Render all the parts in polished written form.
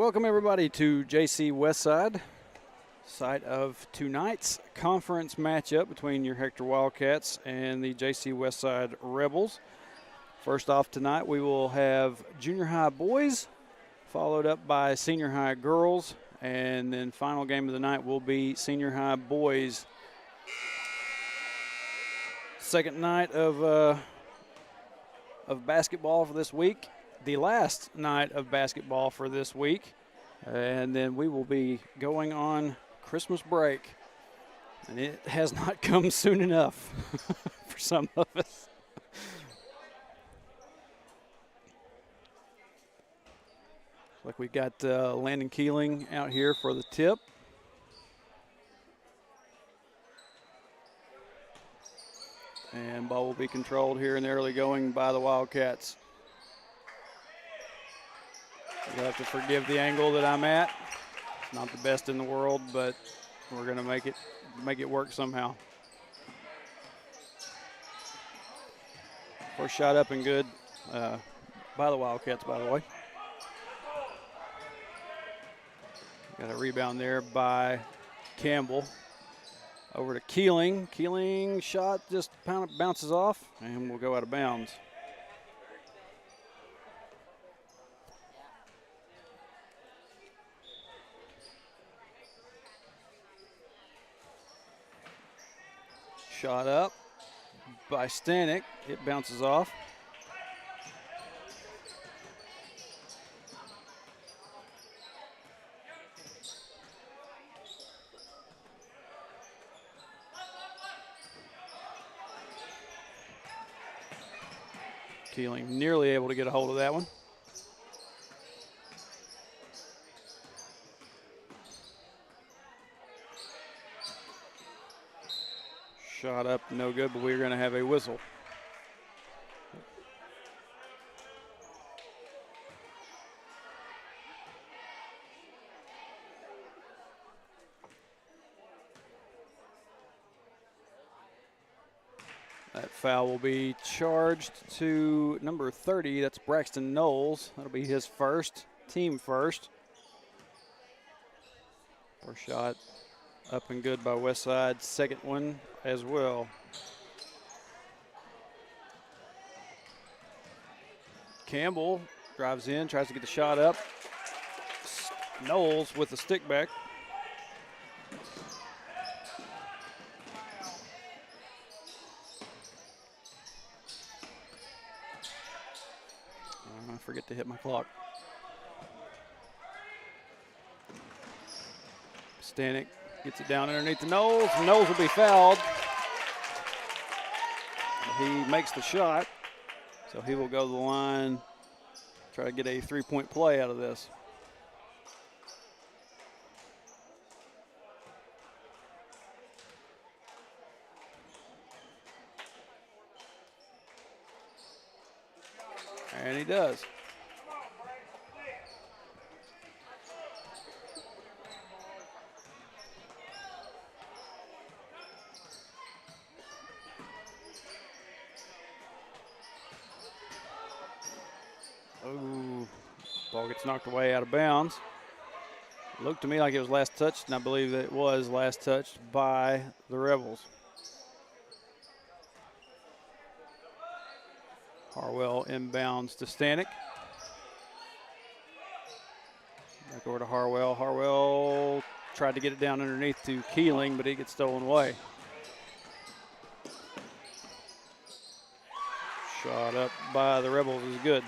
Welcome everybody to JC Westside, site of tonight's conference matchup between your Hector Wildcats and the JC Westside Rebels. First off tonight we will have junior high boys, followed up by senior high girls, and then final game of the night will be senior high boys. Second night of basketball for this week. The last night of basketball for this week, and then we will be going on Christmas break, and it has not come soon enough for some of us. Like we got Landon Keeling out here for the tip. And ball will be controlled here in the early going by the Wildcats. You'll have to forgive the angle that I'm at. It's not the best in the world, but we're going to make it work somehow. First shot up and good by the Wildcats, by the way. Got a rebound there by Campbell. Over to Keeling. Keeling shot just bounces off, and will go out of bounds. Shot up by Stanek. It bounces off. Keeling nearly able to get a hold of that one. Shot up, no good, but we're going to have a whistle. That foul will be charged to number 30. That's Braxton Knowles. That'll be his first, team first. First shot up and good by Westside. Second one as well. Campbell drives in, tries to get the shot up. Knowles with the stick back. I forget to hit my clock. Stanek gets it down underneath the Knowles. Knowles will be fouled. He makes the shot, so he will go to the line, try to get a three-point play out of this. And he does. Oh, ball gets knocked away out of bounds. It looked to me like it was last touched, and I believe that it was last touched by the Rebels. Harwell inbounds to Stanek. Back over to Harwell. Harwell tried to get it down underneath to Keeling, but he gets stolen away. Shot up by the Rebels is good.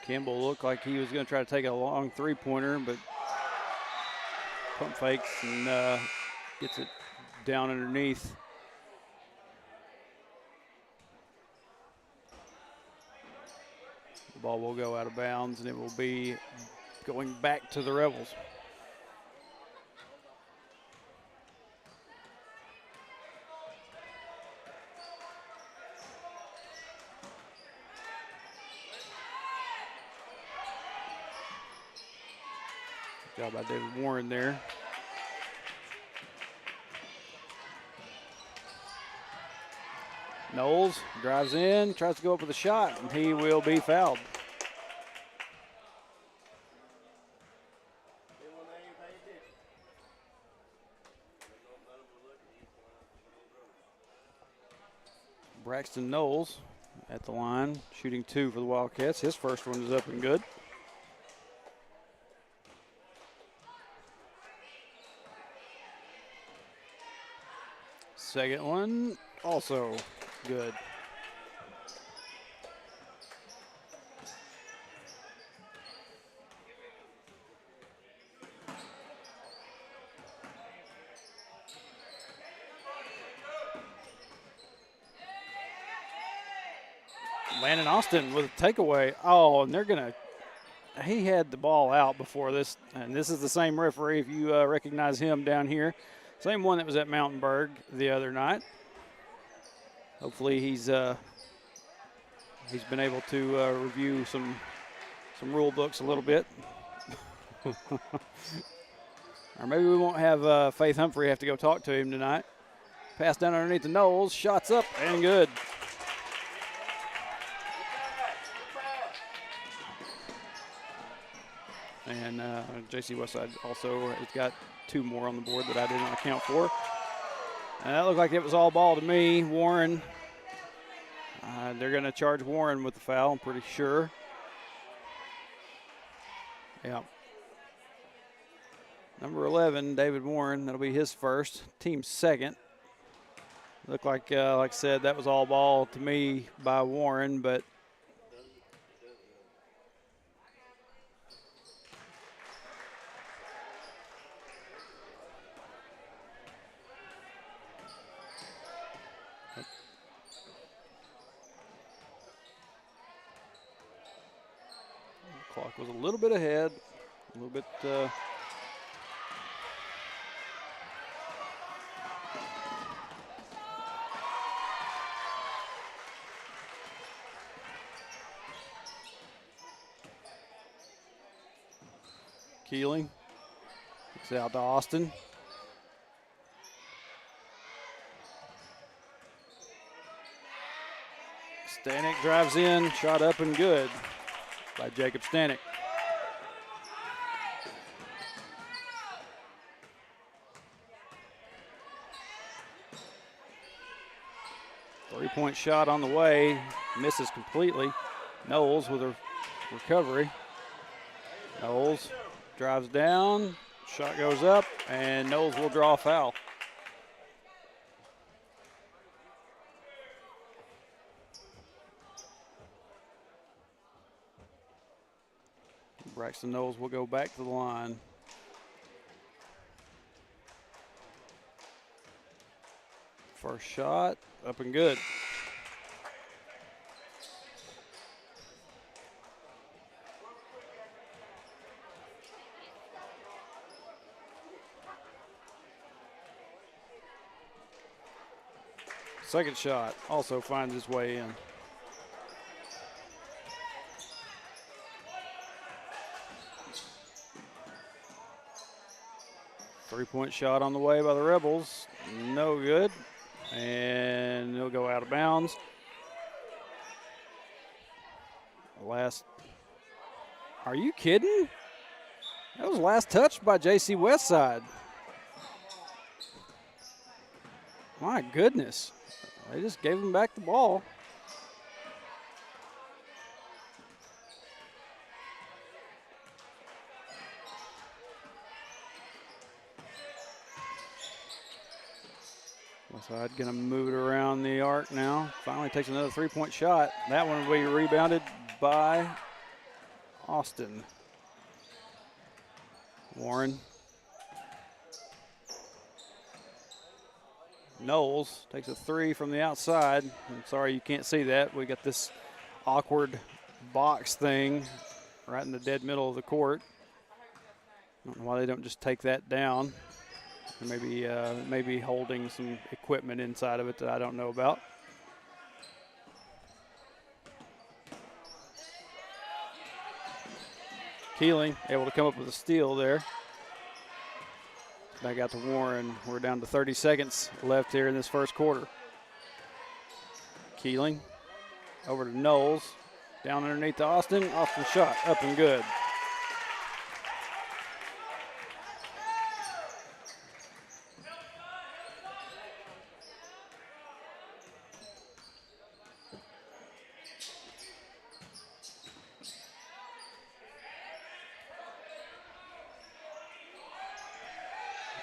Campbell looked like he was going to try to take a long three-pointer, but pump fakes and gets it down underneath. The ball will go out of bounds, and it will be going back to the Rebels. Good job by David Warren there. Knowles drives in, tries to go up with a shot, and he will be fouled. Braxton Knowles at the line, shooting 2 for the Wildcats. His first one is up and good. Second one, also good. Landon Austin with a takeaway. Oh, and they're going to – he had the ball out before this, and this is the same referee, if you recognize him down here. Same one that was at Mountainburg the other night. Hopefully he's been able to review some rule books a little bit. Or maybe we won't have Faith Humphrey have to go talk to him tonight. Pass down underneath the Knowles, shots up and good. And JC Westside also has got 2 more on the board that I didn't account for. And that looked like it was all ball to me. Warren, they're going to charge Warren with the foul, I'm pretty sure. Yeah. Number 11, David Warren, that'll be his first, team second. Looked like I said, that was all ball to me by Warren, but clock was a little bit ahead, a little bit. Keeling kicks out to Austin. Stanek drives in, shot up and good by Jacob Stanek. Three-point shot on the way, misses completely. Knowles with a recovery. Knowles drives down, shot goes up, and Knowles will draw a foul. Braxton Knowles will go back to the line. First shot, up and good. Second shot also finds his way in. Three-point shot on the way by the Rebels. No good. And he'll go out of bounds. Last. Are you kidding? That was last touched by JC Westside. My goodness. They just gave him back the ball. Westside going to move it around the arc now. Finally takes another three-point shot. That one will be rebounded by Austin. Warren. Knowles takes a three from the outside. I'm sorry you can't see that. We got this awkward box thing right in the dead middle of the court. I don't know why they don't just take that down. Maybe holding some equipment inside of it that I don't know about. Keeling able to come up with a steal there. Back out to Warren. We're down to 30 seconds left here in this first quarter. Keeling over to Knowles. Down underneath to Austin. Austin shot up and good.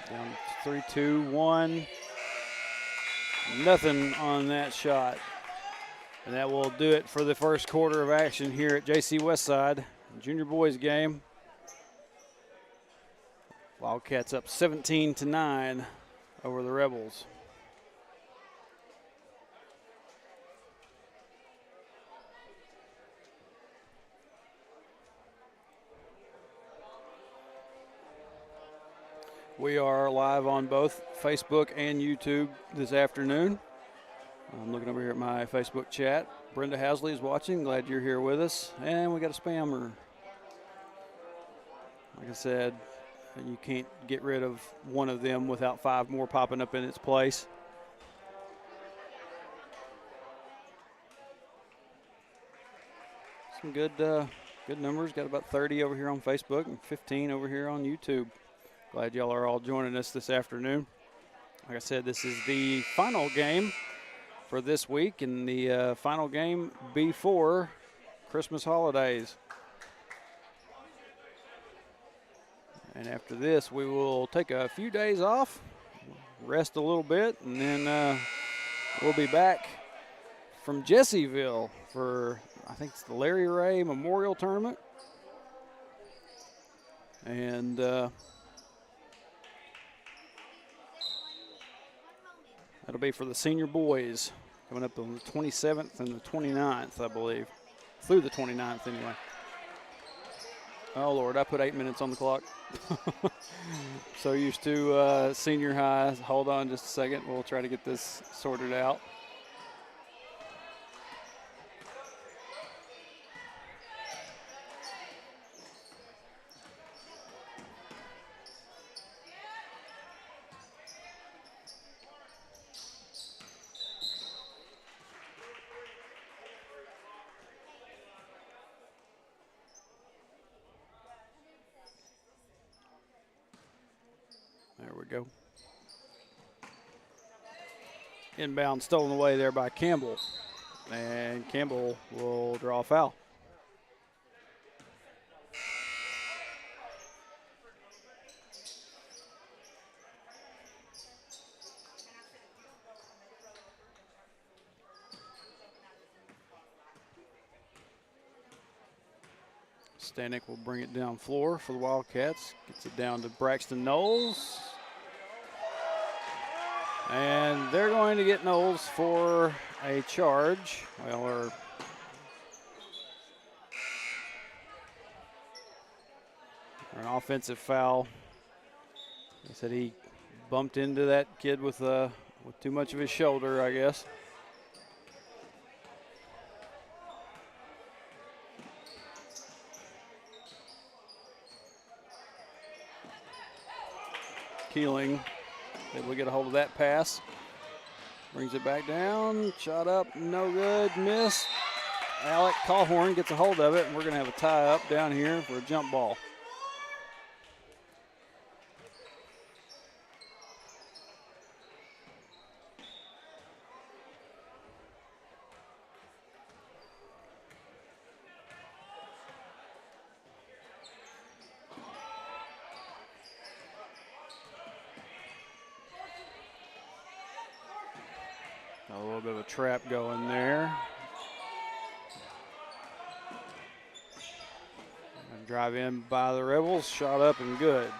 Down 3-2-1. Nothing on that shot. And that will do it for the first quarter of action here at JC Westside, junior boys game. Wildcats up 17-9 over the Rebels. We are live on both Facebook and YouTube this afternoon. I'm looking over here at my Facebook chat. Brenda Hasley is watching. Glad you're here with us. And we got a spammer. Like I said, you can't get rid of one of them without 5 more popping up in its place. Some good numbers. Got about 30 over here on Facebook and 15 over here on YouTube. Glad y'all are all joining us this afternoon. Like I said, this is the final game for this week and the final game before Christmas holidays. And after this, we will take a few days off, rest a little bit, and then we'll be back from Jessieville for, I think it's the Larry Ray Memorial Tournament. And that'll be for the senior boys coming up on the 27th and the 29th, I believe. Through the 29th, anyway. Oh, Lord, I put 8 minutes on the clock. So used to senior high. Hold on just a second. We'll try to get this sorted out. There we go. Inbound stolen away there by Campbell. And Campbell will draw a foul. Stanek will bring it down floor for the Wildcats. Gets it down to Braxton Knowles. And they're going to get Knowles for a charge. Well, or an offensive foul. They said he bumped into that kid with too much of his shoulder, I guess. Keeling able to get a hold of that pass. Brings it back down. Shot up, no good, missed. Alec Callhorn gets a hold of it, and we're going to have a tie up down here for a jump ball. A little bit of a trap going there. And drive in by the Rebels, shot up and good.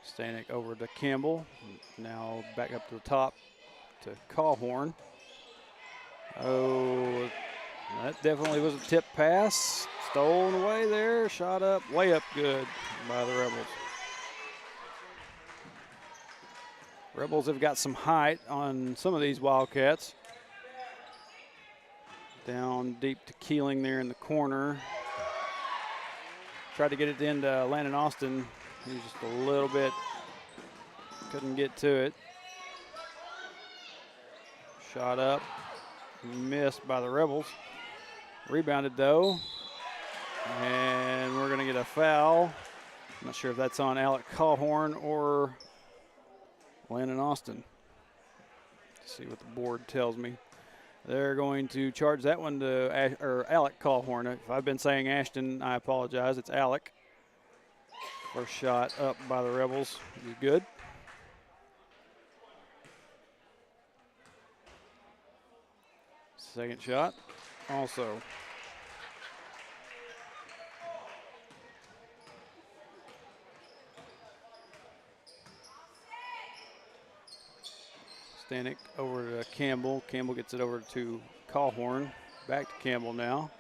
Stanek over to Campbell. Now back up to the top to Callhorn. Oh, that definitely was a tip pass. Stolen away there, shot up, way up good by the Rebels. Rebels have got some height on some of these Wildcats. Down deep to Keeling there in the corner. tried to get it into Landon Austin. He was just a little bit, couldn't get to it. Shot up, missed by the Rebels. Rebounded though, and we're going to get a foul. I'm not sure if that's on Alec Cawhorn or Landon Austin. Let's see what the board tells me. They're going to charge that one to Alec Cawhorn. If I've been saying Ashton, I apologize. It's Alec. First shot up by the Rebels is good. Second shot also. Stanek over to Campbell. Campbell gets it over to Cawhorn. Back to Campbell now.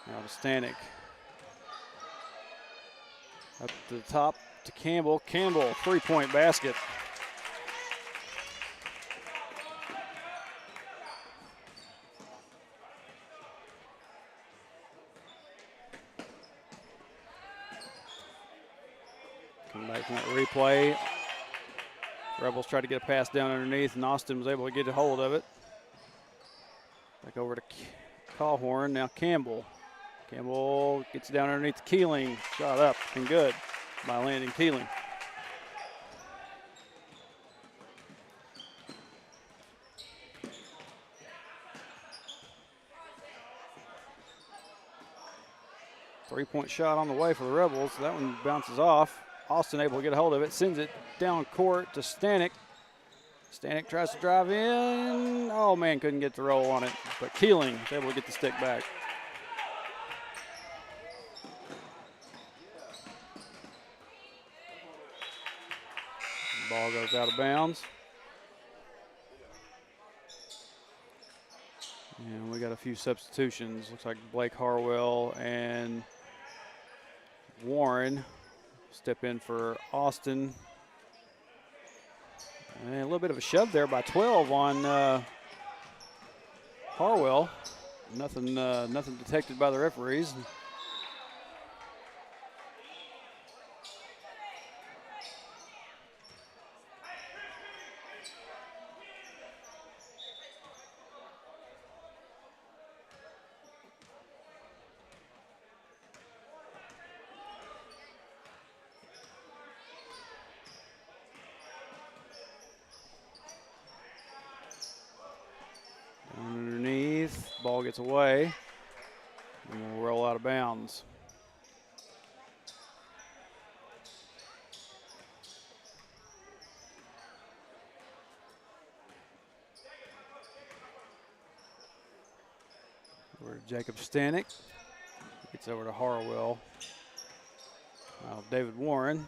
Now to Stanek. Up to the top to Campbell. Campbell, three-point basket. Come back from that replay. Rebels tried to get a pass down underneath, and Austin was able to get a hold of it. Back over to Cawhorn. Now Campbell. Campbell gets down underneath Keeling. Shot up and good by Landon Keeling. Three-point shot on the way for the Rebels. That one bounces off. Austin able to get a hold of it. Sends it down court to Stanek. Stanek tries to drive in. Oh, man, couldn't get the roll on it. But Keeling is able to get the stick back. Ball goes out of bounds. And we got a few substitutions. Looks like Blake Harwell and Warren step in for Austin. And a little bit of a shove there by 12 on Harwell. Nothing detected by the referees. Underneath, ball gets away, and we'll roll out of bounds. Over to Jacob Stanek. Gets over to Harwell. Now David Warren.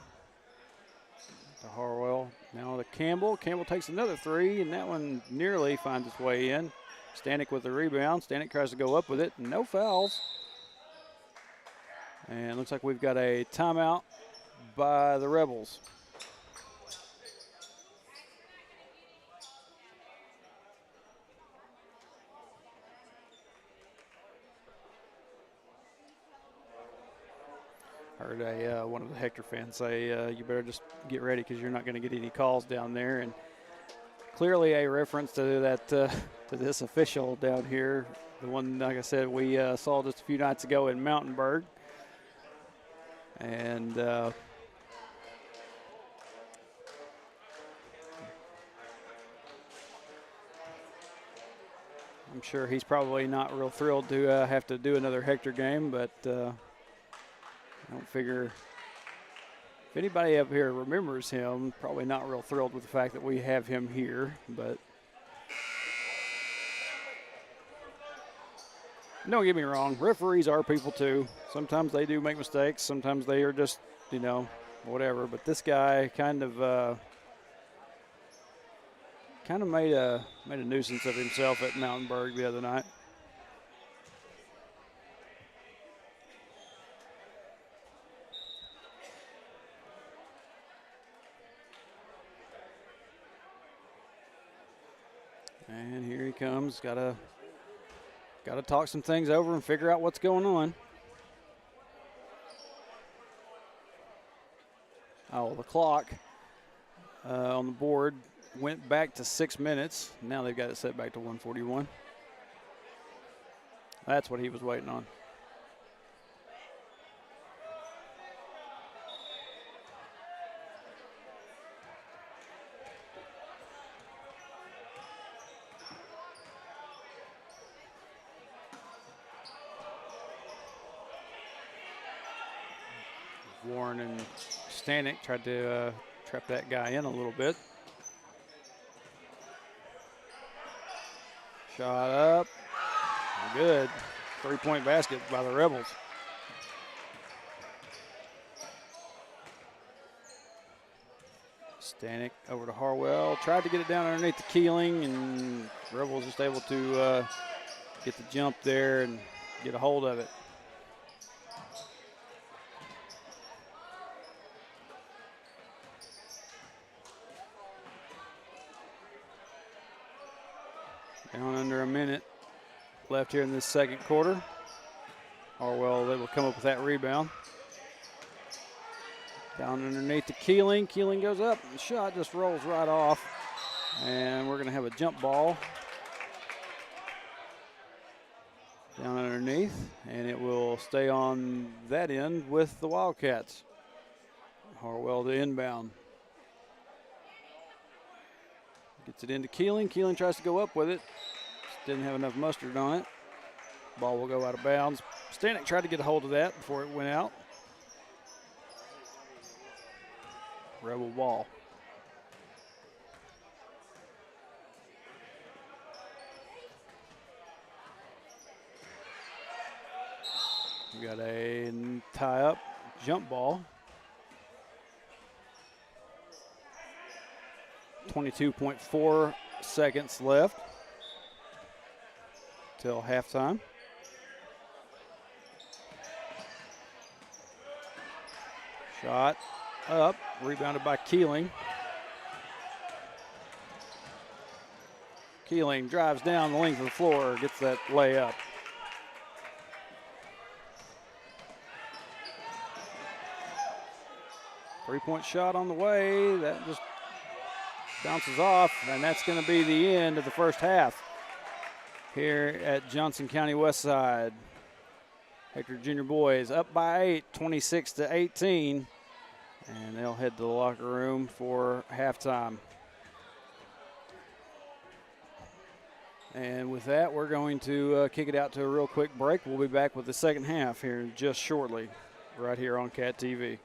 To Harwell. Now to Campbell. Campbell takes another three, and that one nearly finds its way in. Stanek with the rebound. Stanek tries to go up with it. No fouls. And looks like we've got a timeout by the Rebels. Heard one of the Hector fans say, you better just get ready because you're not going to get any calls down there. And clearly a reference to that to this official down here, the one, like I said, we saw just a few nights ago in Mountainburg. And I'm sure he's probably not real thrilled to have to do another Hector game, but I don't figure if anybody up here remembers him, probably not real thrilled with the fact that we have him here, but don't get me wrong, referees are people too. Sometimes they do make mistakes. Sometimes they are just, whatever. But this guy kind of made a nuisance of himself at Mountainburg the other night. And here he comes. Got to talk some things over and figure out what's going on. Oh, the clock on the board went back to 6 minutes. Now they've got it set back to 1:41. That's what he was waiting on. Warren and Stanek tried to trap that guy in a little bit. Shot up. Good. 3-point basket by the Rebels. Stanek over to Harwell. Tried to get it down underneath the Keeling, and Rebels just able to get the jump there and get a hold of it. Down under a minute left here in this second quarter. Harwell able to come up with that rebound. Down underneath the Keeling. Keeling goes up. The shot just rolls right off. And we're going to have a jump ball down underneath. And it will stay on that end with the Wildcats. Harwell to inbound. Gets it into Keeling. Keeling tries to go up with it. Just didn't have enough mustard on it. Ball will go out of bounds. Stanek tried to get a hold of that before it went out. Rebel ball. We got a tie-up jump ball. 22.4 seconds left till halftime. Shot up, rebounded by Keeling. Keeling drives down the length of the floor, gets that layup. Three-point shot on the way. That just bounces off, and that's going to be the end of the first half here at Johnson County Westside. Hector Junior boys up by 8, 26-18, and they'll head to the locker room for halftime. And with that, we're going to kick it out to a real quick break. We'll be back with the second half here just shortly, right here on CAT TV.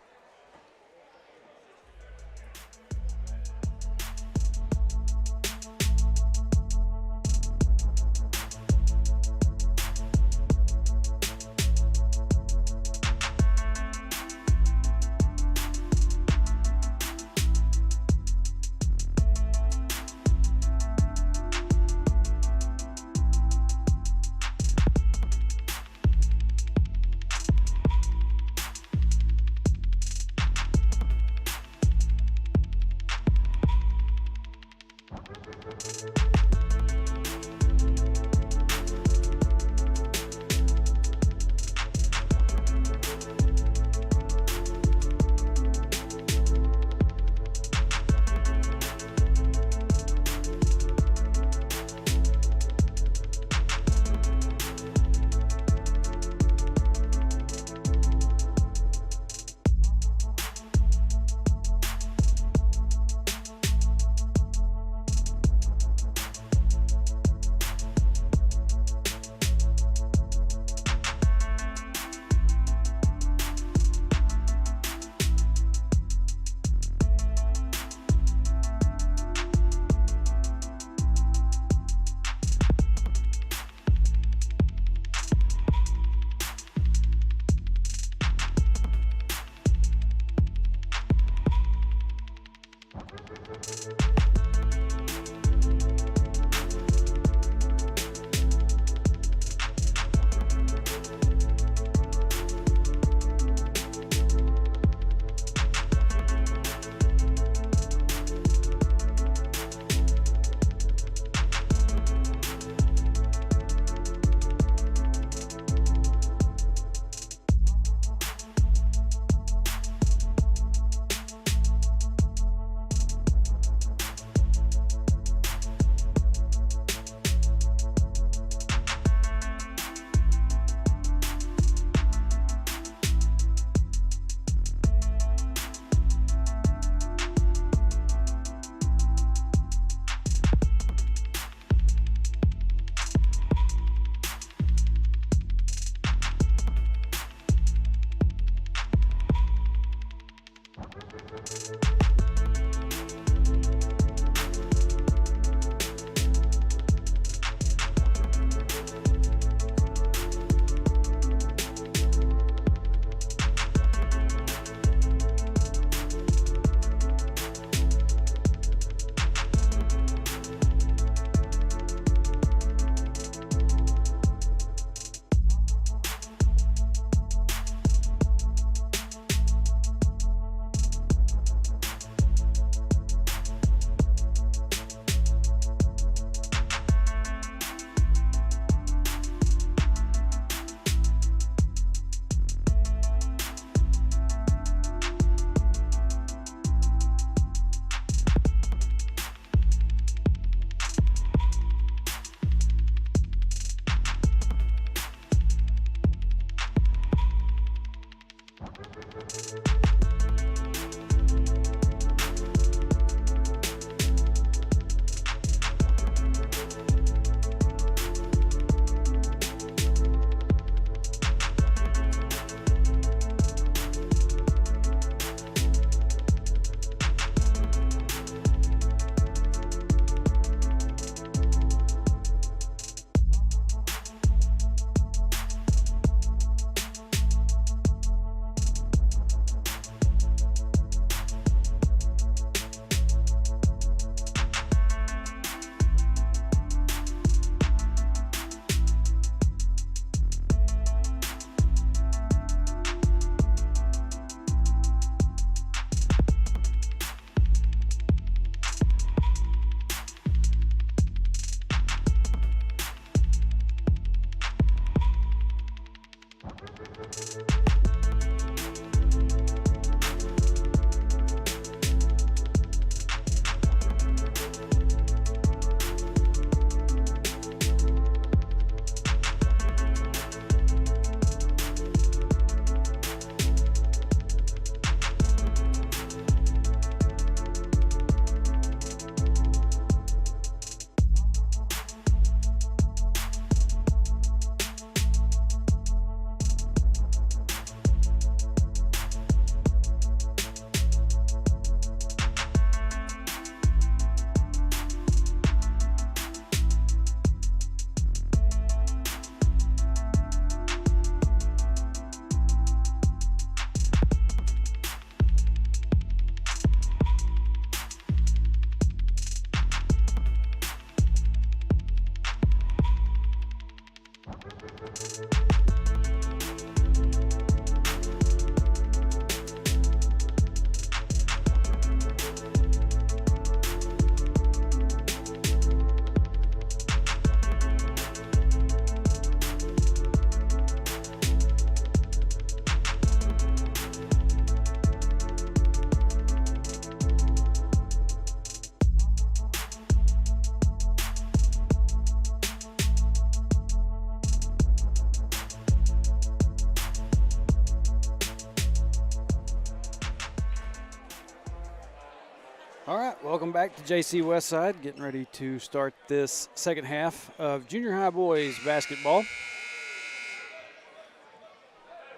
Welcome back to JC Westside. Getting ready to start this second half of junior high boys basketball.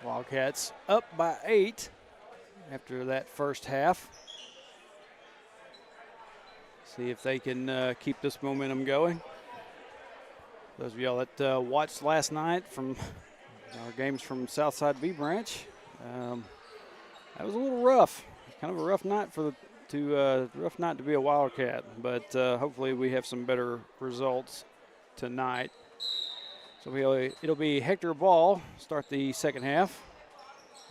Wildcats up by 8 after that first half. See if they can keep this momentum going. Those of y'all that watched last night from our games from Southside V Branch, that was a little rough. Kind of a rough night rough night to be a Wildcat, but hopefully we have some better results tonight. So it'll be Hector ball, start the second half.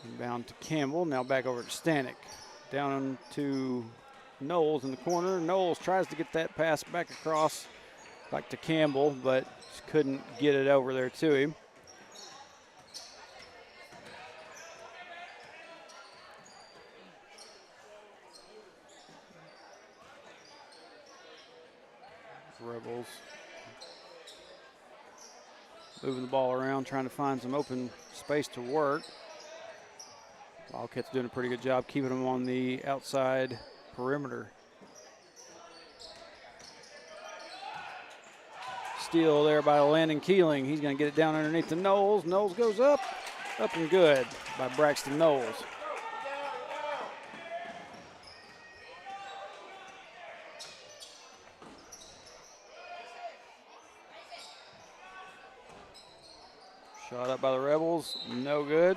Inbound to Campbell, now back over to Stanek. Down to Knowles in the corner. Knowles tries to get that pass back across, back to Campbell, but just couldn't get it over there to him. Rebels moving the ball around, trying to find some open space to work. Wildcats doing a pretty good job keeping them on the outside perimeter. Steal there by Landon Keeling. He's going to get it down underneath the Knowles. Knowles goes up and good by Braxton Knowles. Shot up by the Rebels, no good.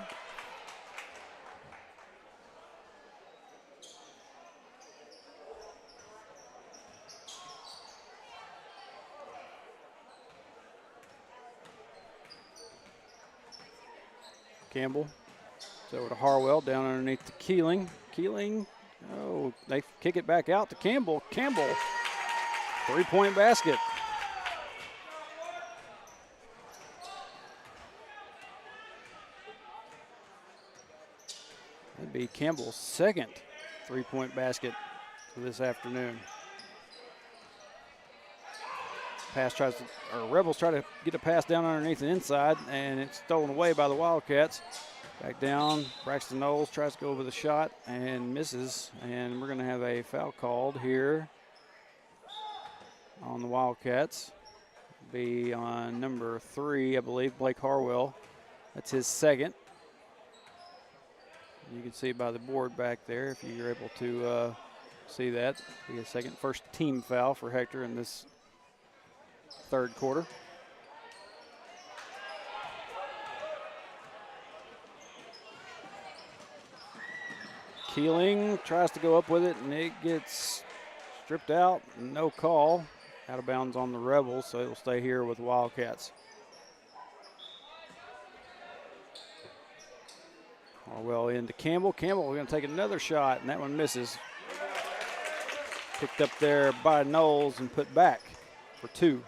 Campbell, it's over to Harwell, down underneath to Keeling. Keeling, oh, they kick it back out to Campbell. Campbell, three-point basket. That'd be Campbell's second three-point basket for this afternoon. Rebels try to get a pass down underneath the inside, and it's stolen away by the Wildcats. Back down, Braxton Knowles tries to go over the shot and misses, and we're going to have a foul called here on the Wildcats. Be on number 3, I believe, Blake Harwell. That's his second. You can see by the board back there, if you're able to see that. Be a second, first team foul for Hector in this third quarter. Keeling tries to go up with it, and it gets stripped out. No call. Out of bounds on the Rebels, so it'll stay here with Wildcats. Harwell into Campbell. Campbell, we're going to take another shot, and that one misses. Picked up there by Knowles and put back for 2.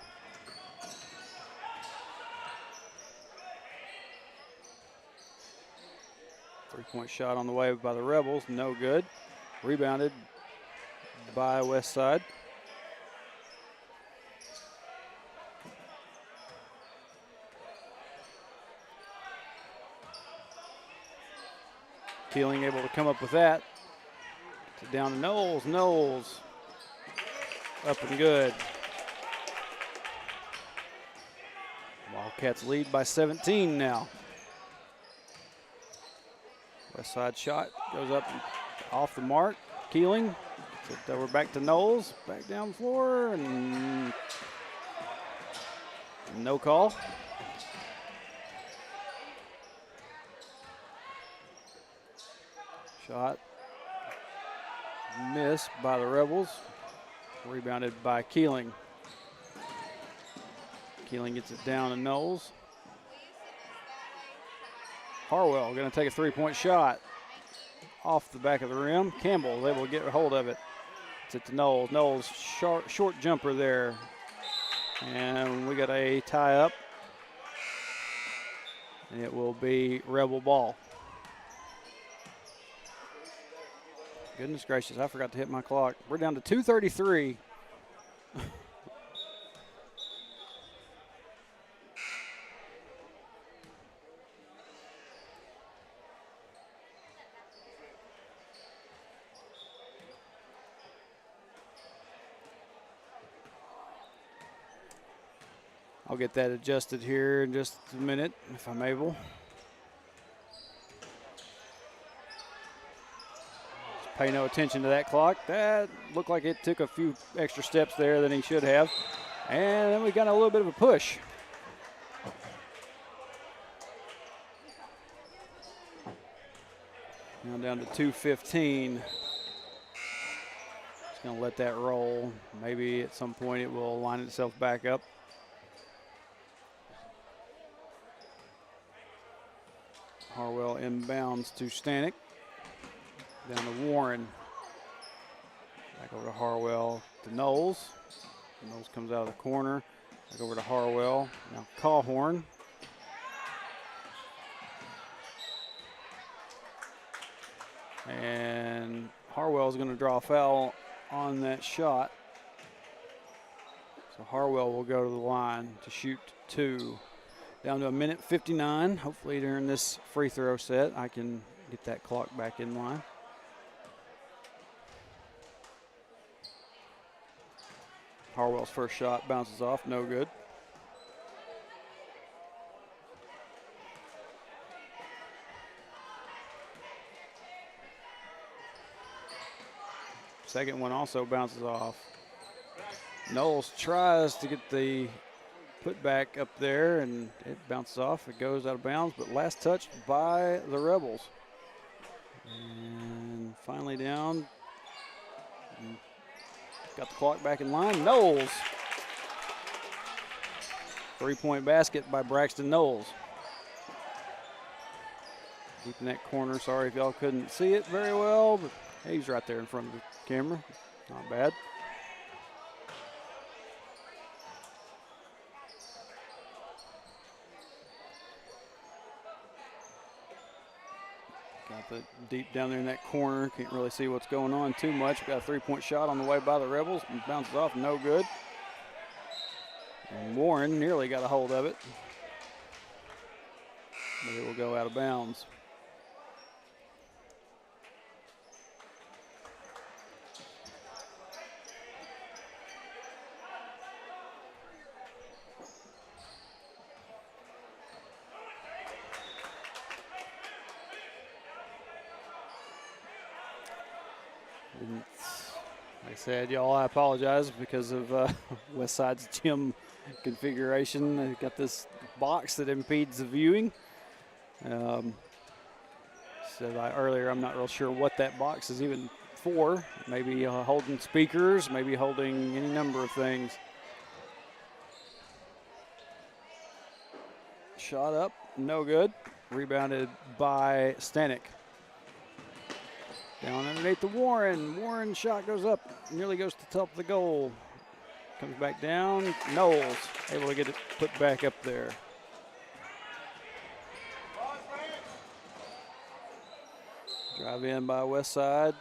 Three-point shot on the way by the Rebels, no good. Rebounded by Westside. Keeling able to come up with that. Down to Knowles. Knowles up and good. Wildcats lead by 17 now. Westside shot goes up off the mark. Keeling. We're back to Knowles. Back down the floor, and no call. Shot missed by the Rebels. Rebounded by Keeling. Keeling gets it down to Knowles. Harwell going to take a three-point shot off the back of the rim. Campbell able to get a hold of it. It's it to Knowles. Knowles short jumper there. And we got a tie up. And it will be Rebel ball. Goodness gracious, I forgot to hit my clock. We're down to 2:33. I'll get that adjusted here in just a minute if I'm able. Just pay no attention to that clock. That looked like it took a few extra steps there than he should have. And then we got a little bit of a push. Now down to 2:15. Just going to let that roll. Maybe at some point it will line itself back up. Harwell inbounds to Stanek. Down to Warren. Back over to Harwell to Knowles. Knowles comes out of the corner. Back over to Harwell. Now Cawhorn. And Harwell is going to draw a foul on that shot. So Harwell will go to the line to shoot 2. Down to 1:59. Hopefully during this free throw set, I can get that clock back in line. Harwell's first shot bounces off, no good. Second one also bounces off. Knowles tries to get the putback up there, and it bounces off. It goes out of bounds, but last touched by the Rebels. And finally down. Got the clock back in line. Knowles. 3-point basket by Braxton Knowles. Keeping that corner. Sorry if y'all couldn't see it very well, but he's right there in front of the camera. Not bad. Got the deep down there in that corner. Can't really see what's going on too much. Got a 3-point shot on the way by the Rebels. And bounces off, no good. And Warren nearly got a hold of it. But it will go out of bounds. Like I said, y'all, I apologize because of Westside's gym configuration. They've got this box that impedes the viewing. Said earlier, I'm not real sure what that box is even for. Maybe holding speakers, maybe holding any number of things. Shot up, no good. Rebounded by Stanek. Down underneath the Warren. Warren shot goes up, nearly goes to the top of the goal. Comes back down. Knowles able to get it put back up there. Drive in by Westside.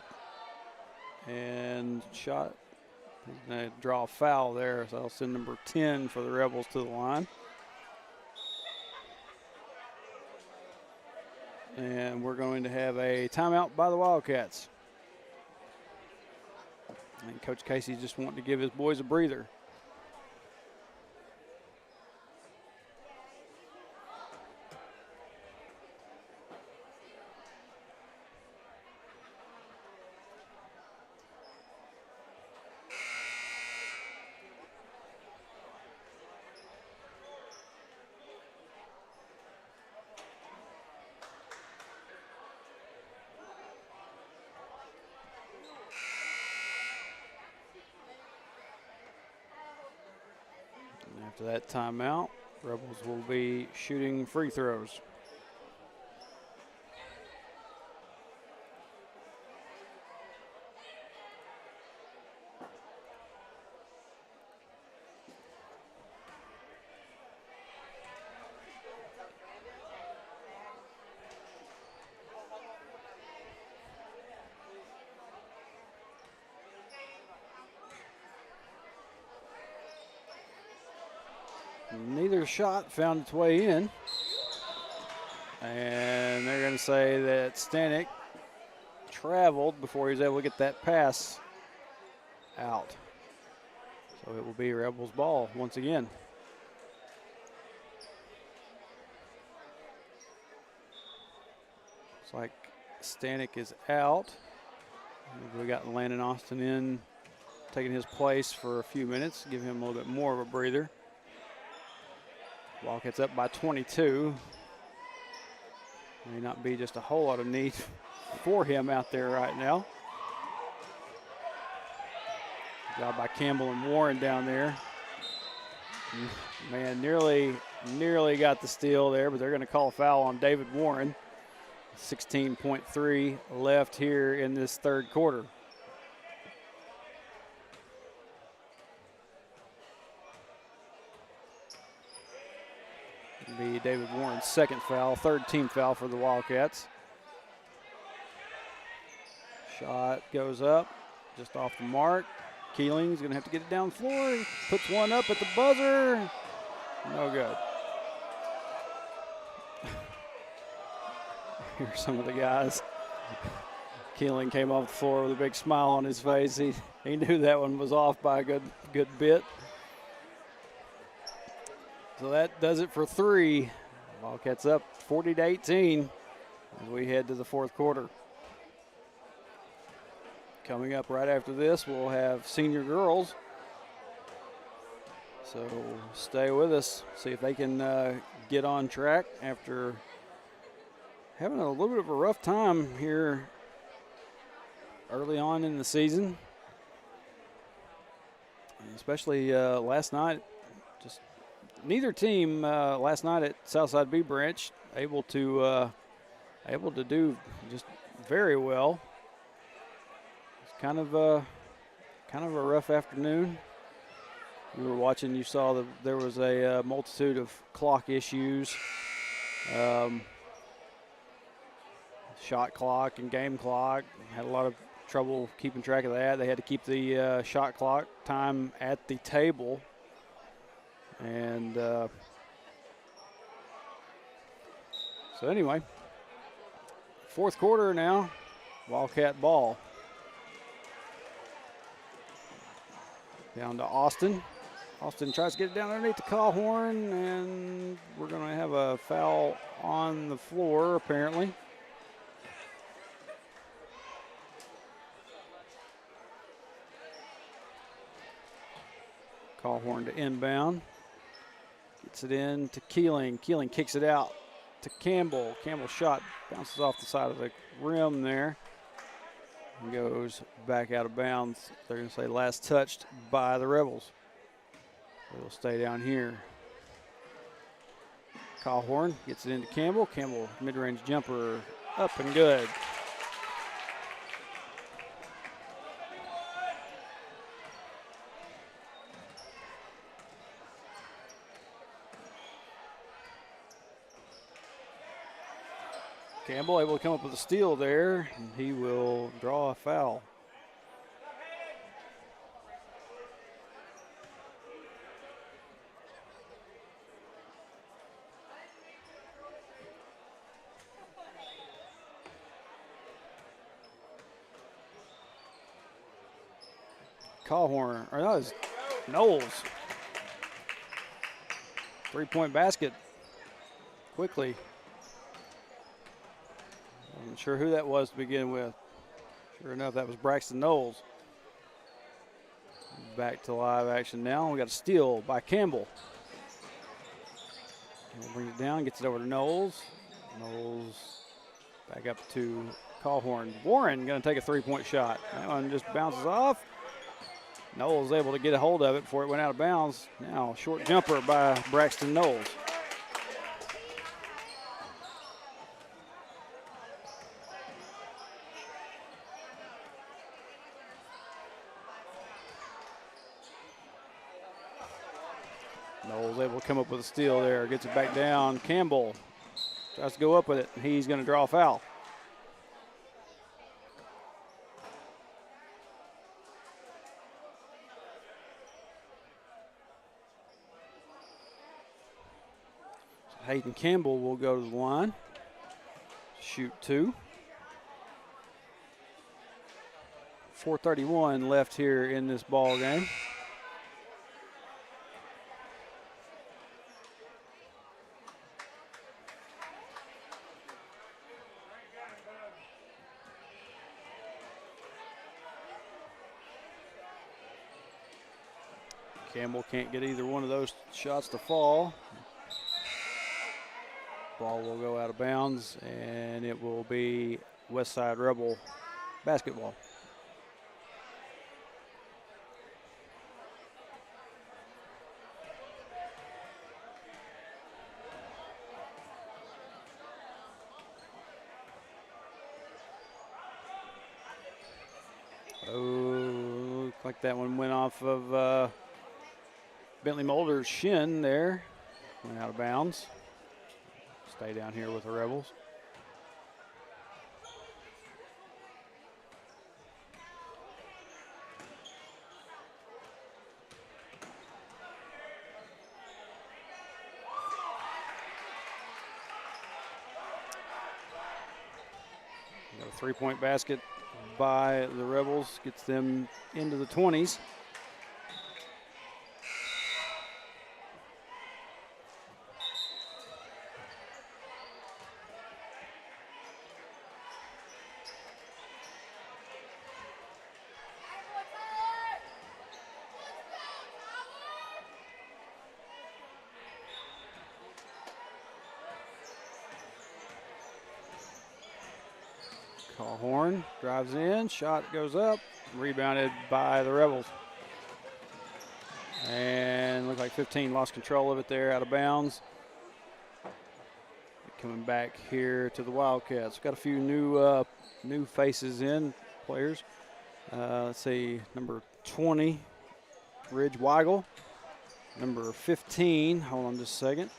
And shot. They draw a foul there, so I'll send number 10 for the Rebels to the line. And we're going to have a timeout by the Wildcats. And Coach Casey just wanting to give his boys a breather. After that timeout, Rebels will be shooting free throws. Neither shot found its way in. And they're going to say that Stanek traveled before he was able to get that pass out. So it will be Rebels ball once again. Looks like Stanek is out. We got Landon Austin in, taking his place for a few minutes, give him a little bit more of a breather. Wildcats up by 22. May not be just a whole lot of need for him out there right now. Job by Campbell and Warren down there. Man, nearly got the steal there, but they're going to call a foul on David Warren. 16.3 left here in this third quarter. It'll be David Warren's second foul, third team foul for the Wildcats. Shot goes up, just off the mark. Keeling's going to have to get it down the floor. He puts one up at the buzzer. No good. Here's some of the guys. Keeling came off the floor with a big smile on his face. He knew that one was off by a good bit. So that does it for three. Wildcats up 40-18 as we head to the fourth quarter. Coming up right after this, we'll have senior girls. So stay with us, see if they can get on track after having a little bit of a rough time here early on in the season. Especially last night, just neither team last night at Southside B Branch able to do just very well. Kind of a rough afternoon. You were watching, you saw that there was a multitude of clock issues, shot clock and game clock. Had a lot of trouble keeping track of that. They had to keep the shot clock time at the table. And so anyway, fourth quarter now, Wildcat ball. Down to Austin. Austin tries to get it down underneath the call horn, and we're going to have a foul on the floor, apparently. Call horn to inbound. Gets it in to Keeling. Keeling kicks it out to Campbell. Campbell's shot bounces off the side of the rim there. Goes back out of bounds. They're going to say last touched by the Rebels. They'll stay down here. Callhorn gets it into Campbell. Campbell mid-range jumper up and good. Campbell able to come up with a steal there, and he will draw a foul. Callhorn, or that was Knowles. Three-point basket quickly. Wasn't sure who that was to begin with. Sure enough, that was Braxton Knowles. Back to live action now. We got a steal by Campbell. Campbell brings it down, gets it over to Knowles. Knowles back up to Callhorn. Warren going to take a three-point shot. That one just bounces off. Knowles able to get a hold of it before it went out of bounds. Now, short jumper by Braxton Knowles. Knowles able to come up with a steal there. Gets it back down. Campbell tries to go up with it. He's going to draw a foul. Hayden Campbell will go to the line. Shoot two. 4:31 left here in this ball game. Campbell can't get either one of those shots to fall. Ball will go out of bounds, and it will be Westside Rebel basketball. Oh, looked like that one went off of Bentley Mulder's shin there. Went out of bounds. Stay down here with the Rebels. Got a three-point basket by the Rebels, gets them into the 20s. Horn drives in, shot goes up, rebounded by the Rebels. And looked like 15 lost control of it there, out of bounds. Coming back here to the Wildcats. Got a few new faces in, players. Let's see, number 20, Ridge Weigel. Number 15, hold on just a second.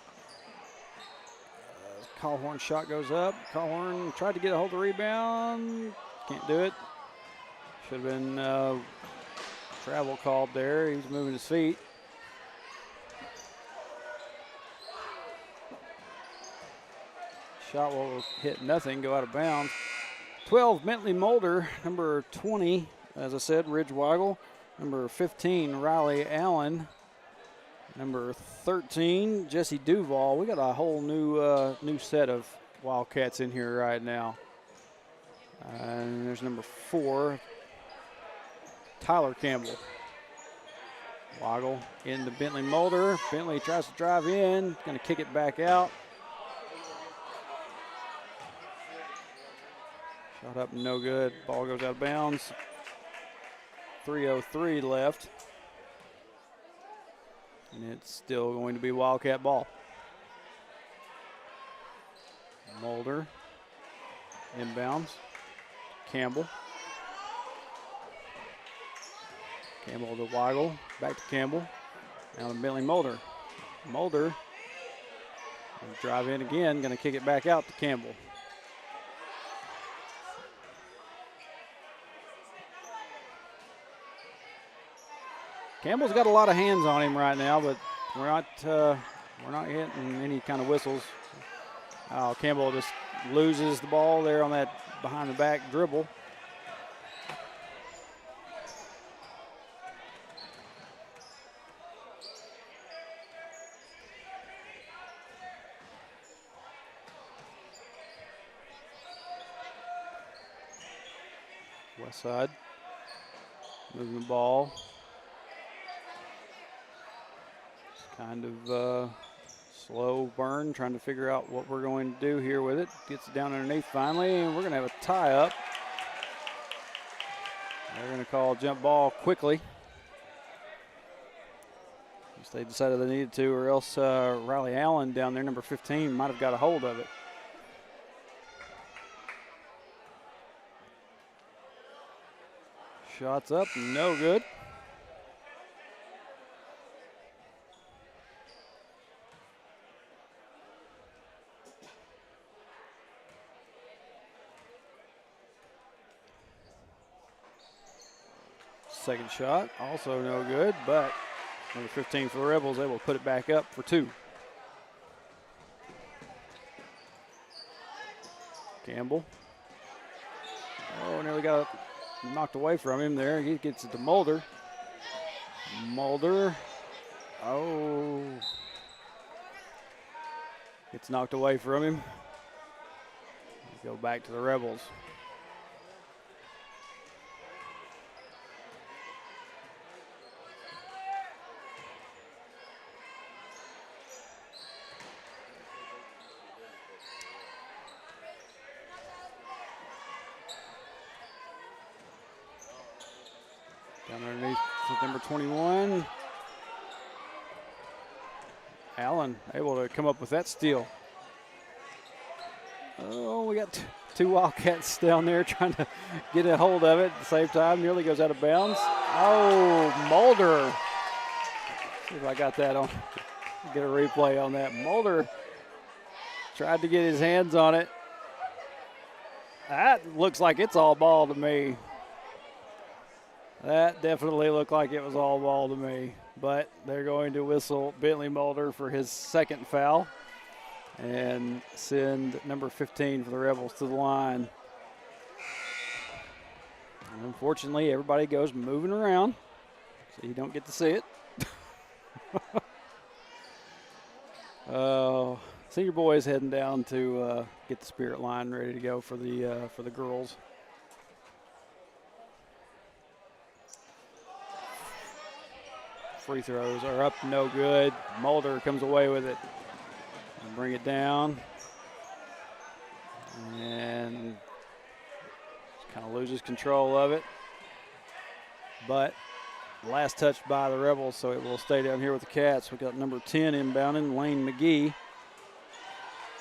Callhorn shot goes up. Callhorn tried to get a hold of the rebound. Can't do it. Should have been travel called there. He was moving his feet. Shot will hit nothing, go out of bounds. 12, Bentley Mulder. Number 20, as I said, Ridge Weigel. Number 15, Riley Allen. Number 13, Jesse Duval. We got a whole new set of Wildcats in here right now. And there's number 4, Tyler Campbell. Weigel into Bentley Mulder. Bentley tries to drive in, going to kick it back out. Shot up, no good. Ball goes out of bounds. 3:03 left. And it's still going to be Wildcat ball. Mulder, inbounds. Campbell. Campbell to Weigel, back to Campbell. Now to Bentley Mulder. Mulder, drive in again, going to kick it back out to Campbell. Campbell's got a lot of hands on him right now, but we're not getting any kind of whistles. Campbell just loses the ball there on that behind the back dribble. Westside moving the ball. Kind of slow burn, trying to figure out what we're going to do here with it. Gets it down underneath finally, and we're going to have a tie-up. They're going to call jump ball quickly. Guess they decided they needed to, or else Riley Allen down there, number 15, might have got a hold of it. Shots up, no good. Second shot, also no good, but number 15 for the Rebels, able to put it back up for 2. Campbell. Oh, nearly got knocked away from him there. He gets it to Mulder. Mulder. Oh. Gets knocked away from him. Go back to the Rebels. Down underneath to number 21. Allen able to come up with that steal. Oh, we got two Wildcats down there trying to get a hold of it at the same time. Nearly goes out of bounds. Oh, Mulder. See if I got that on. Get a replay on that. Mulder tried to get his hands on it. That looks like it's all ball to me. That definitely looked like it was all ball to me. But they're going to whistle Bentley Mulder for his second foul and send number 15 for the Rebels to the line. And unfortunately, everybody goes moving around, so you don't get to see it. Senior boys heading down to get the spirit line ready to go for the girls. Free throws are up, no good. Mulder comes away with it. And bring it down. And kind of loses control of it. But last touch by the Rebels, so it will stay down here with the Cats. We got number 10 inbounding, Lane McGee.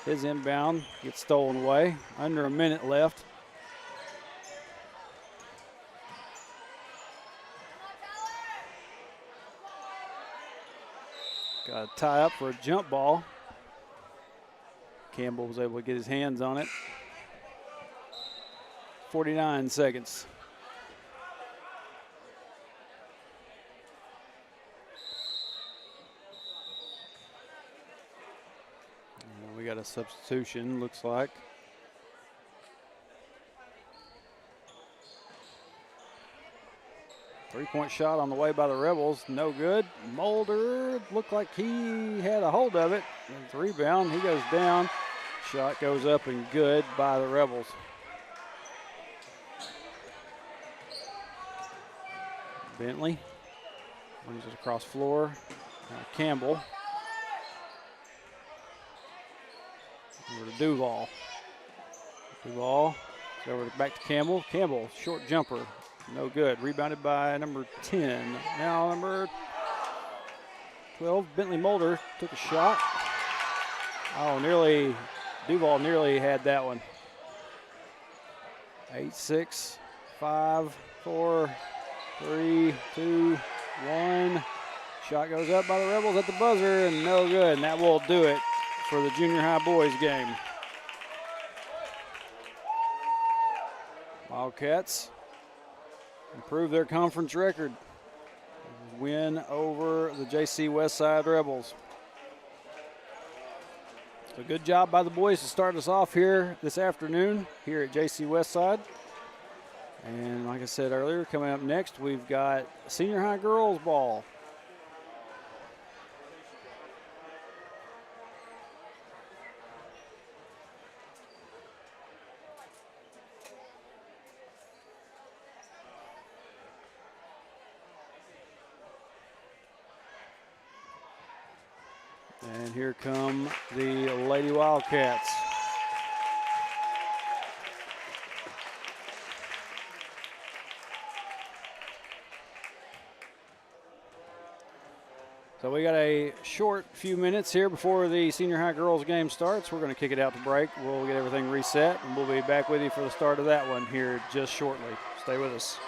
His inbound gets stolen away. Under a minute left. Got a tie up for a jump ball. Campbell was able to get his hands on it. 49 seconds. And we got a substitution, looks like. Three-point shot on the way by the Rebels, no good. Mulder looked like he had a hold of it. And the rebound, he goes down. Shot goes up and good by the Rebels. Bentley brings it across floor. Campbell. Over to Duval. Duval over back to Campbell. Campbell, short jumper. No good. Rebounded by number 10. Now number 12, Bentley Mulder, took a shot. Oh, Duval nearly had that one. 8, 6, 5, 4, 3, 2, 1. Shot goes up by the Rebels at the buzzer and no good. And that will do it for the junior high boys game. Wildcats improve their conference record. Win over the JC Westside Rebels. So good job by the boys to start us off here this afternoon here at JC Westside. And like I said earlier, coming up next, we've got senior high girls ball. And here come the Lady Wildcats. So we got a short few minutes here before the senior high girls game starts. We're going to kick it out to break. We'll get everything reset, and we'll be back with you for the start of that one here just shortly. Stay with us.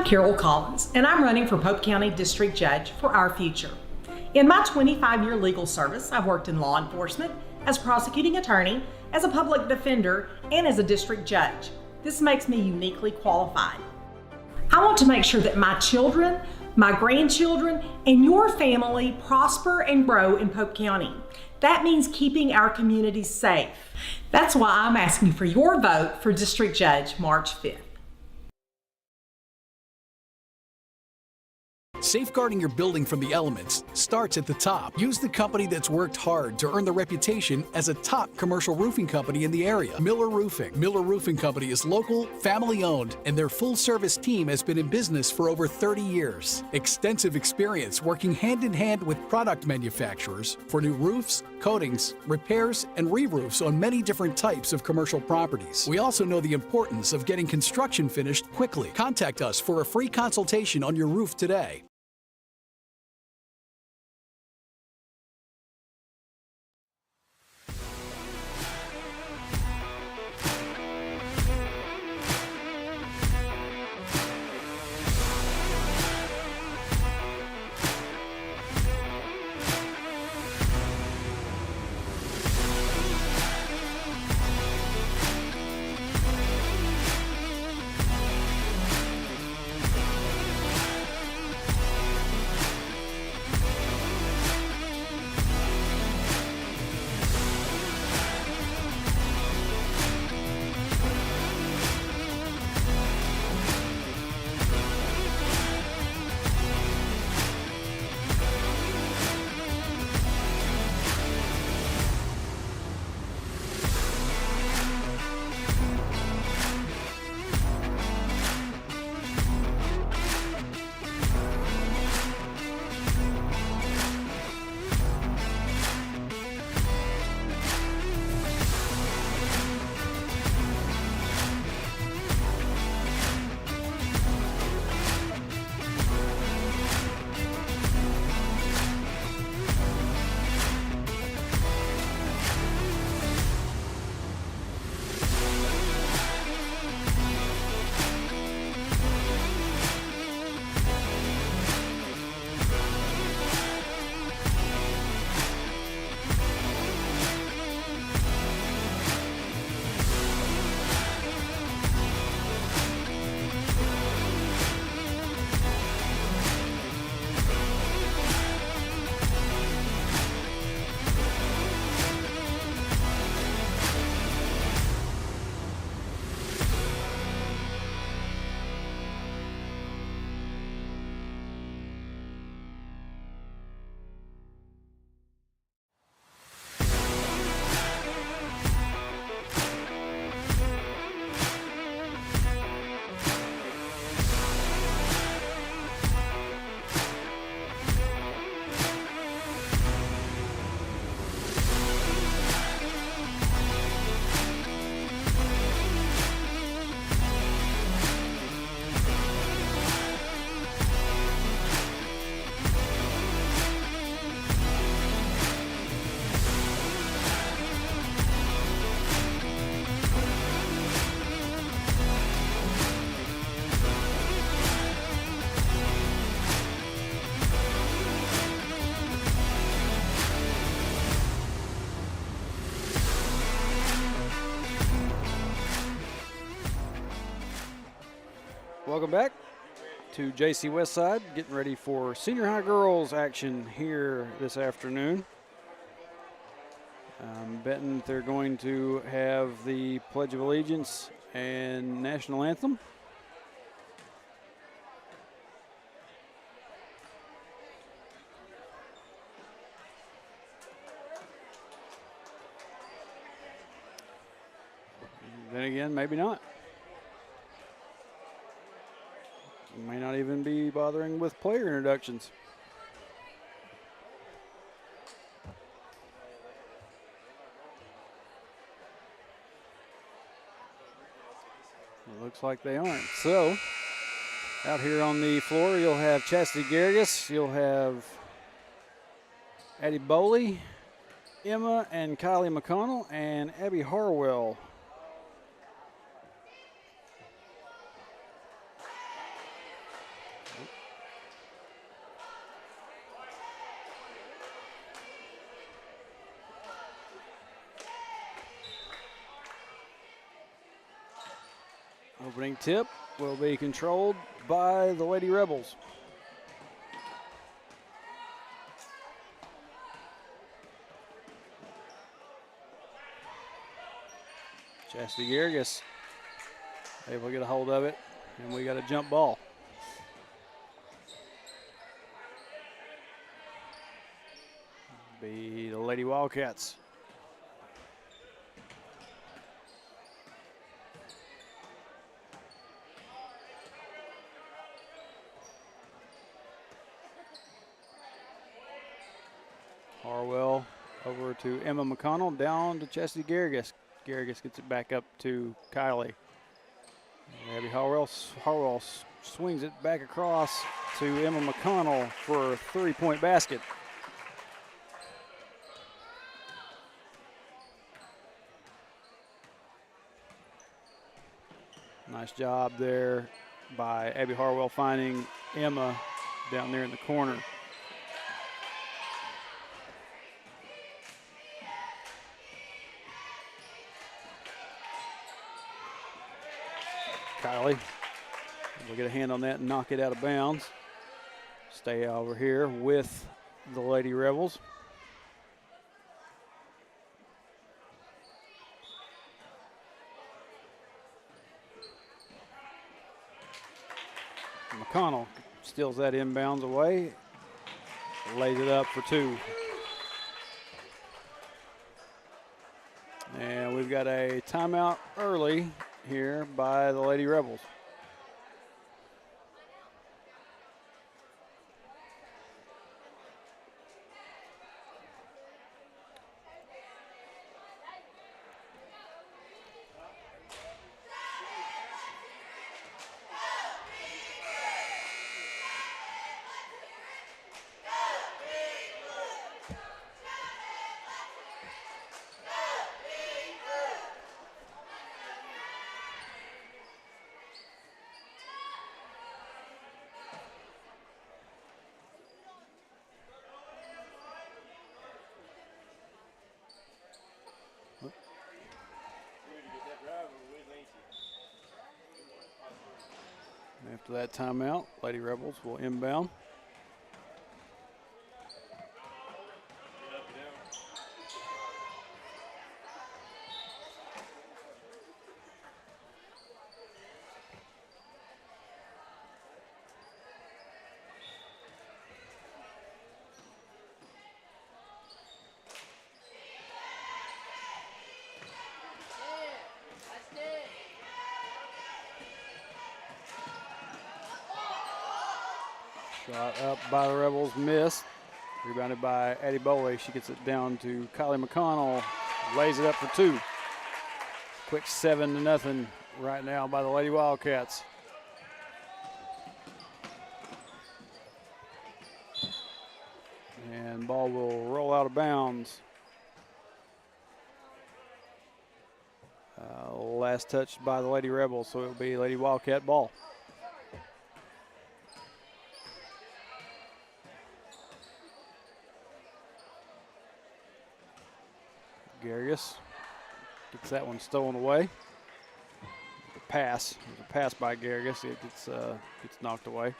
Carol Collins, and I'm running for Pope County District Judge for Our Future. In my 25-year legal service, I've worked in law enforcement, as prosecuting attorney, as a public defender, and as a district judge. This makes me uniquely qualified. I want to make sure that my children, my grandchildren, and your family prosper and grow in Pope County. That means keeping our communities safe. That's why I'm asking for your vote for District Judge March 5th. Safeguarding your building from the elements starts at the top. Use the company that's worked hard to earn the reputation as a top commercial roofing company in the area, Miller Roofing. Miller Roofing Company is local, family-owned, and their full-service team has been in business for over 30 years. Extensive experience working hand-in-hand with product manufacturers for new roofs, coatings, repairs, and re-roofs on many different types of commercial properties. We also know the importance of getting construction finished quickly. Contact us for a free consultation on your roof today. Welcome back to JC Westside, getting ready for senior high girls action here this afternoon. I'm betting they're going to have the Pledge of Allegiance and National Anthem. Then again, maybe not. May not even be bothering with player introductions. It looks like they aren't. So, out here on the floor, you'll have Chastity Garrigus, you'll have Addie Bowley, Emma and Kylie McConnell, and Abby Harwell. Opening tip will be controlled by the Lady Rebels. Chastity Garrigus able to get a hold of it, and we got a jump ball. Be the Lady Wildcats. Harwell over to Emma McConnell, down to Chastity Garrigus. Garrigus gets it back up to Kylie. Abby Harwell swings it back across to Emma McConnell for a three-point basket. Nice job there by Abby Harwell finding Emma down there in the corner. Kylie will get a hand on that and knock it out of bounds. Stay over here with the Lady Rebels. McConnell steals that inbounds away, lays it up for two. And we've got a timeout early here by the Lady Rebels. After that timeout, Lady Rebels will inbound. Shot up by the Rebels, missed. Rebounded by Addie Boley. She gets it down to Kylie McConnell, lays it up for two. Quick 7-0 right now by the Lady Wildcats. And ball will roll out of bounds. Last touch by the Lady Rebels, so it will be Lady Wildcat ball. Garrigus gets that one stolen away. The pass, there's a pass by Garrigus. It gets knocked away.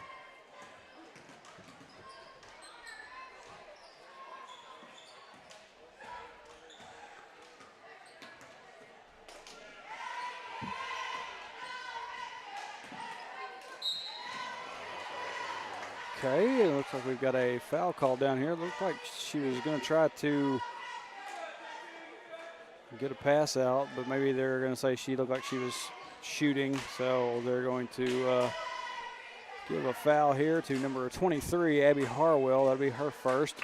Okay, it looks like we've got a foul call down here. It looks like she was going to try to get a pass out, but maybe they're going to say she looked like she was shooting, so they're going to give a foul here to number 23, Abby Harwell. That'll be her first,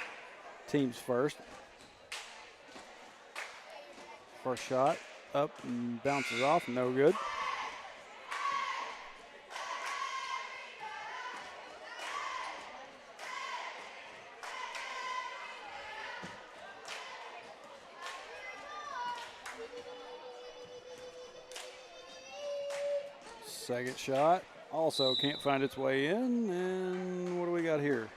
team's first. First shot up and bounces off, no good. Second shot also can't find its way in, and what do we got here?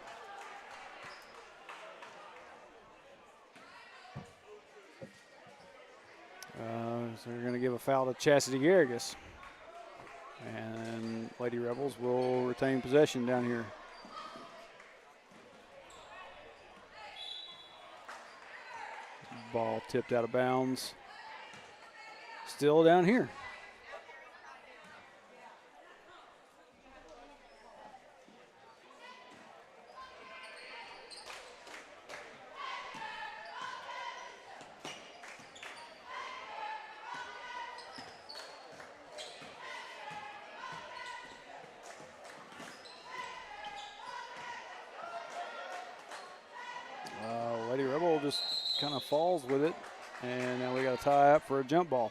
So we're going to give a foul to Chastity Garrigus. Lady Rebels will retain possession down here. Ball tipped out of bounds. Still down here. Lady Rebel just kind of falls with it, and now we got a tie up for a jump ball.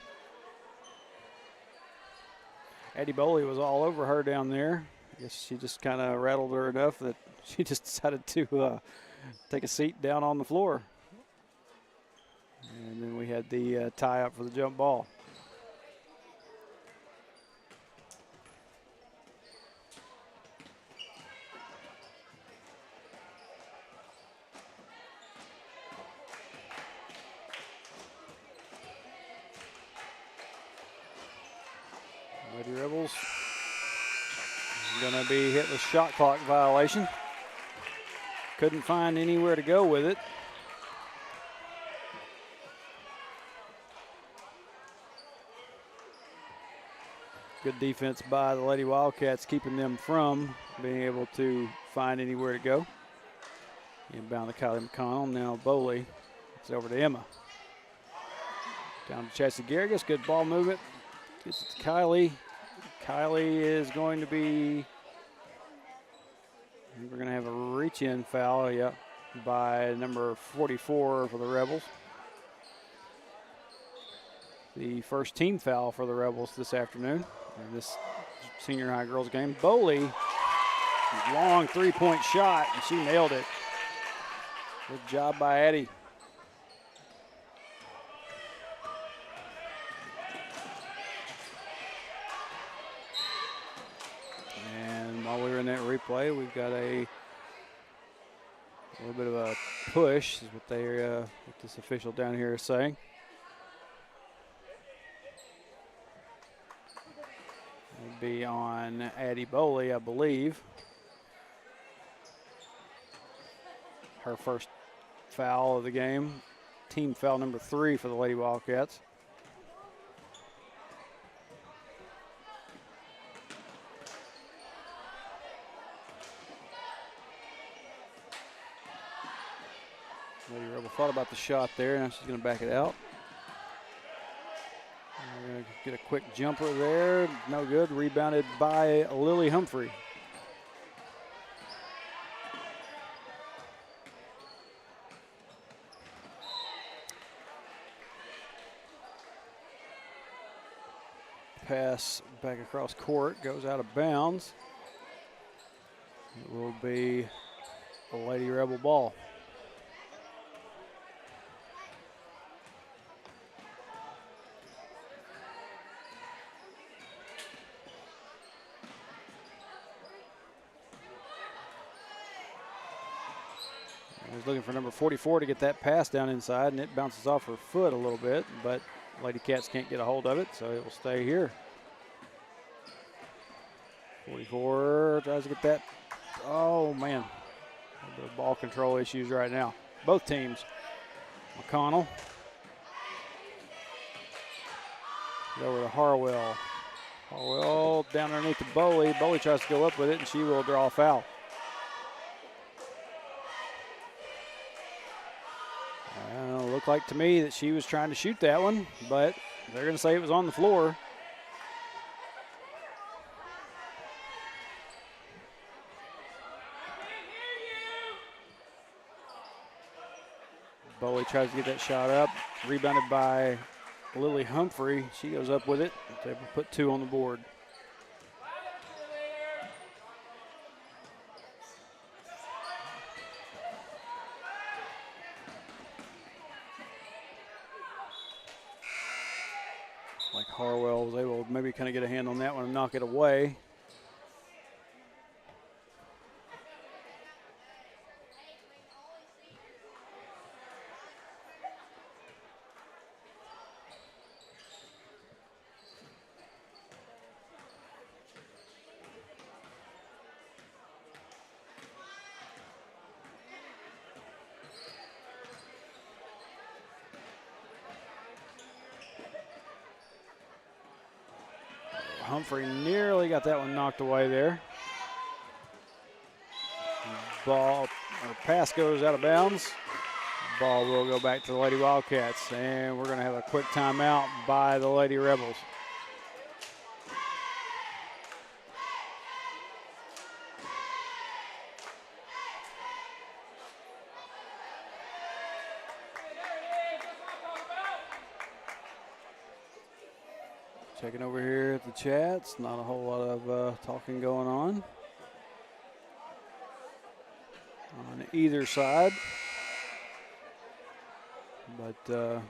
Addie Boley was all over her down there. I guess she just kind of rattled her enough that she just decided to take a seat down on the floor. And then we had the tie up for the jump ball. Lady Rebels going to be hit with shot clock violation. Couldn't find anywhere to go with it. Good defense by the Lady Wildcats, keeping them from being able to find anywhere to go. Inbound to Kylie McConnell. Now Boley. It's over to Emma. Down to Chassie Garrigus. Good ball movement. Gets it to Kylie. Kylie is going to be, we're going to have a reach-in foul, yep, by number 44 for the Rebels. The first team foul for the Rebels this afternoon in this senior high girls game. Boley, long three-point shot, and she nailed it. Good job by Addie. While we were in that replay, we've got a little bit of a push, is what what this official down here is saying. It'd be on Addie Boley, I believe. Her first foul of the game. Team foul number 3 for the Lady Wildcats. Lady Rebel thought about the shot there. Now she's going to back it out. We're going to get a quick jumper there. No good. Rebounded by Lily Humphrey. Pass back across court. Goes out of bounds. It will be a Lady Rebel ball. I was looking for number 44 to get that pass down inside, and it bounces off her foot a little bit, but Lady Cats can't get a hold of it, so it will stay here. 44 tries to get that. Oh, man. A little bit of ball control issues right now. Both teams. McConnell. Over to Harwell. Harwell down underneath the Boley. Boley tries to go up with it, and she will draw a foul. Looked like to me that she was trying to shoot that one, but they're going to say it was on the floor. Boley tries to get that shot up, rebounded by Lily Humphrey. She goes up with it. They put 2 on the board. Like Harwell was able to maybe kind of get a hand on that one and knock it away. Humphrey nearly got that one knocked away there. Ball or pass goes out of bounds. Ball will go back to the Lady Wildcats, and we're going to have a quick timeout by the Lady Rebels. Checking over here at the chats, not a whole lot of talking going on either side. But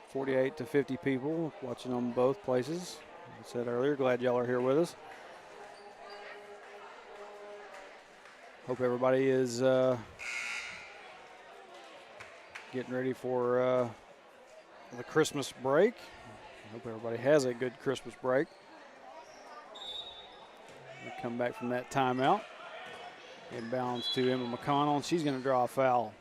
48 to 50 people watching on both places. Like I said earlier, glad y'all are here with us. Hope everybody is getting ready for the Christmas break. Hope everybody has a good Christmas break. We come back from that timeout. Inbounds to Emma McConnell, and she's going to draw a foul.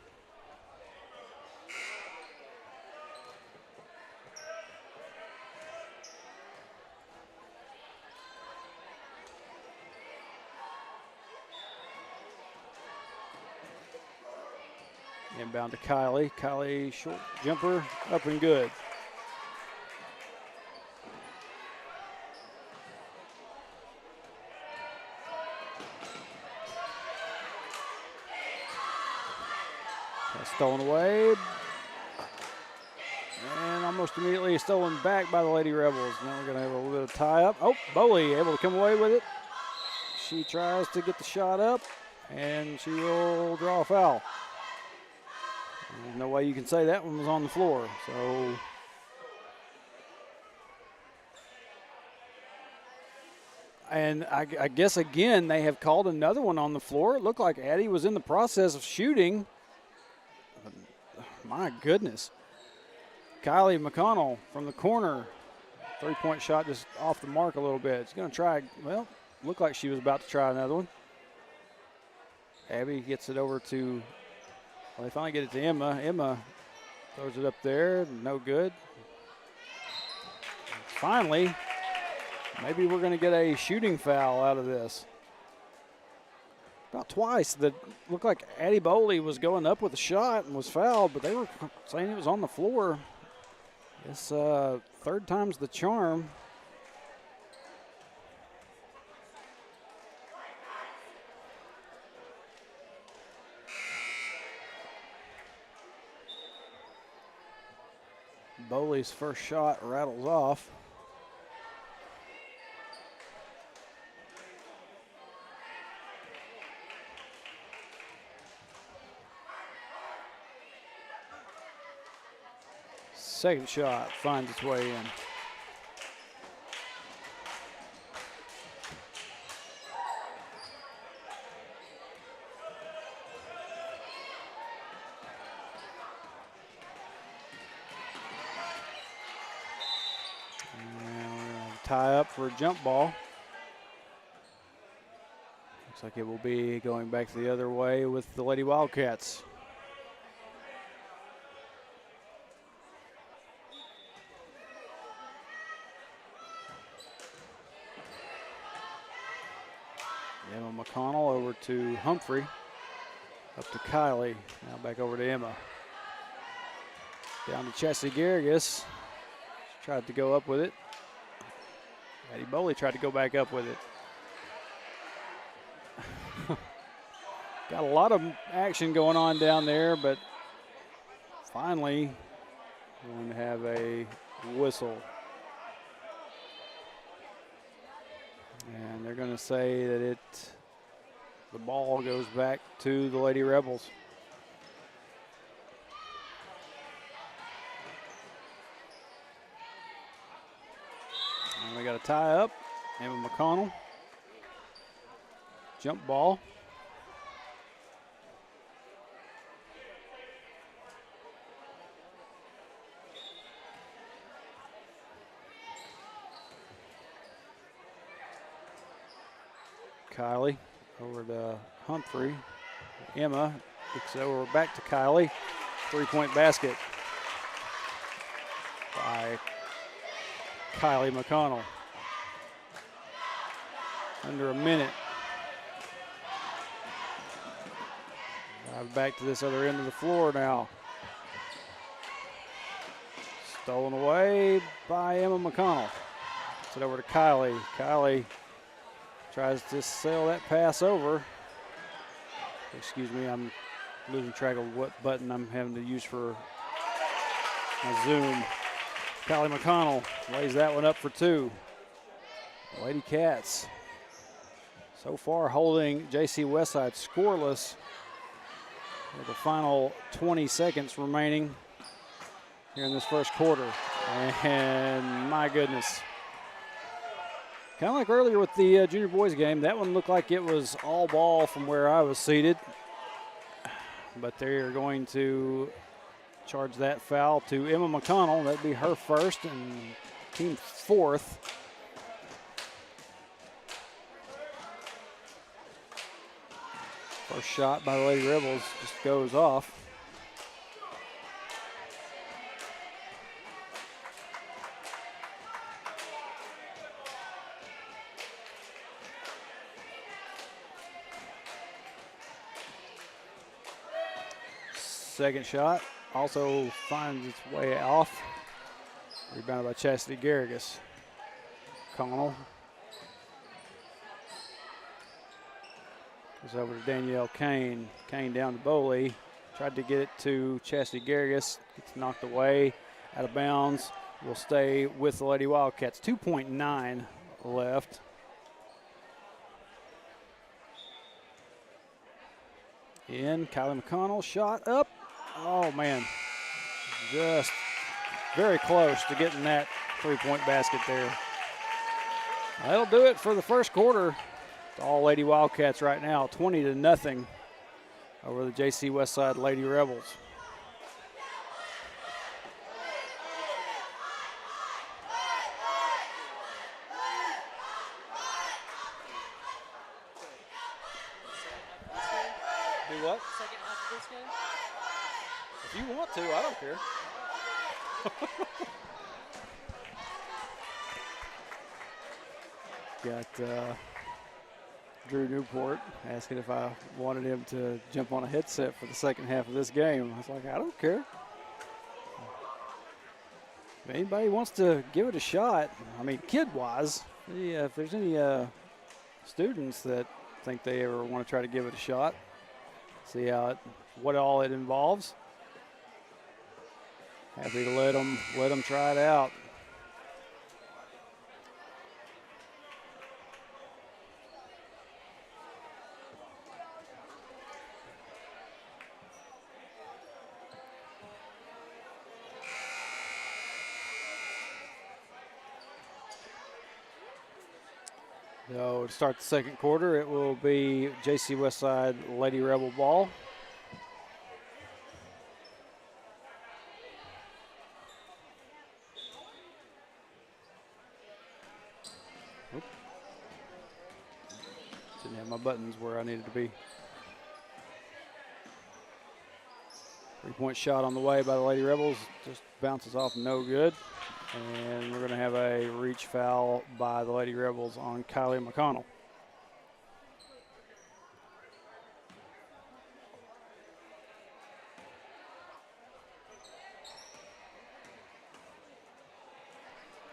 Inbound to Kylie. Kylie, short jumper, up and good. Stolen away. And almost immediately stolen back by the Lady Rebels. Now we're going to have a little bit of tie up. Oh, Bowley able to come away with it. She tries to get the shot up, and she will draw a foul. There's no way you can say that one was on the floor. So and I guess again they have called another one on the floor. It looked like Addie was in the process of shooting. My goodness. Kylie McConnell from the corner. Three-point shot just off the mark a little bit. She's going to try, well, looked like she was about to try another one. Abby gets it over to, well, they finally get it to Emma. Emma throws it up there, no good. Finally, maybe we're going to get a shooting foul out of this. About twice that looked like Addie Bowley was going up with a shot and was fouled, but they were saying it was on the floor. It's third time's the charm. Bowley's first shot rattles off. Second shot finds its way in. Tie up for a jump ball. Looks like it will be going back the other way with the Lady Wildcats. Emma McConnell over to Humphrey. Up to Kylie. Now back over to Emma. Down to Chessie Garrigus. Tried to go up with it. Addie Bowley tried to go back up with it. Got a lot of action going on down there, but finally we're going to have a whistle. And they're going to say that the ball goes back to the Lady Rebels. And we got a tie up. Emma McConnell. Jump ball. Kylie over to Humphrey. Emma kicks it over back to Kylie. Three-point basket by Kylie McConnell. under a minute. Drive back to this other end of the floor now. Stolen away by Emma McConnell. Gets it over to Kylie. Kylie tries to sail that pass over. Excuse me, I'm losing track of what button I'm having to use for my Zoom. Kylie McConnell lays that one up for two. Lady Cats so far holding JC Westside scoreless with the final 20 seconds remaining here in this first quarter. And my goodness. Kind of like earlier with the junior boys game, that one looked like it was all ball from where I was seated. But they are going to charge that foul to Emma McConnell. That'd be her first and team fourth. First shot by the Lady Rebels just goes off. Second shot also finds its way off. Rebounded by Chastity Garrigus. Connell goes over to Danielle Kane. Kane down to Bowley. Tried to get it to Chastity Garrigus. Gets knocked away, out of bounds. Will stay with the Lady Wildcats. 2.9 left. In, Kylie McConnell, shot up. Oh, man. Just very close to getting that three-point basket there. That'll do it for the first quarter. It's all Lady Wildcats right now, 20-0 over the JC Westside Lady Rebels. Do what? Second half of this game? If you want to, I don't care. Got Drew Newport asking if I wanted him to jump on a headset for the second half of this game. I was like, I don't care. If anybody wants to give it a shot, I mean, kid-wise, yeah, if there's any students that think they ever want to try to give it a shot, see what all it involves. Happy to let them try it out. So to start the second quarter, it will be JC Westside Lady Rebel ball. Didn't have my buttons where I needed to be. Three-point shot on the way by the Lady Rebels. Just bounces off, no good. And we're going to have a reach foul by the Lady Rebels on Kylie McConnell.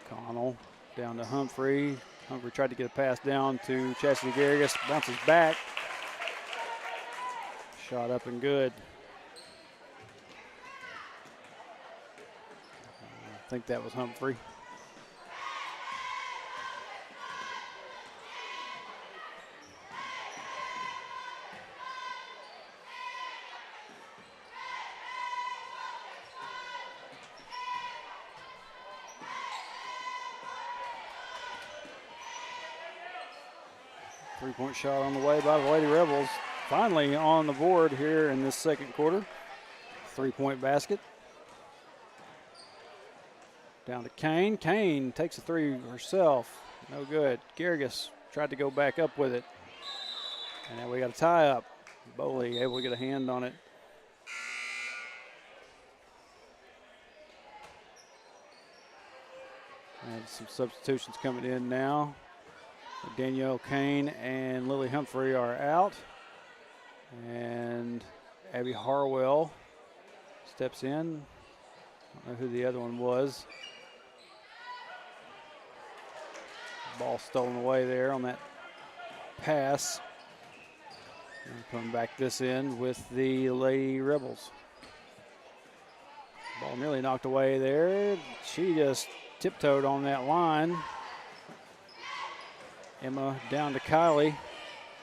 Connell down to Humphrey. Humphrey tried to get a pass down to Chastity Garrigus. Bounces back. Shot up and good. I think that was Humphrey. Three-point shot on the way by the Lady Rebels. Finally on the board here in this second quarter. Three-point basket. Down to Kane. Kane takes a three herself. No good. Garrigus tried to go back up with it. And now we got a tie up. Bowley able to get a hand on it. And some substitutions coming in now. Danielle Kane and Lily Humphrey are out. And Abby Harwell steps in. I don't know who the other one was. Ball stolen away there on that pass. And coming back this end with the Lady Rebels. Ball nearly knocked away there. She just tiptoed on that line. Emma down to Kylie.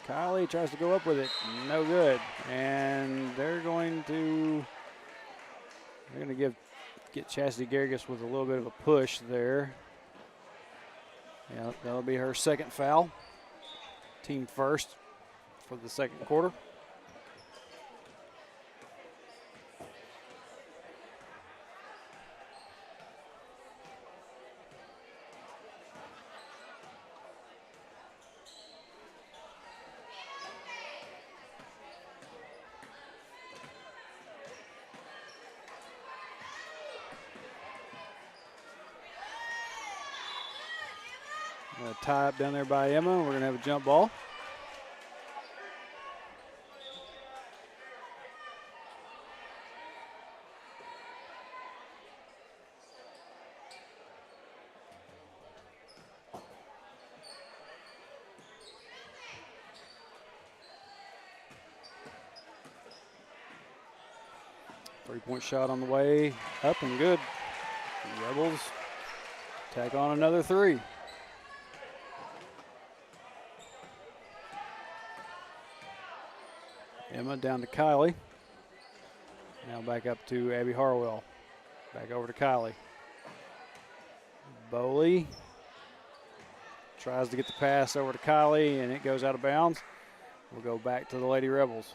Kylie tries to go up with it. No good. And they're going to get Chastity Garrigus with a little bit of a push there. Yeah, that'll be her second foul. Team first for the second quarter. Tie up down there by Emma. We're going to have a jump ball. Three-point shot on the way, up and good. The Rebels tack on another three. Emma down to Kylie. Now back up to Abby Harwell. Back over to Kylie. Bowley tries to get the pass over to Kylie, and it goes out of bounds. We'll go back to the Lady Rebels.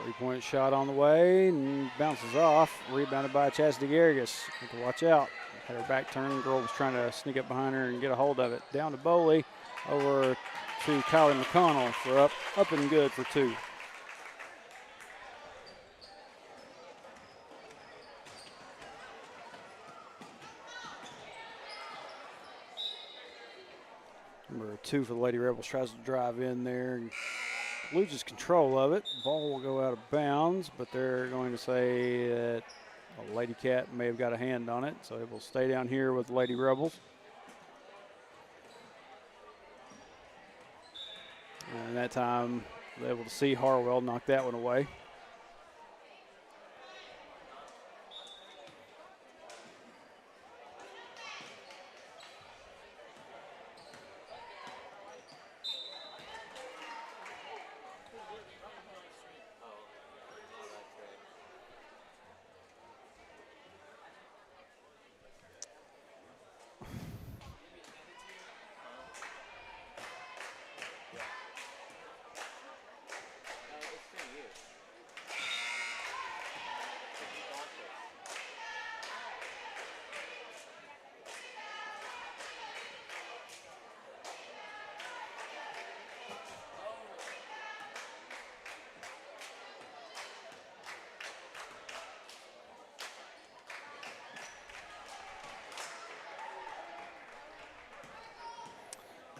3-point shot on the way and bounces off. Rebounded by Chastity Garrigus. Have to watch out. Had her back turned. Girl was trying to sneak up behind her and get a hold of it. Down to Bowley. Over to Kylie McConnell for up and good for two. Number 2 for the Lady Rebels tries to drive in there and loses control of it. Ball will go out of bounds, but they're going to say that a Lady Cat may have got a hand on it, so it will stay down here with the Lady Rebels. And that time, able to see Harwell knock that one away.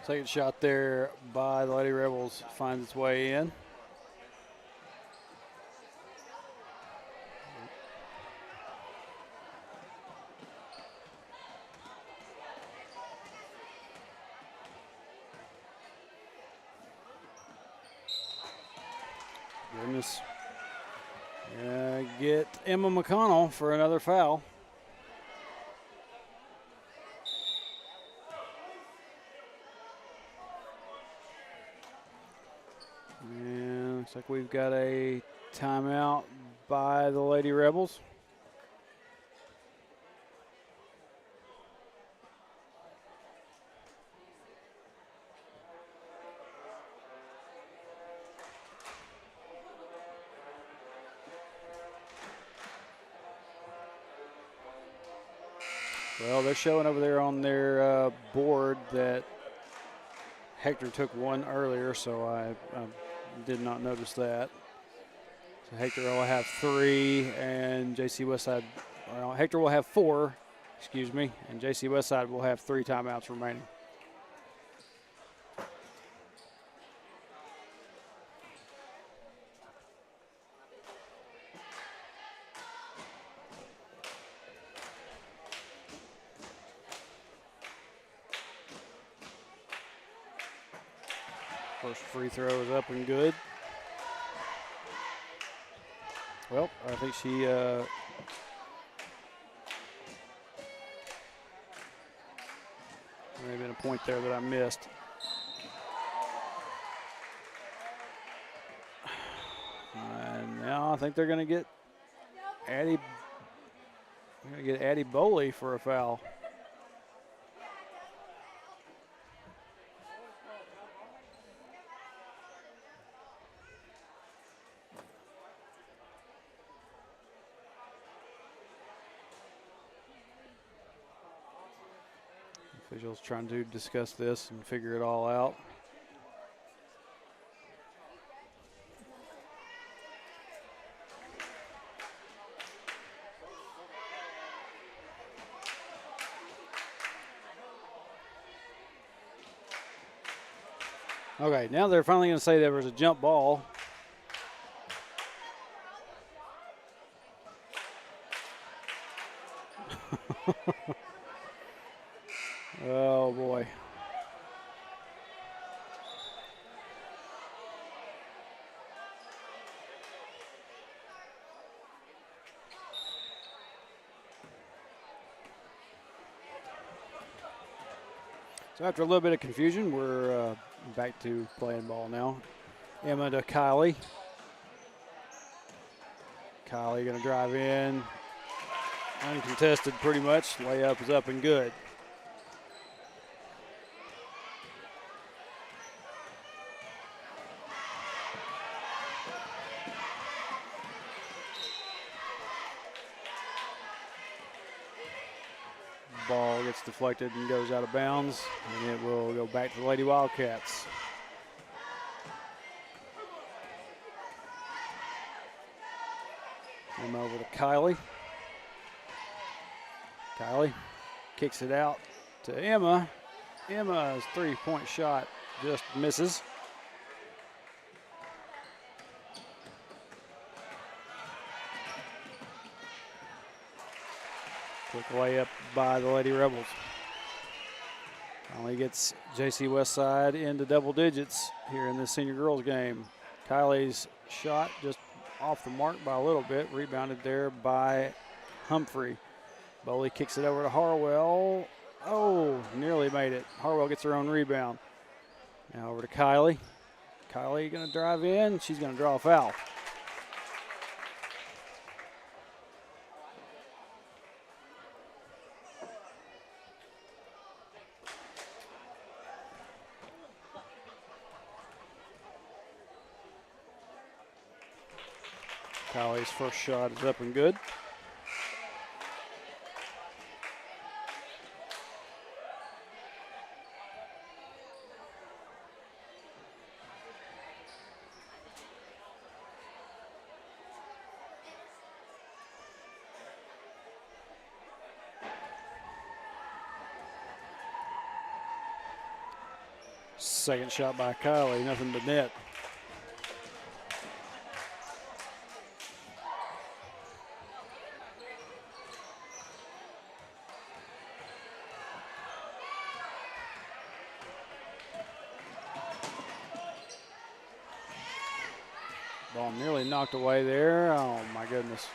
Second shot there by the Lady Rebels finds its way in. Goodness. Get Emma McConnell for another foul. And looks like we've got a timeout by the Lady Rebels. Well, they're showing over there on their board that Hector took one earlier, so I did not notice that. So Hector will have 3, and JC Westside, well, Hector will have 4, excuse me, and JC Westside will have 3 timeouts remaining. First free throw is up and good. Well, I think she may have been a point there that I missed. And now I think they're going to get Addie Boley for a foul. Officials trying to discuss this and figure it all out. Okay, now they're finally going to say there was a jump ball. Oh, boy. So after a little bit of confusion, we're back to playing ball now. Emma to Kylie. Kylie going to drive in. Uncontested pretty much. Layup is up and good. Ball gets deflected and goes out of bounds, and it will go back to the Lady Wildcats. Emma over to Kylie. Kylie kicks it out to Emma. Emma's three-point shot just misses. Quick layup by the Lady Rebels. Finally gets JC Westside into double digits here in this senior girls game. Kylie's shot just off the mark by a little bit, rebounded there by Humphrey. Bowley kicks it over to Harwell. Oh, nearly made it. Harwell gets her own rebound. Now over to Kylie. Kylie gonna drive in, she's gonna draw a foul. Kylie's first shot is up and good. Second shot by Kylie, nothing but net. Ball nearly knocked away there. Oh my goodness.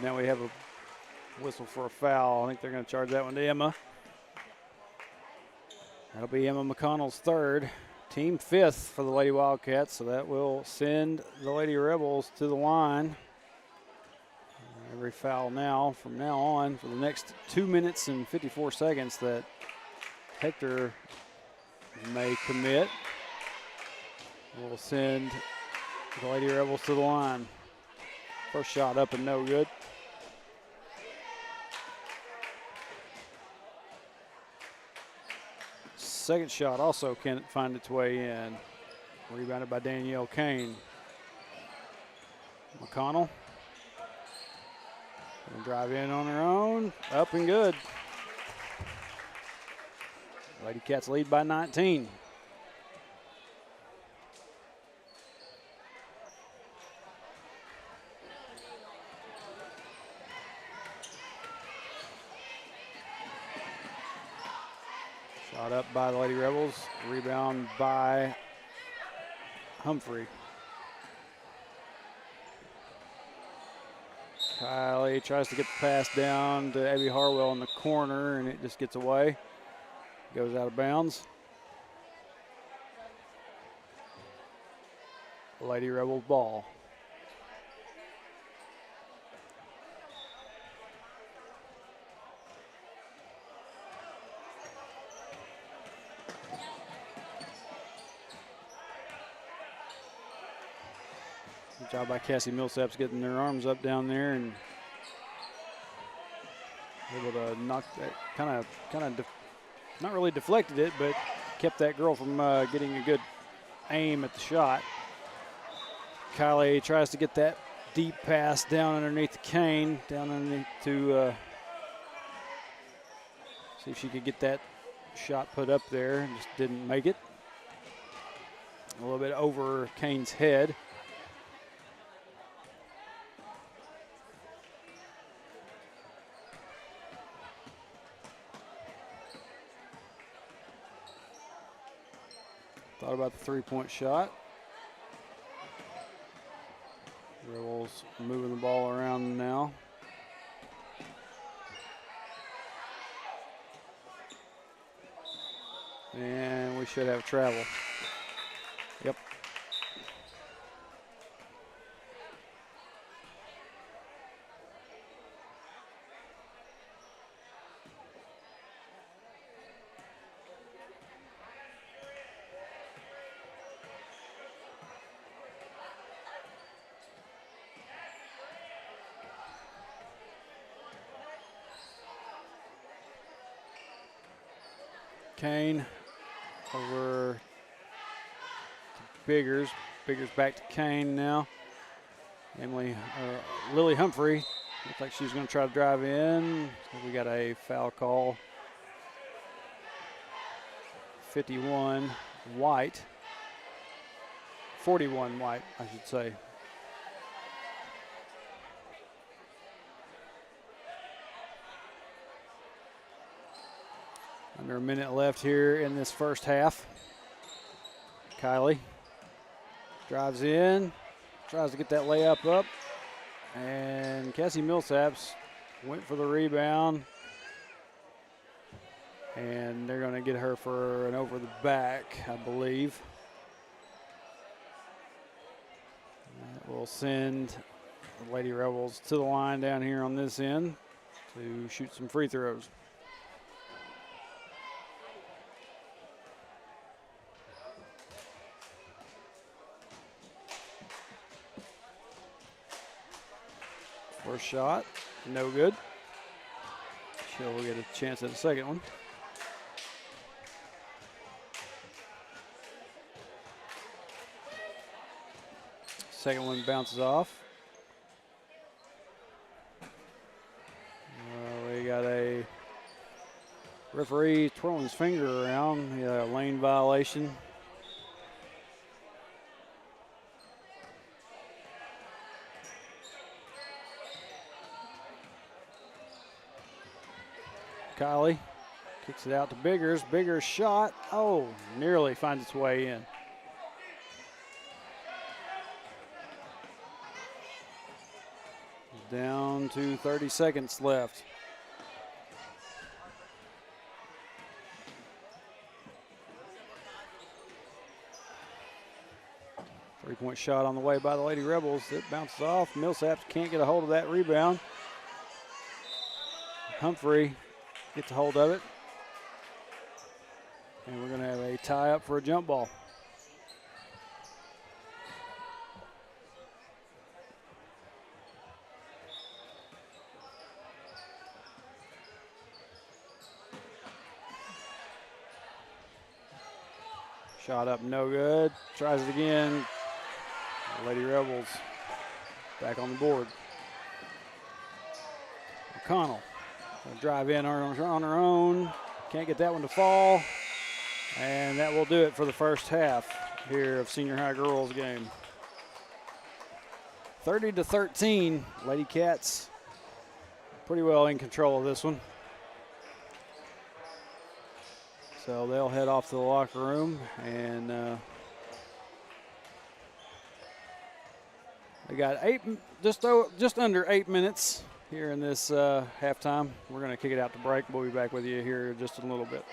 Now we have a whistle for a foul. I think they're going to charge that one to Emma. That'll be Emma McConnell's third, team fifth for the Lady Wildcats, so that will send the Lady Rebels to the line. Every foul now, from now on, for the next 2 minutes and 54 seconds that Hector may commit, will send the Lady Rebels to the line. First shot up and no good. second shot also can't find its way in. Rebounded by Danielle Kane. McConnell. Gonna drive in on her own. Up and good. Lady Cats lead by 19. Shot up by the Lady Rebels. Rebound by Humphrey. Kylie tries to get the pass down to Abby Harwell in the corner, and it just gets away. Goes out of bounds. Lady Rebels ball. Good job by Cassie Millsaps getting their arms up down there and able to knock that, kind of, not really deflected it, but kept that girl from getting a good aim at the shot. Kylie tries to get that deep pass down underneath the Kane, down underneath to see if she could get that shot put up there. Just didn't make it. A little bit over Kane's head. Thought about the three-point shot. Rebels moving the ball around now. And we should have travel. Yep. Kane over to Biggers. Biggers back to Kane now. Lily Humphrey looks like she's going to try to drive in. So we got a foul call. 51 White. 41 White, I should say. Under a minute left here in this first half. Kylie drives in, tries to get that layup up, and Cassie Millsaps went for the rebound, and they're going to get her for an over the back, I believe. That will send the Lady Rebels to the line down here on this end to shoot some free throws. First shot, no good. She'll get a chance at the second one. Second one bounces off. We got a referee twirling his finger around. He had a lane violation. Kylie kicks it out to Biggers. Biggers shot. Oh, nearly finds its way in. Down to 30 seconds left. Three-point shot on the way by the Lady Rebels. It bounces off. Millsaps can't get a hold of that rebound. Humphrey gets a hold of it. And we're going to have a tie up for a jump ball. Shot up, no good. Tries it again. Lady Rebels back on the board. O'Connell will drive in on her own. Can't get that one to fall. And that will do it for the first half here of senior high girls game. 30-13, Lady Cats pretty well in control of this one. So they'll head off to the locker room, and we got just under 8 minutes here in this halftime. We're going to kick it out to break. We'll be back with you here just in a little bit.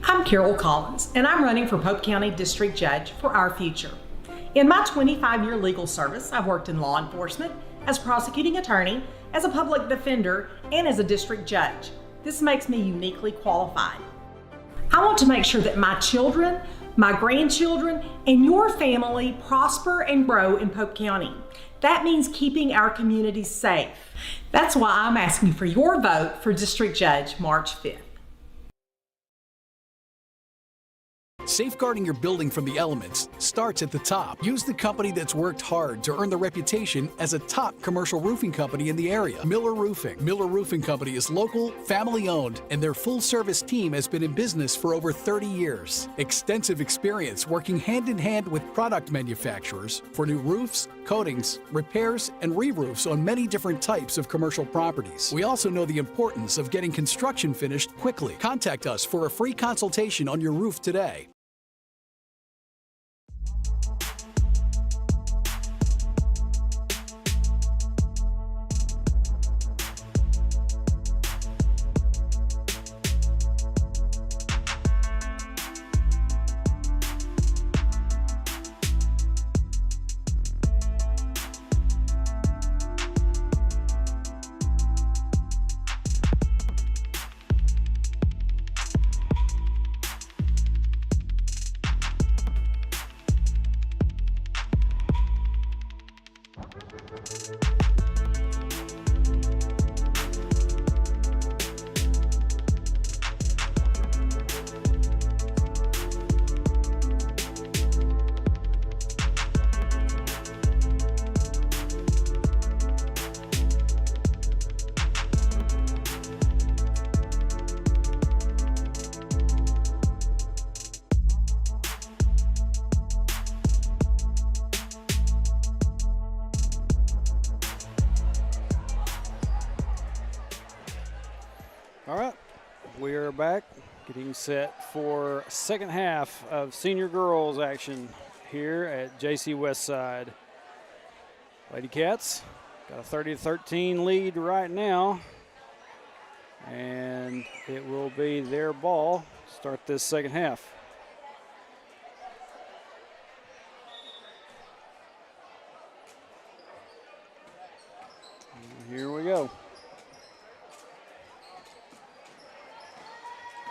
I'm Carol Collins, and I'm running for Pope County District Judge for our future. In my 25-year legal service, I've worked in law enforcement, as prosecuting attorney, as a public defender, and as a district judge. This makes me uniquely qualified. I want to make sure that my children, my grandchildren, and your family prosper and grow in Pope County. That means keeping our communities safe. That's why I'm asking for your vote for District Judge March 5th. Safeguarding your building from the elements starts at the top. Use the company that's worked hard to earn the reputation as a top commercial roofing company in the area, Miller Roofing. Miller Roofing Company is local, family-owned, and their full-service team has been in business for over 30 years. Extensive experience working hand-in-hand with product manufacturers for new roofs, coatings, repairs, and re-roofs on many different types of commercial properties. We also know the importance of getting construction finished quickly. Contact us for a free consultation on your roof today. All right, we are back, getting set for second half of senior girls action here at JC Westside. Lady Cats got a 30-13 lead right now, and it will be their ball to start this second half. And here we go.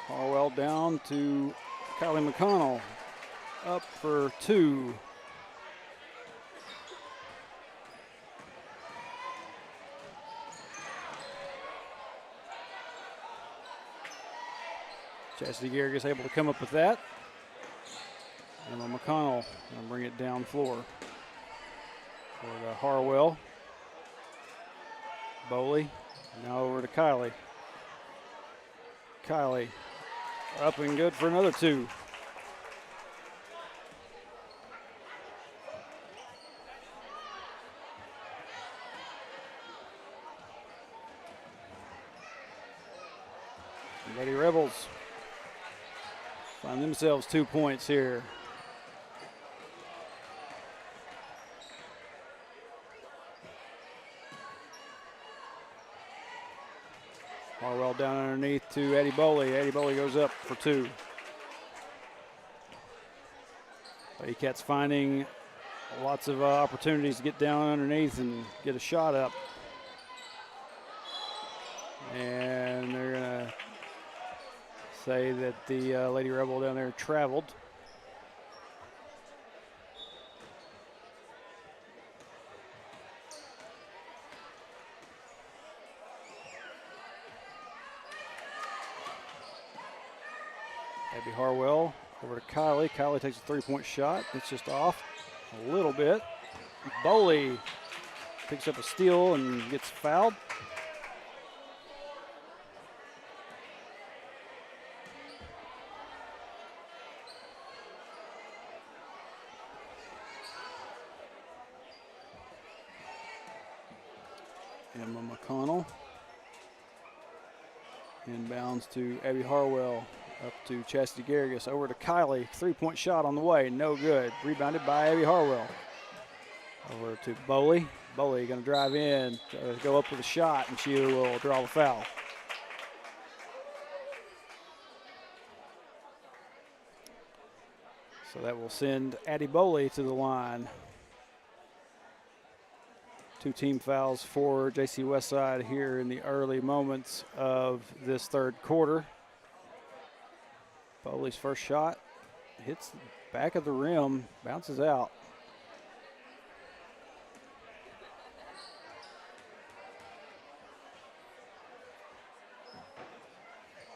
Harwell down to Kylie McConnell, up for two. Chastity Garrigus able to come up with that. Emma McConnell gonna bring it down floor for Harwell. Bowley, now over to Kylie. Kylie up and good for another two. Lady Rebels find themselves 2 points here. Harwell down underneath to Eddie Bowley. Eddie Bowley goes up for two. Lady Cats finding lots of opportunities to get down underneath and get a shot up. And they're going to say that the Lady Rebel down there traveled. Abby Harwell over to Kylie. Kylie takes a three-point shot. It's just off a little bit. Bowley picks up a steal and gets fouled. Emma McConnell. Inbounds to Abby Harwell. Up to Chastity Garrigus, over to Kylie. Three-point shot on the way, no good. Rebounded by Abby Harwell. Over to Bowley. Bowley going to drive in, go up with a shot, and she will draw the foul. So that will send Addie Boley to the line. 2 team fouls for JC Westside here in the early moments of this third quarter. Boley's first shot hits the back of the rim, bounces out.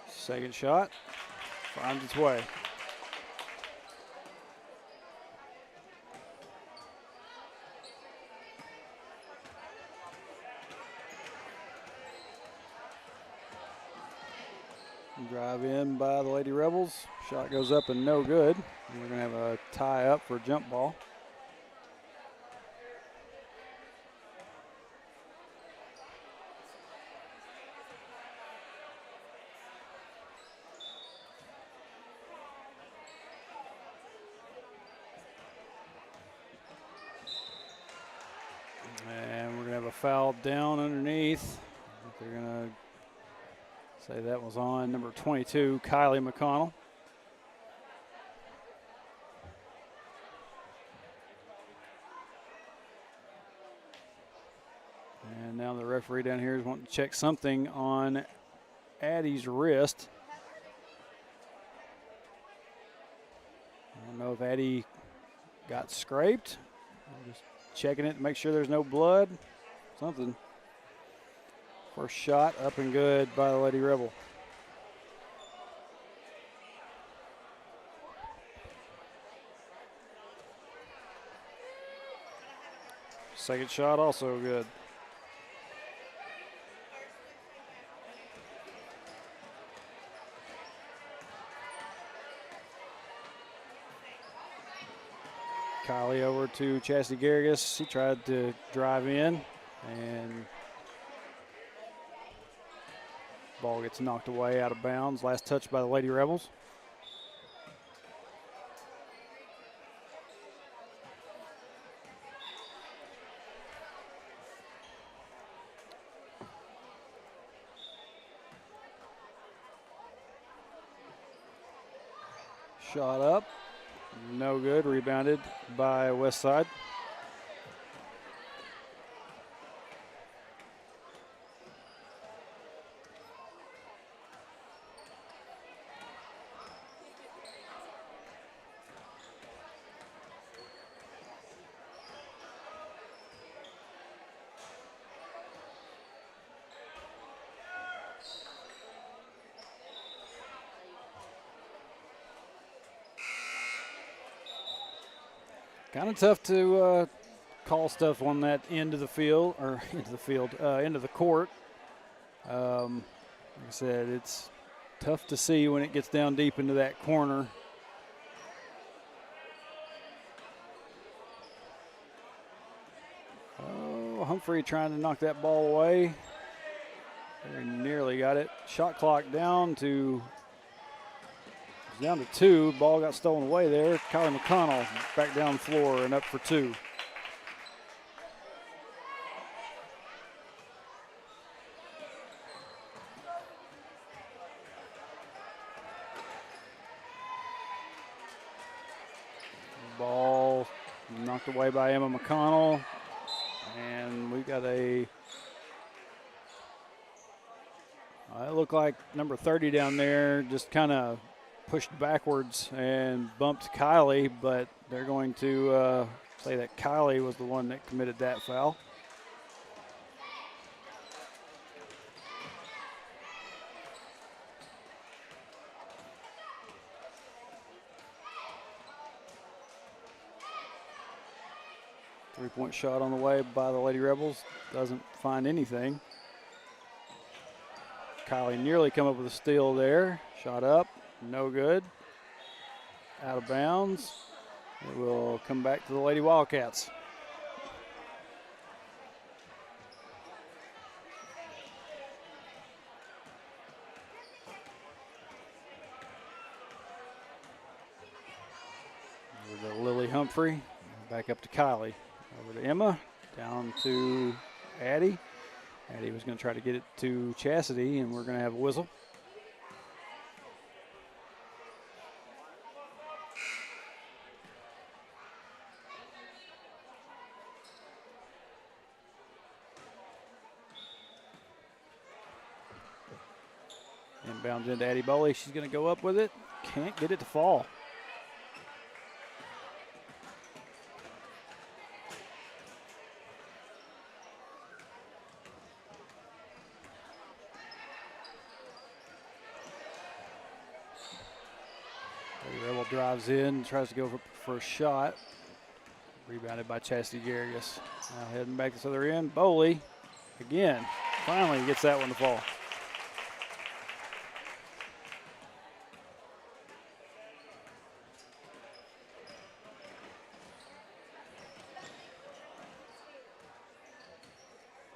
Second shot finds its way. Drive in by the Lady Rebels. Shot goes up and no good. And we're going to have a tie up for a jump ball. And we're going to have a foul down underneath. They're going to say that was on number 22, Kylie McConnell. And now the referee down here is wanting to check something on Addie's wrist. I don't know if Addie got scraped. I'm just checking it to make sure there's no blood. Something. First shot up and good by the Lady Rebel. Second shot also good. Kylie over to Chastity Garrigus. He tried to drive in, and ball gets knocked away out of bounds. Last touch by the Lady Rebels. Shot up. No good. Rebounded by Westside. Kind of tough to call stuff on that end of the field, or end of the court. Like I said, it's tough to see when it gets down deep into that corner. Oh, Humphrey trying to knock that ball away. Very nearly got it. Shot clock down to 2. Ball got stolen away there. Kylie McConnell back down the floor and up for 2. Ball knocked away by Emma McConnell. And we got it looked like number 30 down there just kind of pushed backwards and bumped Kylie, but they're going to say that Kylie was the one that committed that foul. Three-point shot on the way by the Lady Rebels. Doesn't find anything. Kylie nearly come up with a steal there. Shot up. No good. Out of bounds. It will come back to the Lady Wildcats. Over to Lily Humphrey. Back up to Kylie. Over to Emma. Down to Addie. Addie was going to try to get it to Chastity, and we're going to have a whistle. Bounds into Addie Boley. She's going to go up with it. Can't get it to fall. Rebel drives in, tries to go for a shot. Rebounded by Chastity Garrigus. Now heading back to the other end. Boley again. Finally gets that one to fall.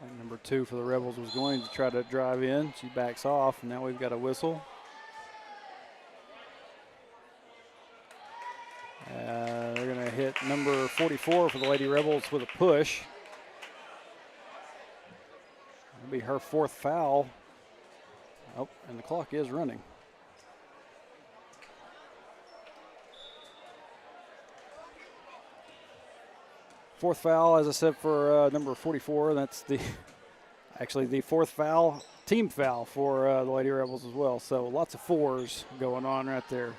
And number 2 for the Rebels was going to try to drive in. She backs off, and now we've got a whistle. They're going to hit number 44 for the Lady Rebels with a push. It'll be her 4th foul. Oh, and the clock is running. Fourth foul, as I said, for number 44. That's actually the 4th foul, team foul for the Lady Rebels as well. So lots of 4s going on right there.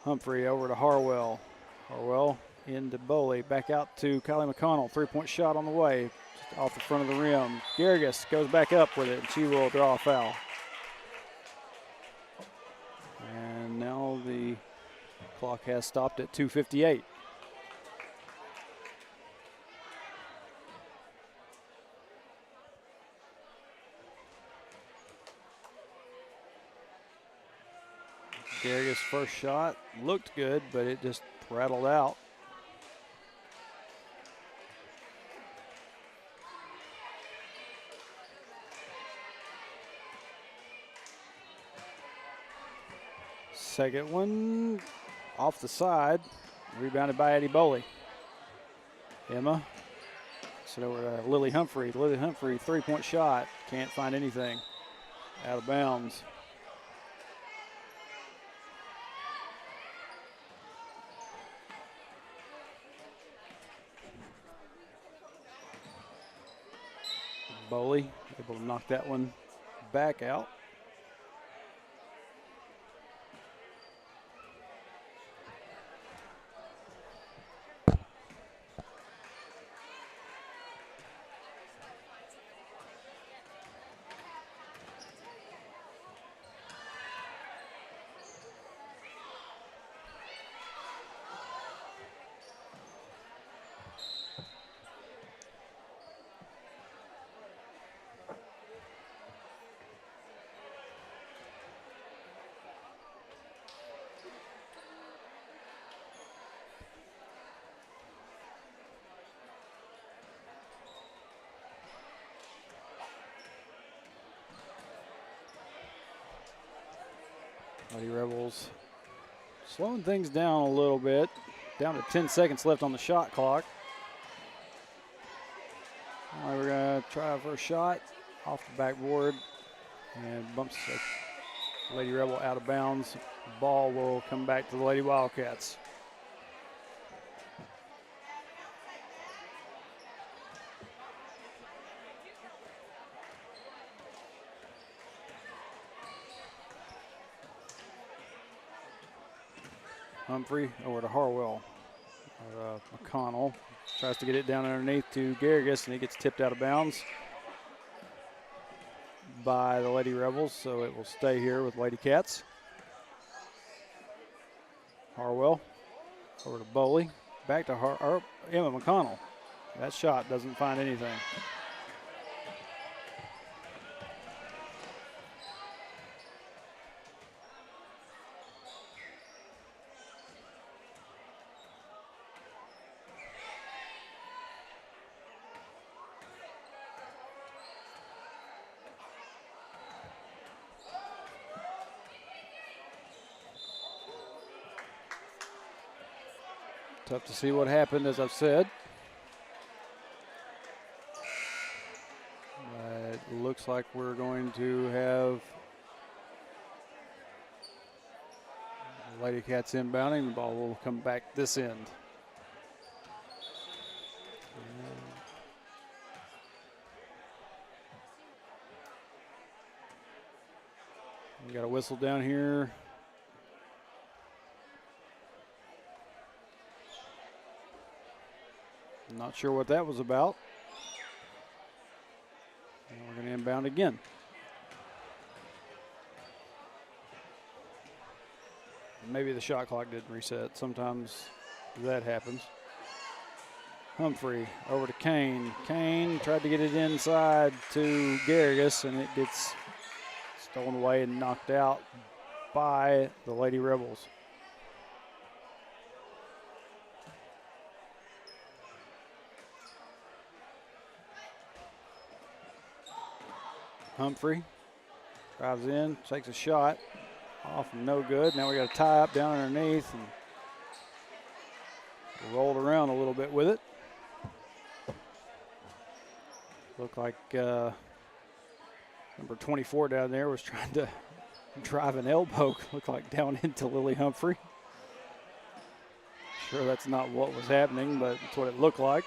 Humphrey over to Harwell. Harwell into Boley. Back out to Kylie McConnell. 3-point shot on the way. Just off the front of the rim. Garrigus goes back up with it, and she will draw a foul. And now the clock has stopped at 2:58. Garrigus' first shot looked good, but it just rattled out. Second one off the side, rebounded by Addie Boley. Emma, so over to Lily Humphrey. Lily Humphrey, 3-point shot, can't find anything. Out of bounds. Boley able to knock that one back out. Lady Rebels slowing things down a little bit. Down to 10 seconds left on the shot clock. All right, we're going to try for a shot off the backboard and bumps the Lady Rebel out of bounds. Ball will come back to the Lady Wildcats. Humphrey over to Harwell. McConnell tries to get it down underneath to Garrigus, and he gets tipped out of bounds by the Lady Rebels, so it will stay here with Lady Cats. Harwell over to Boley. Back to Emma McConnell. That shot doesn't find anything. Tough to see what happened, as I've said. It looks like we're going to have Lady Cats inbounding. The ball will come back this end. We got a whistle down here. I'm not sure what that was about. And we're going to inbound again. Maybe the shot clock didn't reset. Sometimes that happens. Humphrey over to Kane. Kane tried to get it inside to Garrigus, and it gets stolen away and knocked out by the Lady Rebels. Humphrey drives in, takes a shot. Off and no good. Now we got a tie up down underneath and rolled around a little bit with it. Looked like number 24 down there was trying to drive an elbow, looked like down into Lily Humphrey. Sure that's not what was happening, but it's what it looked like.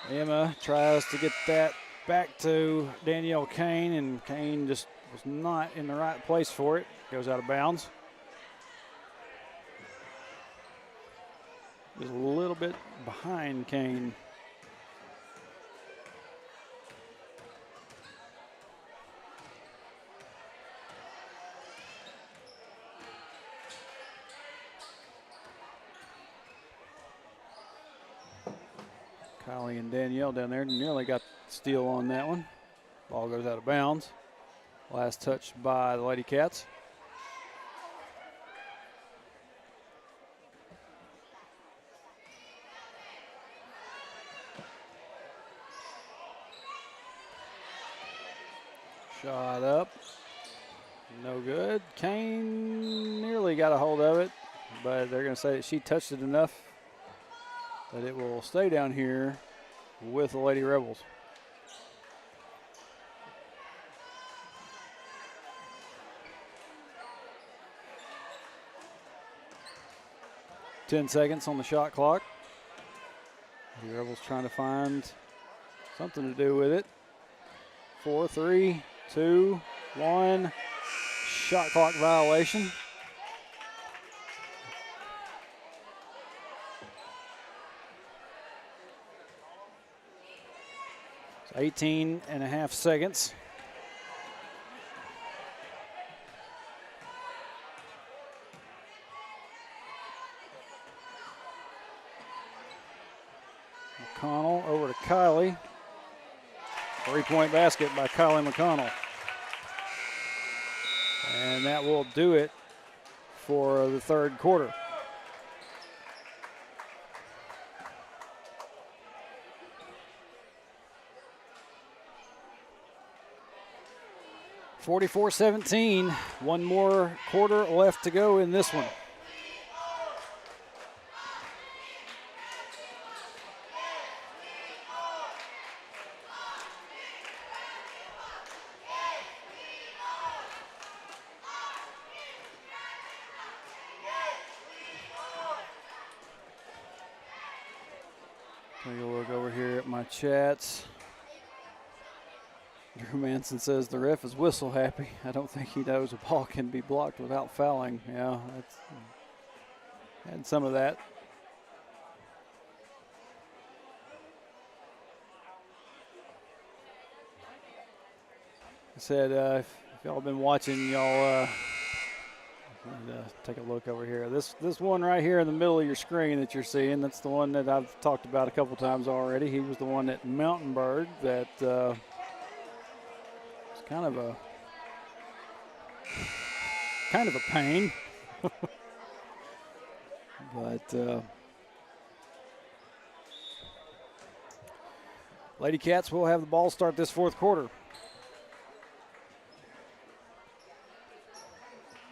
Emma tries to get that back to Danielle Kane, and Kane just was not in the right place for it. Goes out of bounds. Just a little bit behind Kane. Kylie and Danielle down there nearly got the steal on that one. Ball goes out of bounds. Last touch by the Lady Cats. Shot up. No good. Kane nearly got a hold of it, but they're going to say that she touched it enough that it will stay down here with the Lady Rebels. Ten seconds on the shot clock. The Rebels trying to find something to do with it. 4, 3, 2, 1. Shot clock violation. It's 18 and a half seconds. McConnell over to Kylie. Three-point basket by Kylie McConnell. And that will do it for the third quarter. (44-17). One more quarter left to go in this one. Take a look over here at my chats. Drew Manson says the ref is whistle happy. I don't think he knows a ball can be blocked without fouling. Yeah, that's had some of that. I said if y'all been watching, y'all take a look over here. This one right here in the middle of your screen that you're seeing, that's the one that I've talked about a couple times already. He was the one at Mountainburg that was kind of a pain. But Lady Cats will have the ball start this fourth quarter.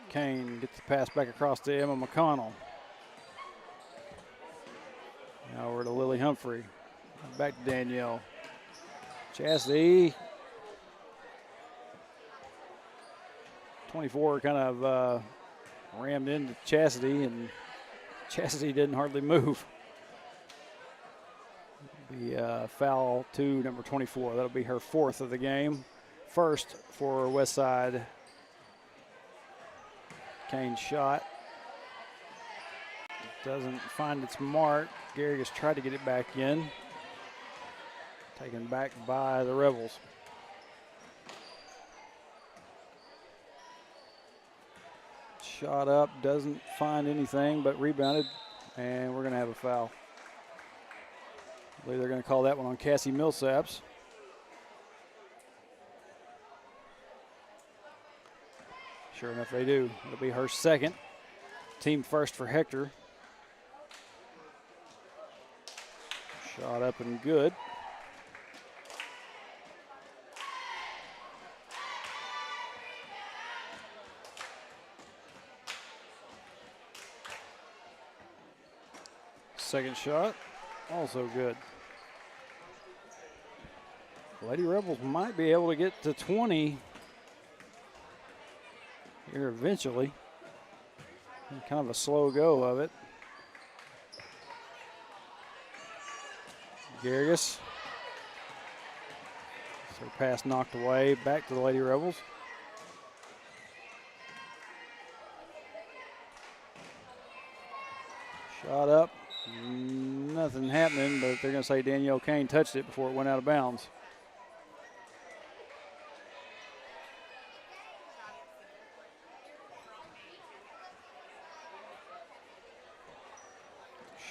Kane gets the pass back across to Emma McConnell. Now over to Lily Humphrey. Back to Danielle. Chastity. 24 kind of rammed into Chastity, and Chastity didn't hardly move. Be foul to number 24. That'll be her fourth of the game. First for Westside. Kane's shot doesn't find its mark. Gary has tried to get it back in. Taken back by the Rebels. Shot up, doesn't find anything, but rebounded, and we're going to have a foul. I believe they're going to call that one on Cassie Millsaps. Sure enough, they do. It'll be her second. Team first for Hector. Shot up and good. Second shot, also good. Lady Rebels might be able to get to 20 here eventually. Kind of a slow go of it. Garrigus. So pass knocked away, back to the Lady Rebels. Shot up, nothing happening, but they're going to say Danielle Kane touched it before it went out of bounds.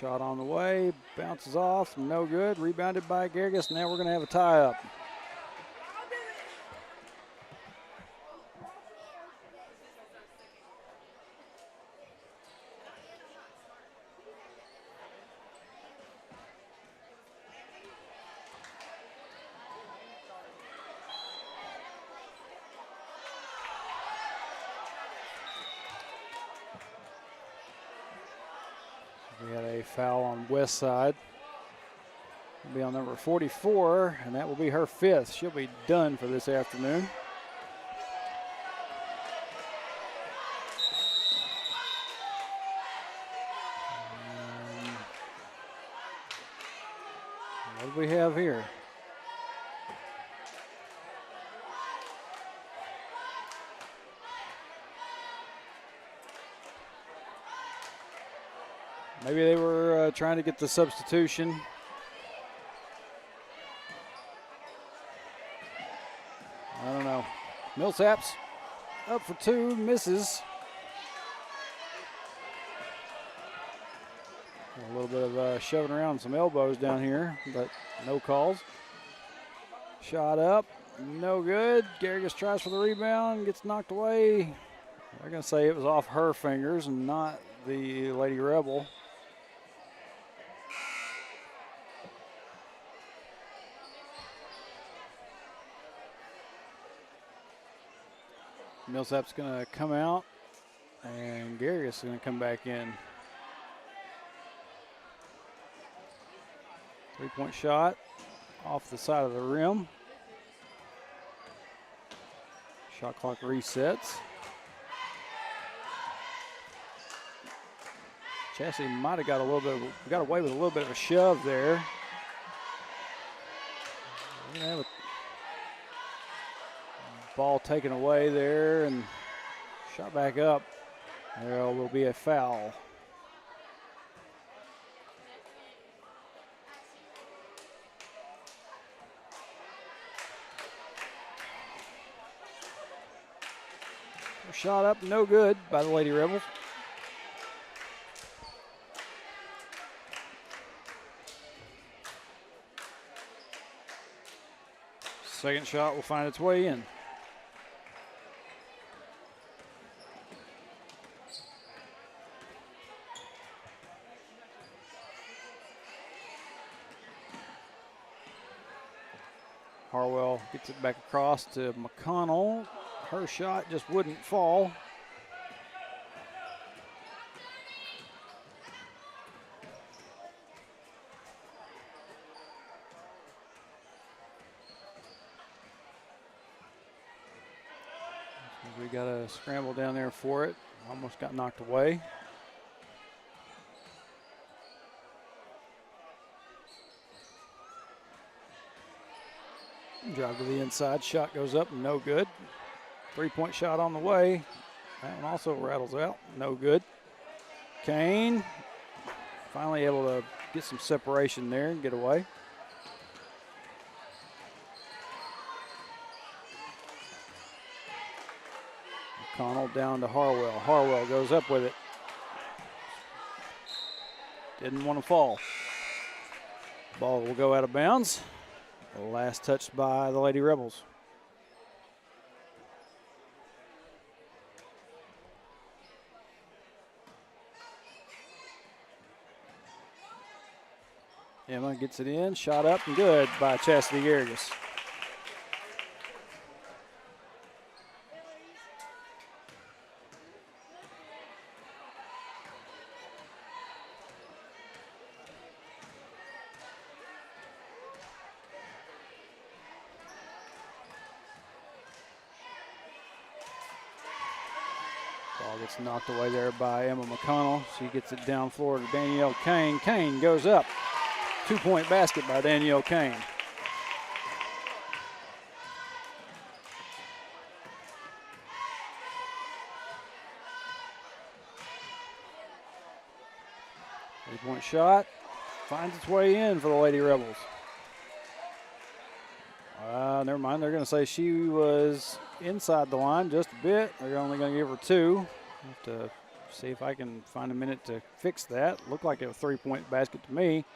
Shot on the way, bounces off, no good. Rebounded by Garrigus. Now we're going to have a tie-up. We had a foul on Westside. It'll be on number 44, and that will be her fifth. She'll be done for this afternoon. What do we have here? Maybe they were trying to get the substitution. I don't know. Millsaps up for two, misses. A little bit of shoving around some elbows down here, but no calls. Shot up, no good. Garrigus tries for the rebound, gets knocked away. They're going to say it was off her fingers and not the Lady Rebel. Millsap's going to come out, and Garrigus is going to come back in. Three-point shot off the side of the rim. Shot clock resets. Chassie might have got got away with a little bit of a shove there. We're gonna have a ball taken away there and shot back up. There will be a foul. Shot up, no good by the Lady Rebels. Second shot will find its way in. Harwell gets it back across to McConnell. Her shot just wouldn't fall. We got a scramble down there for it. Almost got knocked away. Drive to the inside, shot goes up, no good. 3-point shot on the way. That one also rattles out, no good. Kane finally able to get some separation there and get away. McConnell down to Harwell. Harwell goes up with it. Didn't want to fall. Ball will go out of bounds. Last touched by the Lady Rebels. Emma gets it in, shot up and good by Chastity Garrigus. Ball gets knocked away there by Emma McConnell. She gets it down floor to Danielle Kane. Kane goes up. 2-point basket by Danielle Kane. Three-point shot finds its way in for the Lady Rebels. Never mind, they're going to say she was inside the line just a bit. They're only going to give her 2. Have to see if I can find a minute to fix that. Looked like it was a 3-point basket to me.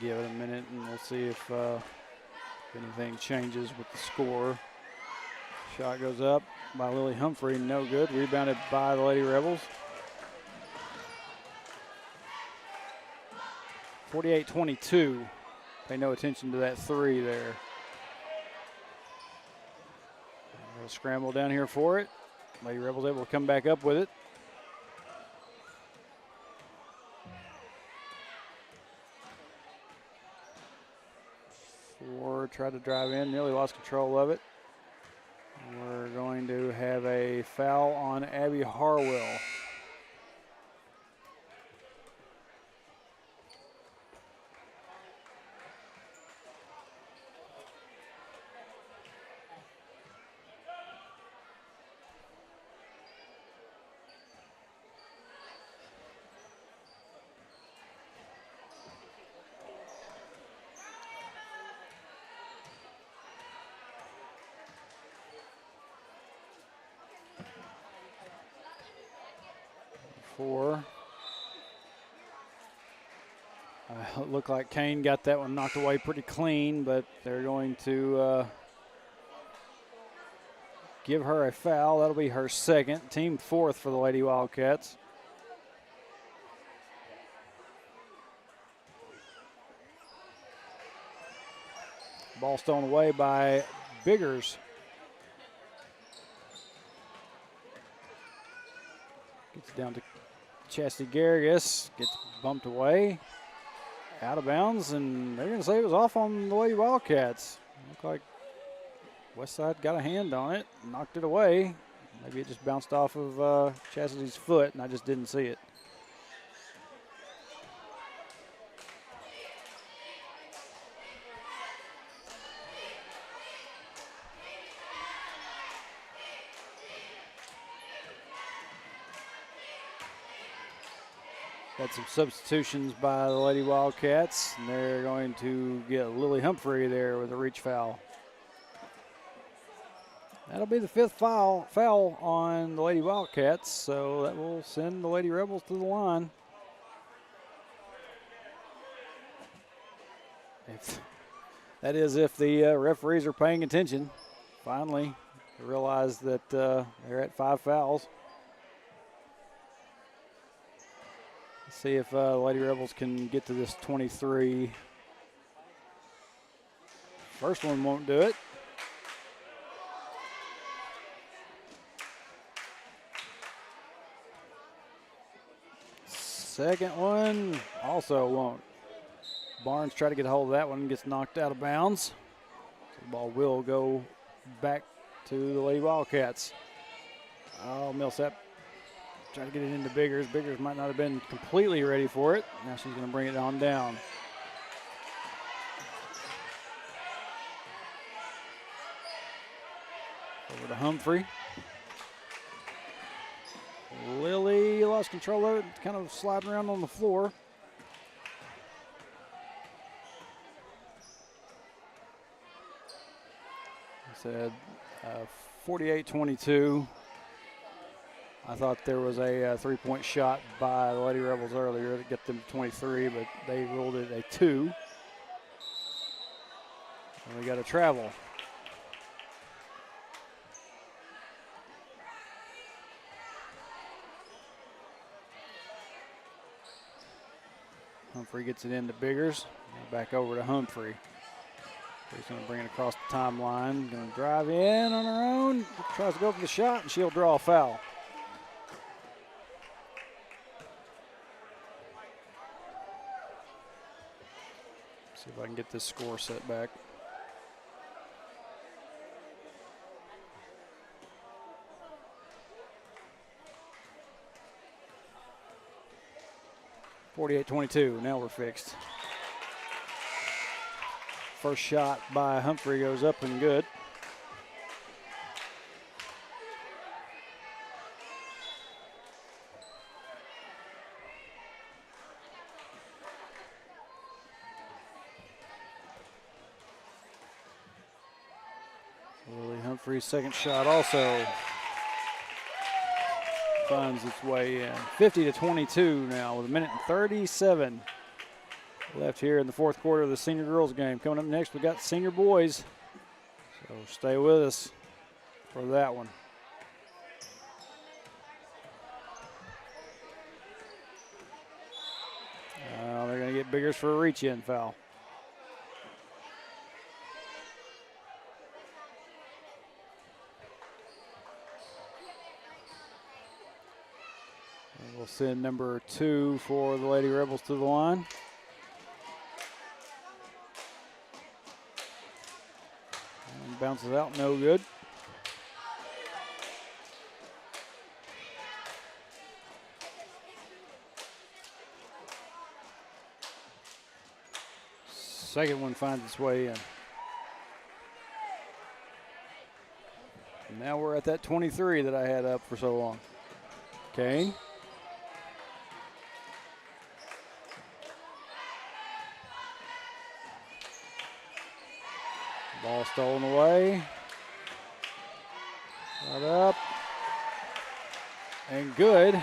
Give it a minute and we'll see if anything changes with the score. Shot goes up by Lily Humphrey, no good. Rebounded by the Lady Rebels. 48-22. Pay no attention to that 3 there. We'll scramble down here for it. Lady Rebels able to come back up with it. Tried to drive in, nearly lost control of it. We're going to have a foul on Abby Harwell. It looked like Kane got that one knocked away pretty clean, but they're going to give her a foul. That'll be her second, team 4th for the Lady Wildcats. Ball stolen away by Biggers. Gets down to Chastity Garrigus, gets bumped away, out of bounds, and they're going to say it was off on the Lady Wildcats. Looked like Westside got a hand on it, knocked it away. Maybe it just bounced off of Chastity's foot, and I just didn't see it. Got some substitutions by the Lady Wildcats, and they're going to get Lily Humphrey there with a reach foul. That'll be the 5th foul on the Lady Wildcats, so that will send the Lady Rebels to the line. That is if the referees are paying attention. Finally, realize that they're at 5 fouls. See if Lady Rebels can get to this 23. First one won't do it. Second one also won't. Barnes tried to get a hold of that one, gets knocked out of bounds. So the ball will go back to the Lady Wildcats. Oh, Millsap trying to get it into Biggers. Biggers might not have been completely ready for it. Now she's going to bring it on down. Over to Humphrey. Lily lost control of it, kind of sliding around on the floor. I said 48-22. I thought there was a three-point shot by the Lady Rebels earlier to get them to 23, but they ruled it a 2. And we got a travel. Humphrey gets it into Biggers. Back over to Humphrey. He's going to bring it across the timeline. Going to drive in on her own. Tries to go for the shot, and she'll draw a foul. See if I can get this score set back. (48-22). Now we're fixed. First shot by Humphrey goes up and good. Lily Humphrey's second shot also finds its way in. 50-22 now with 1:37 left here in the fourth quarter of the senior girls game. Coming up next, we got senior boys. So stay with us for that one. They're going to get Biggers for a reach-in foul. And we'll send number 2 for the Lady Rebels to the line. Bounces out, no good. Second one finds its way in. And now we're at that 23 that I had up for so long. Kane. Ball stolen away. Right up. And good.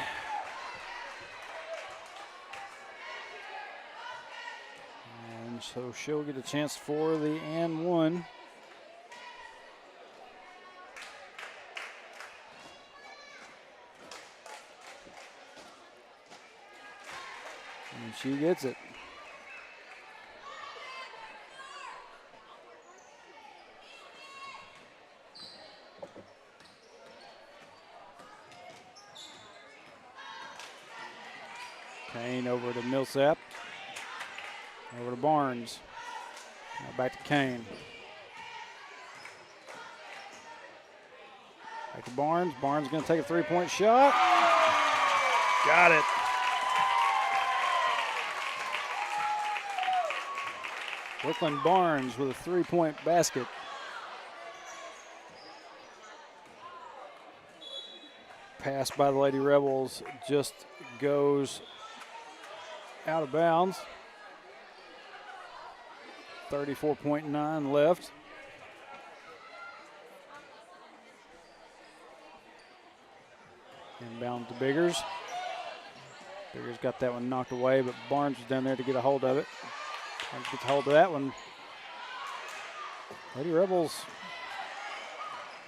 And so she'll get a chance for the and one. And she gets it. Kane over to Millsap. Over to Barnes. Now back to Kane. Back to Barnes. Barnes going to take a three-point shot. Got it. Brooklyn Barnes with a three-point basket. Pass by the Lady Rebels just goes out of bounds. 34.9 left. Inbound to Biggers. Biggers got that one knocked away, but Barnes was down there to get a hold of it. Barnes gets a hold of that one. Lady Rebels,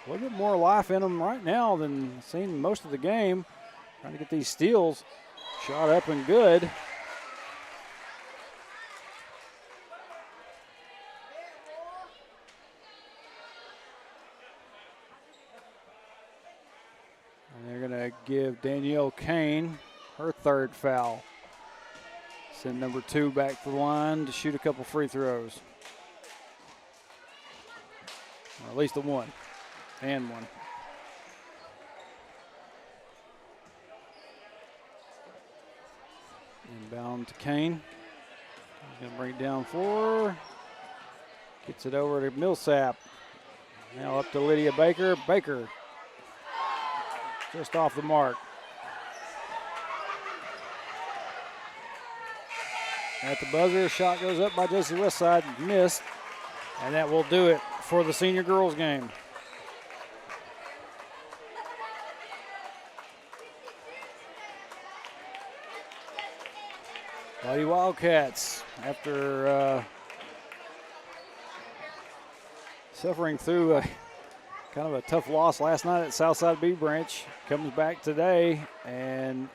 a little bit more life in them right now than seen most of the game. Trying to get these steals. Shot up and good. Give Danielle Kane her third foul. Send number 2 back to the line to shoot a couple free throws. Or at least the one. and one. Inbound to Kane. He's going to bring it down floor. Gets it over to Millsap. Now up to Lydia Baker. Baker just off the mark. At the buzzer, shot goes up by JC Westside, missed, and that will do it for the senior girls game. Lady Wildcats, after suffering through a kind of a tough loss last night at Southside B Branch, comes back today and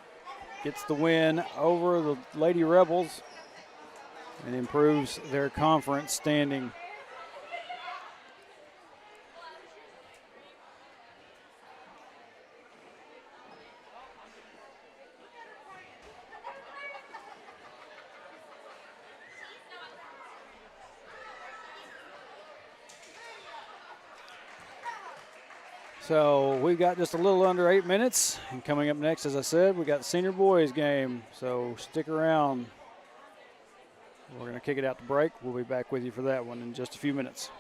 gets the win over the Lady Rebels and improves their conference standing. So we've got just a little under 8 minutes, and coming up next, as I said, we got the senior boys game, so stick around. We're going to kick it out to break. We'll be back with you for that one in just a few minutes.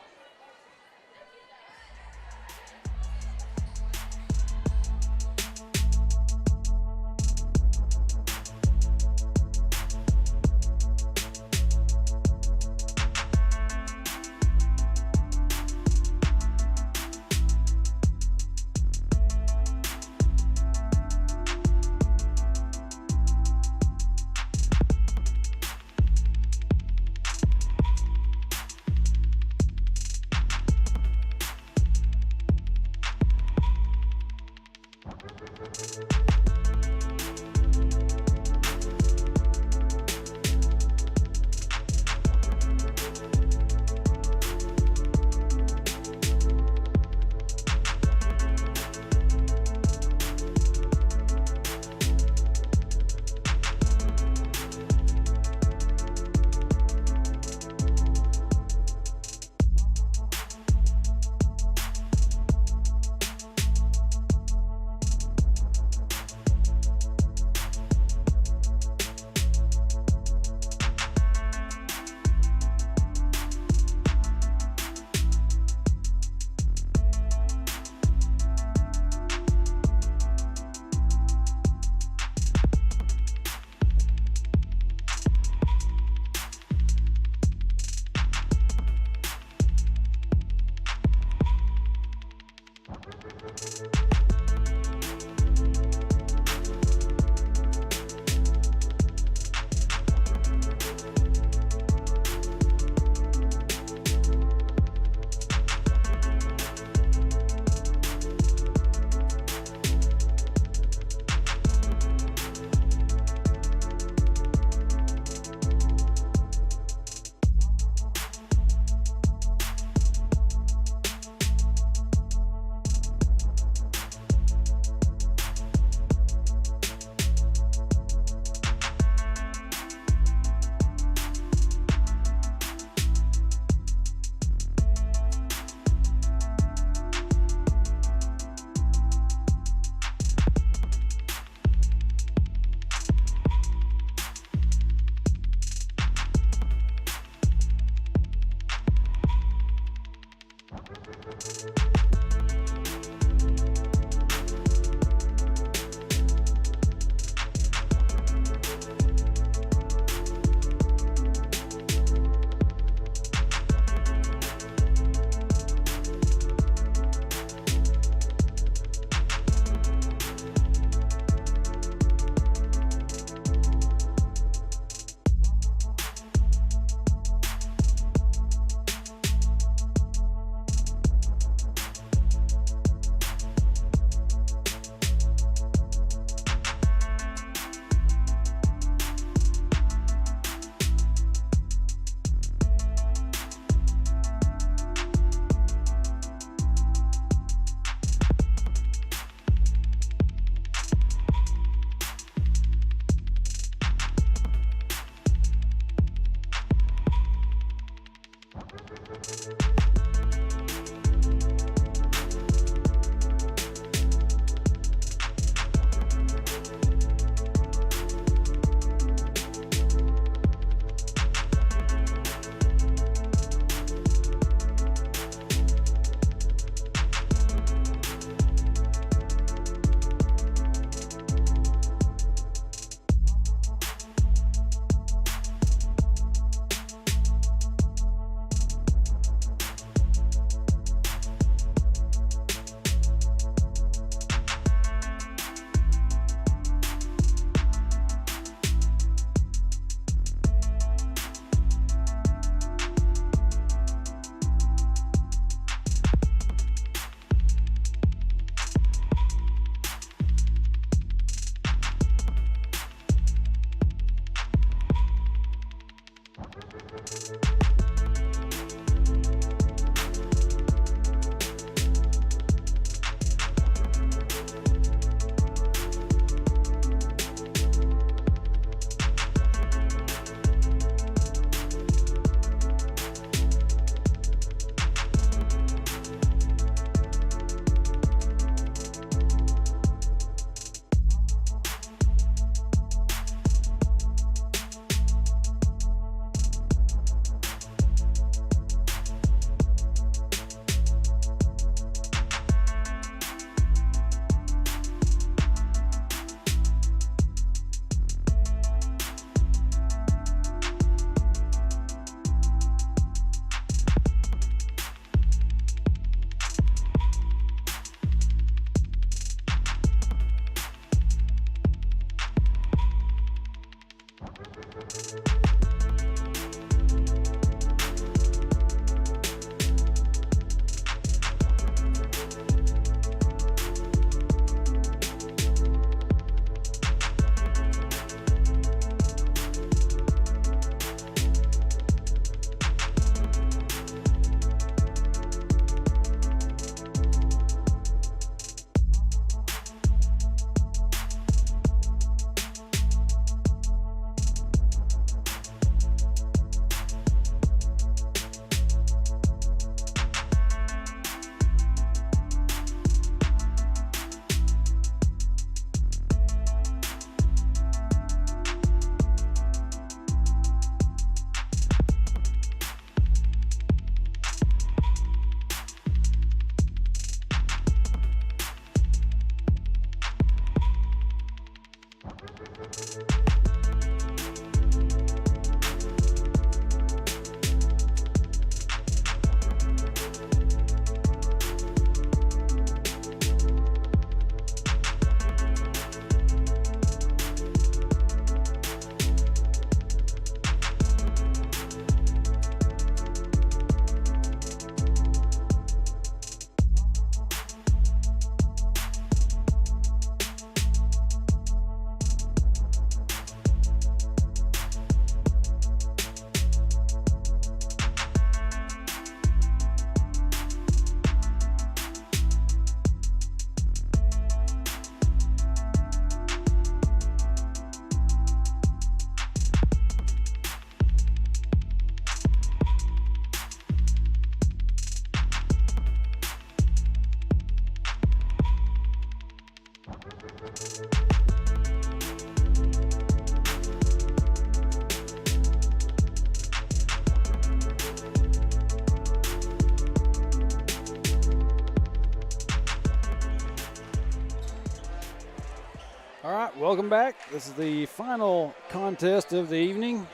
All right, welcome back. This is the final contest of the evening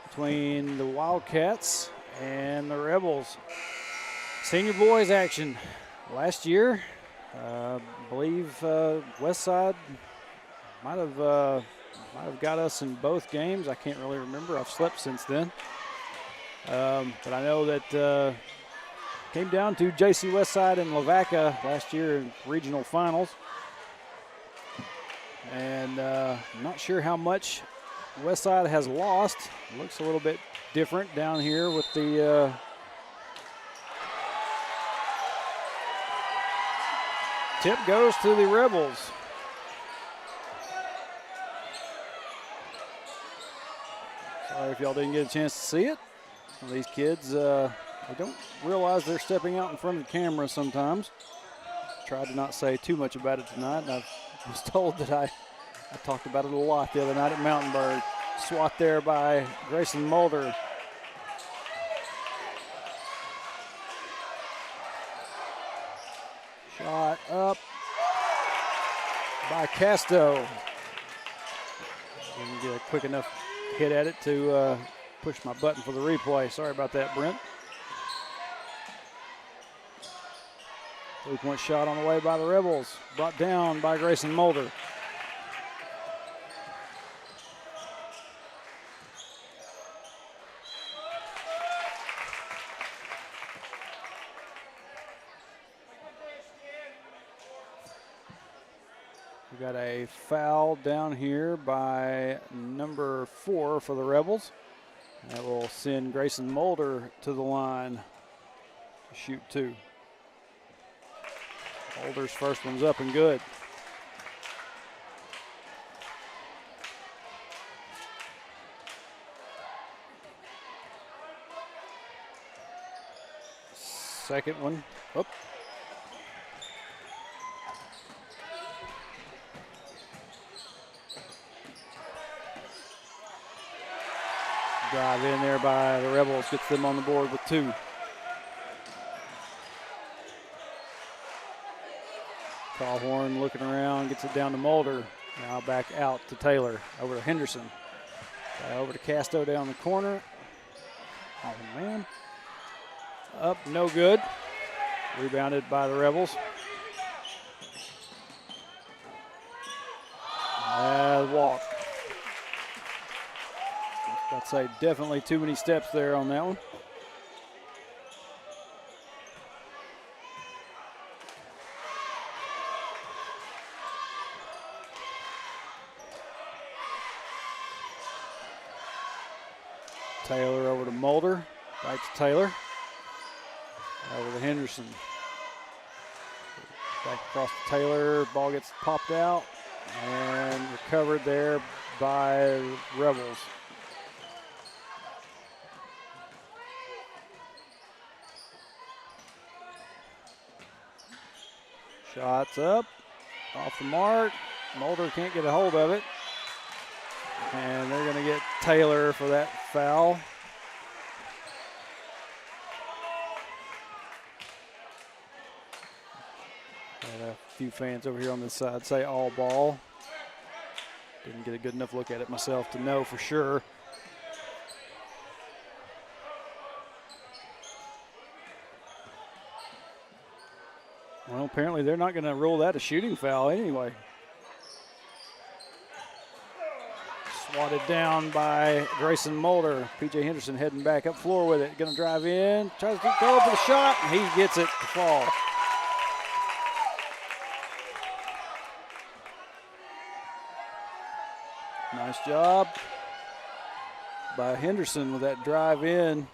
between the Wildcats and the Rebels. Senior boys action. Last year, I believe Westside might have got us in both games. I can't really remember. I've slept since then. But I know that came down to JC Westside and Lavaca last year in regional finals. And I'm not sure how much Westside has lost. Looks a little bit different down here with the tip goes to the Rebels. Sorry if y'all didn't get a chance to see it. Some of these kids, they don't realize they're stepping out in front of the camera sometimes. Tried to not say too much about it tonight, and I was told that I talked about it a lot the other night at Mountainburg. Swat there by Grayson Mulder. Shot up by Casto. Didn't get a quick enough hit at it to push my button for the replay. Sorry about that, Brent. 3-point shot on the way by the Rebels. Brought down by Grayson Mulder. We got a foul down here by number 4 for the Rebels. That will send Grayson Mulder to the line to shoot 2. Mulder's first one's up and good. Second one. Oop. Drive in there by the Rebels, gets them on the board with 2. Callhorn looking around, gets it down to Mulder. Now back out to Taylor, over to Henderson. Over to Casto down the corner. Oh, man. Up, no good. Rebounded by the Rebels. Walk. I'd say definitely too many steps there on that one. Taylor over to Mulder. Back to Taylor. Over to Henderson. Back across to Taylor. Ball gets popped out and recovered there by Rebels. Shots up, off the mark. Mulder can't get a hold of it. And they're going to get Taylor for that foul. Got a few fans over here on this side say all ball. Didn't get a good enough look at it myself to know for sure. Well, apparently they're not going to rule that a shooting foul anyway. Swatted down by Grayson Mulder. P.J. Henderson heading back up floor with it. Going to drive in. Tries to go for the shot, and he gets it to fall. Nice job by Henderson with that drive in.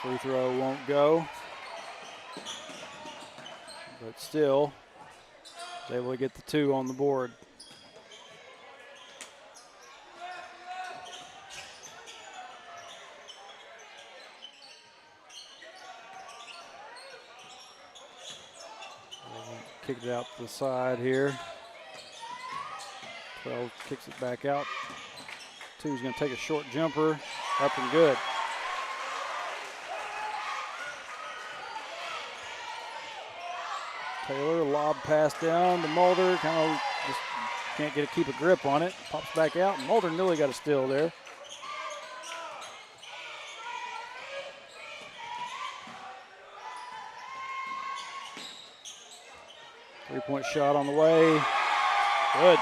Free throw won't go. But still, is able to get the 2 on the board. Kicked it out to the side here. 12 kicks it back out. 2's going to take a short jumper. Up and good. Taylor, lob pass down to Mulder. Kind of just can't keep a grip on it. Pops back out. Mulder nearly got a steal there. Three-point shot on the way. Good.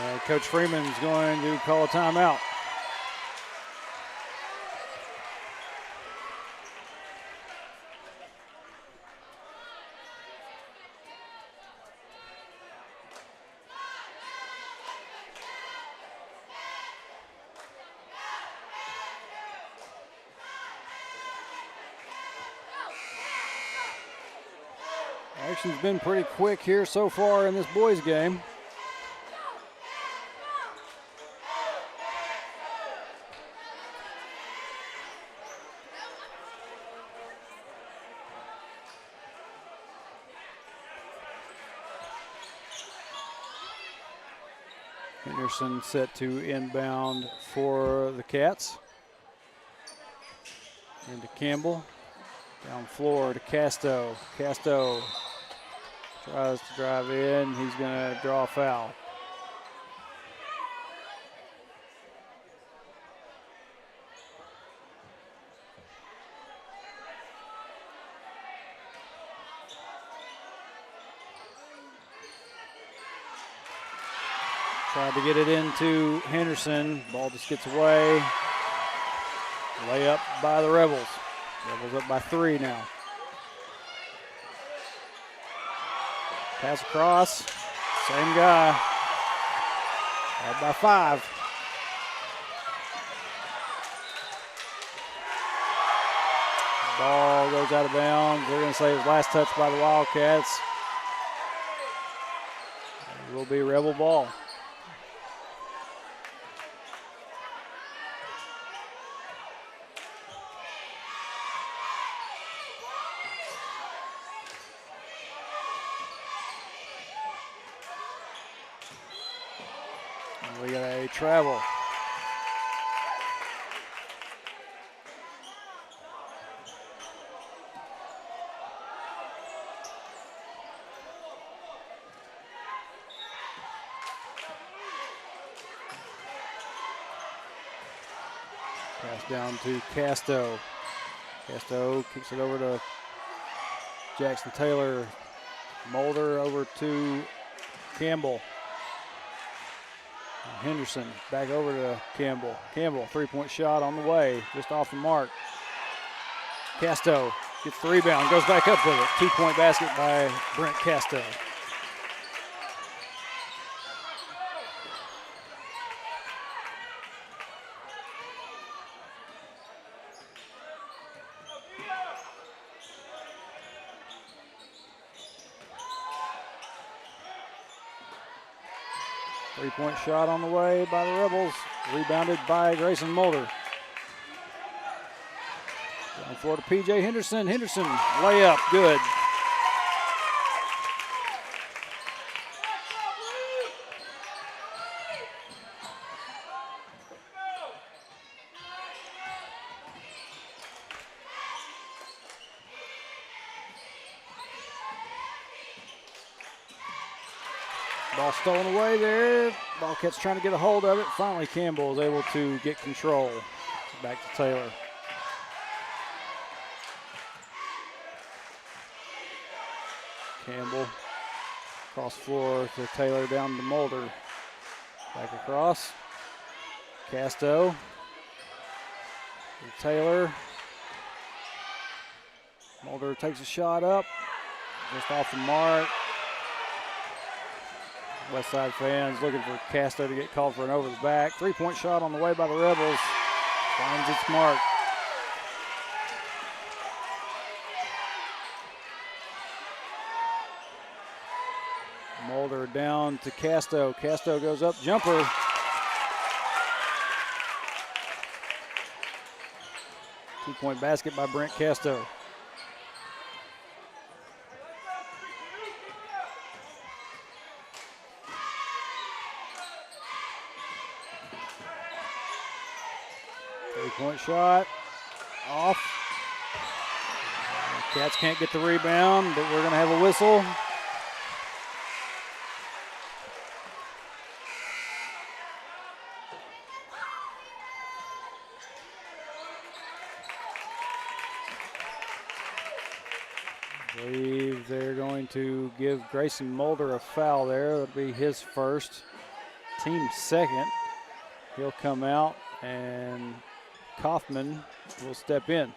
And Coach Freeman's going to call a timeout. Action's been pretty quick here so far in this boys game. Henderson set to inbound for the Cats. Into Campbell. Down floor to Casto. Casto tries to drive in. He's going to draw a foul. Tried to get it into Henderson. Ball just gets away. Layup by the Rebels. Rebels up by 3 now. Pass across. Same guy. Up by 5. Ball goes out of bounds. They're going to say it was last touch by the Wildcats. It will be Rebel ball. We got a travel. Pass down to Casto. Casto kicks it over to Jackson Taylor. Mulder over to Campbell. Henderson back over to Campbell. Campbell, three-point shot on the way, just off the mark. Casto gets the rebound, goes back up with it. 2-point basket by Brent Casto. Three-point shot on the way by the Rebels. Rebounded by Grayson Mulder. Down floor to P.J. Henderson. Henderson, layup, good. Ball stolen away there. Ballcats trying to get a hold of it. Finally, Campbell is able to get control. Back to Taylor. Campbell across the floor to Taylor, down to Mulder. Back across. Casto. To Taylor. Mulder takes a shot up. Just off the mark. Westside fans looking for Casto to get called for an over the back. Three-point shot on the way by the Rebels. Finds its mark. Mulder down to Casto. Casto goes up, jumper. Two-point basket by Brent Casto. Three-point shot, off. Cats can't get the rebound, but we're going to have a whistle. I believe they're going to give Grayson Mulder a foul there. That'll be his first, team second. He'll come out and Kaufman will step in.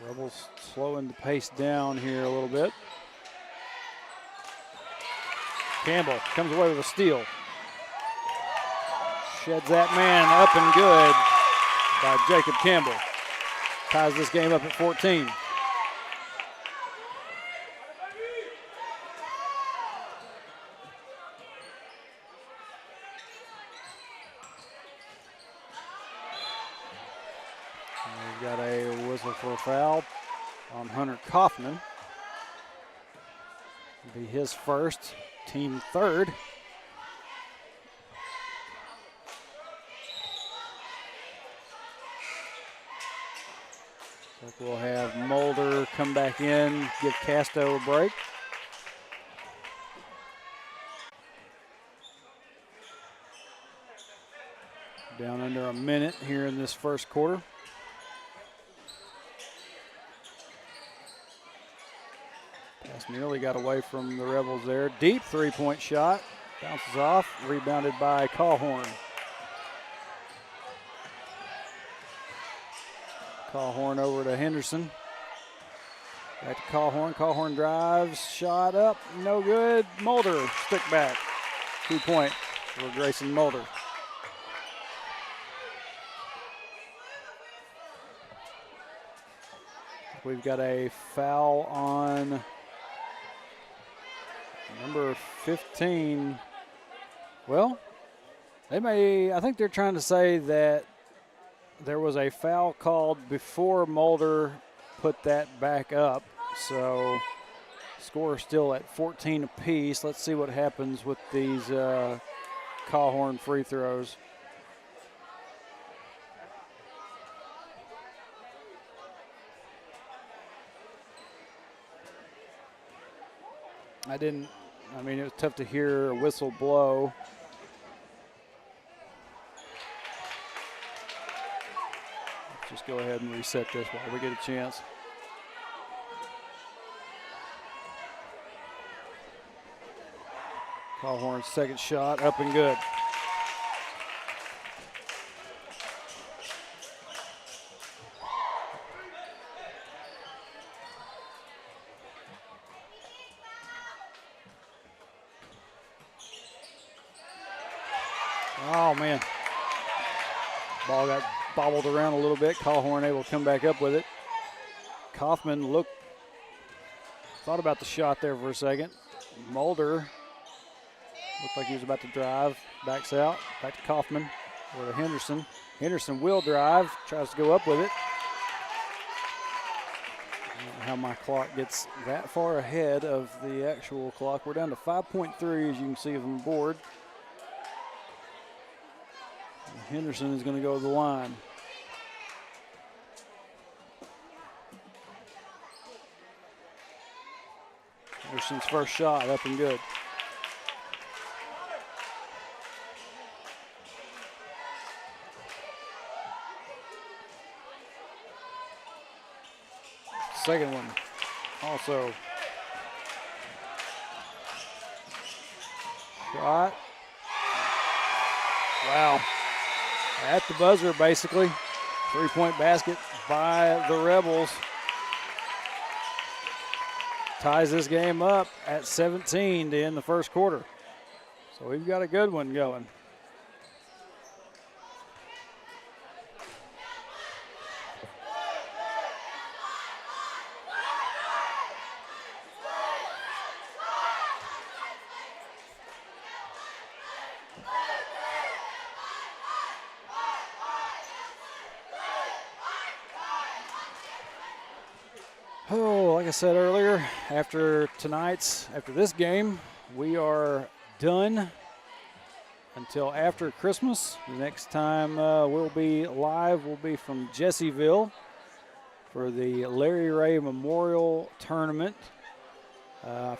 Rebels slowing the pace down here a little bit. Campbell comes away with a steal. Sheds that man up and good by Jacob Campbell. Ties this game up at 14. We've got a whistle for a foul on Hunter Kaufman. It'll be his first, team third. We'll have Mulder come back in, give Casto a break. Down under a minute here in this first quarter. Pass nearly got away from the Rebels there. Deep three-point shot, bounces off, rebounded by Callhorn. Callhorn over to Henderson. Back to Callhorn. Callhorn drives, shot up, no good. Mulder, stick back. 2-point for Grayson Mulder. We've got a foul on number 15. Well, I think they're trying to say that there was a foul called before Mulder put that back up. So score still at 14 apiece. Let's see what happens with these Callhorn free throws. It was tough to hear a whistle blow. Just go ahead and reset this while we get a chance. Callhorn's second shot up and good. Oh man, ball got bobbled around a little bit. Callhorn able to come back up with it. Kaufman thought about the shot there for a second. Mulder looked like he was about to drive, backs out, back to Kaufman or to Henderson. Henderson will drive, tries to go up with it. I don't know how my clock gets that far ahead of the actual clock. We're down to 5.3 as you can see on the board. Henderson is going to go to the line. Henderson's first shot up and good. Second one also. Shot. Wow. At the buzzer, basically. 3-point basket by the Rebels. Ties this game up at 17 to end the first quarter. So we've got a good one going. Oh, like I said earlier, after this game, we are done until after Christmas. The next time we'll be live will be from Jessieville for the Larry Ray Memorial Tournament.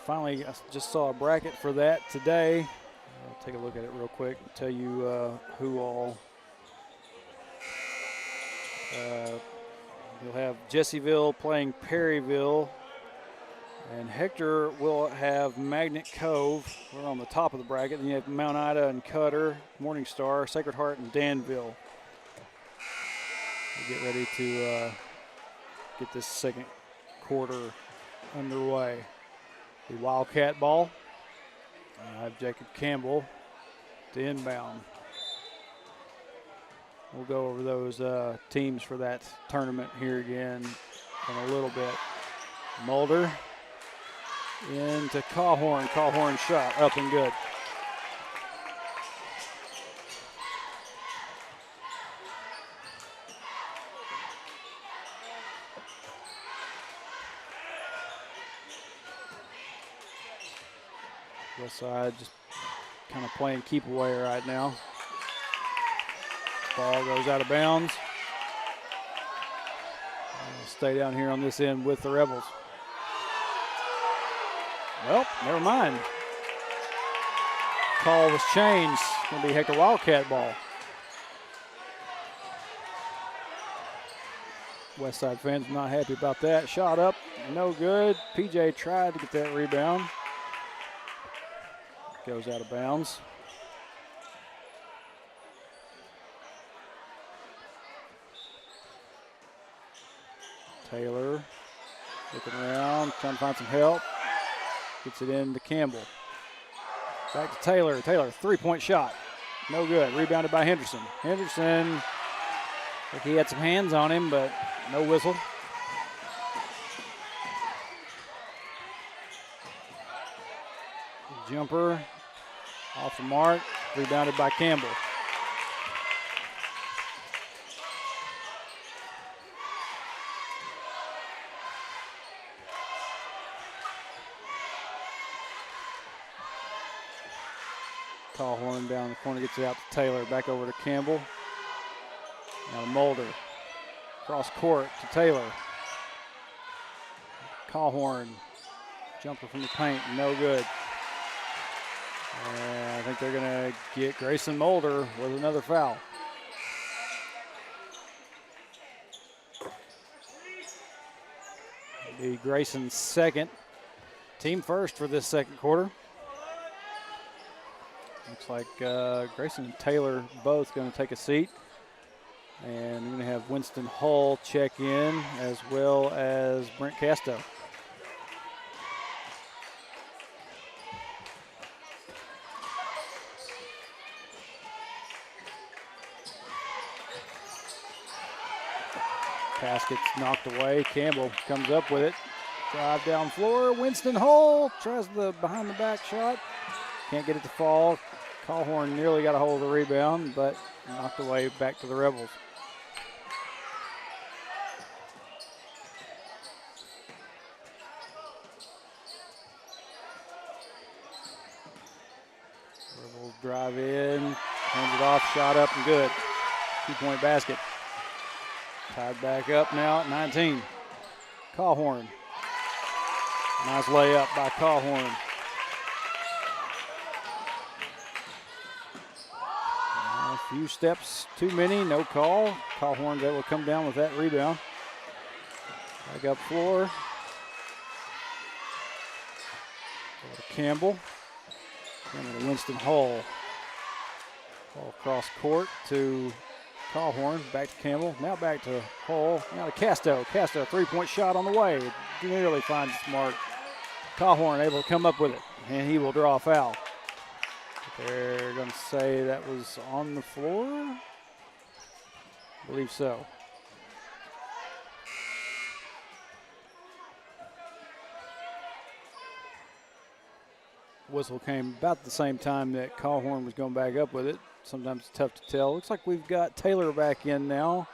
Finally, I just saw a bracket for that today. I'll take a look at it real quick and tell you who all. You'll have Jessieville playing Perryville, and Hector will have Magnet Cove. We're on the top of the bracket. Then you have Mount Ida and Cutter, Morning Star, Sacred Heart, and Danville. We'll get ready to get this second quarter underway. The Wildcat ball. I have Jacob Campbell to inbound. We'll go over those teams for that tournament here again in a little bit. Mulder into Cawhorn. Cawhorn shot up and good. Westside just kind of playing keep away right now. Ball goes out of bounds. We'll stay down here on this end with the Rebels. Well, never mind. Call was changed. It's going to be Hector Wildcat ball. Westside fans not happy about that. Shot up, no good. PJ tried to get that rebound. Goes out of bounds. Taylor looking around, trying to find some help. Gets it in to Campbell. Back to Taylor. Taylor, three-point shot. No good. Rebounded by Henderson. Henderson, I think he had some hands on him, but no whistle. Jumper off the mark. Rebounded by Campbell. Cawhorn down the corner, gets it out to Taylor. Back over to Campbell. Now Mulder. Cross court to Taylor. Cawhorn. Jumper from the paint, no good. And I think they're going to get Grayson Mulder with another foul. It'll be Grayson's second. Team first for this second quarter. Looks like Grayson and Taylor both going to take a seat. And we're going to have Winston Hull check in as well as Brent Casto. Pass gets knocked away. Campbell comes up with it. Drive down floor. Winston Hull tries the behind the back shot. Can't get it to fall. Cawhorn nearly got a hold of the rebound, but knocked away back to the Rebels. Rebels drive in, hands it off, shot up and good. 2-point basket. Tied back up now at 19. Cawhorn. Nice layup by Cawhorn. A few steps too many, no call. Cawhorn's able to come down with that rebound. Back up floor. Go to Campbell. Campbell to Winston Hull. Ball across court to Cawhorn, back to Campbell, now back to Hull, now to Casto. Casto, three-point shot on the way. Nearly finds its mark. Cawhorn able to come up with it, and he will draw a foul. They're going to say that was on the floor? I believe so. Whistle came about the same time that Cawhorn was going back up with it. Sometimes it's tough to tell. Looks like we've got Taylor back in now.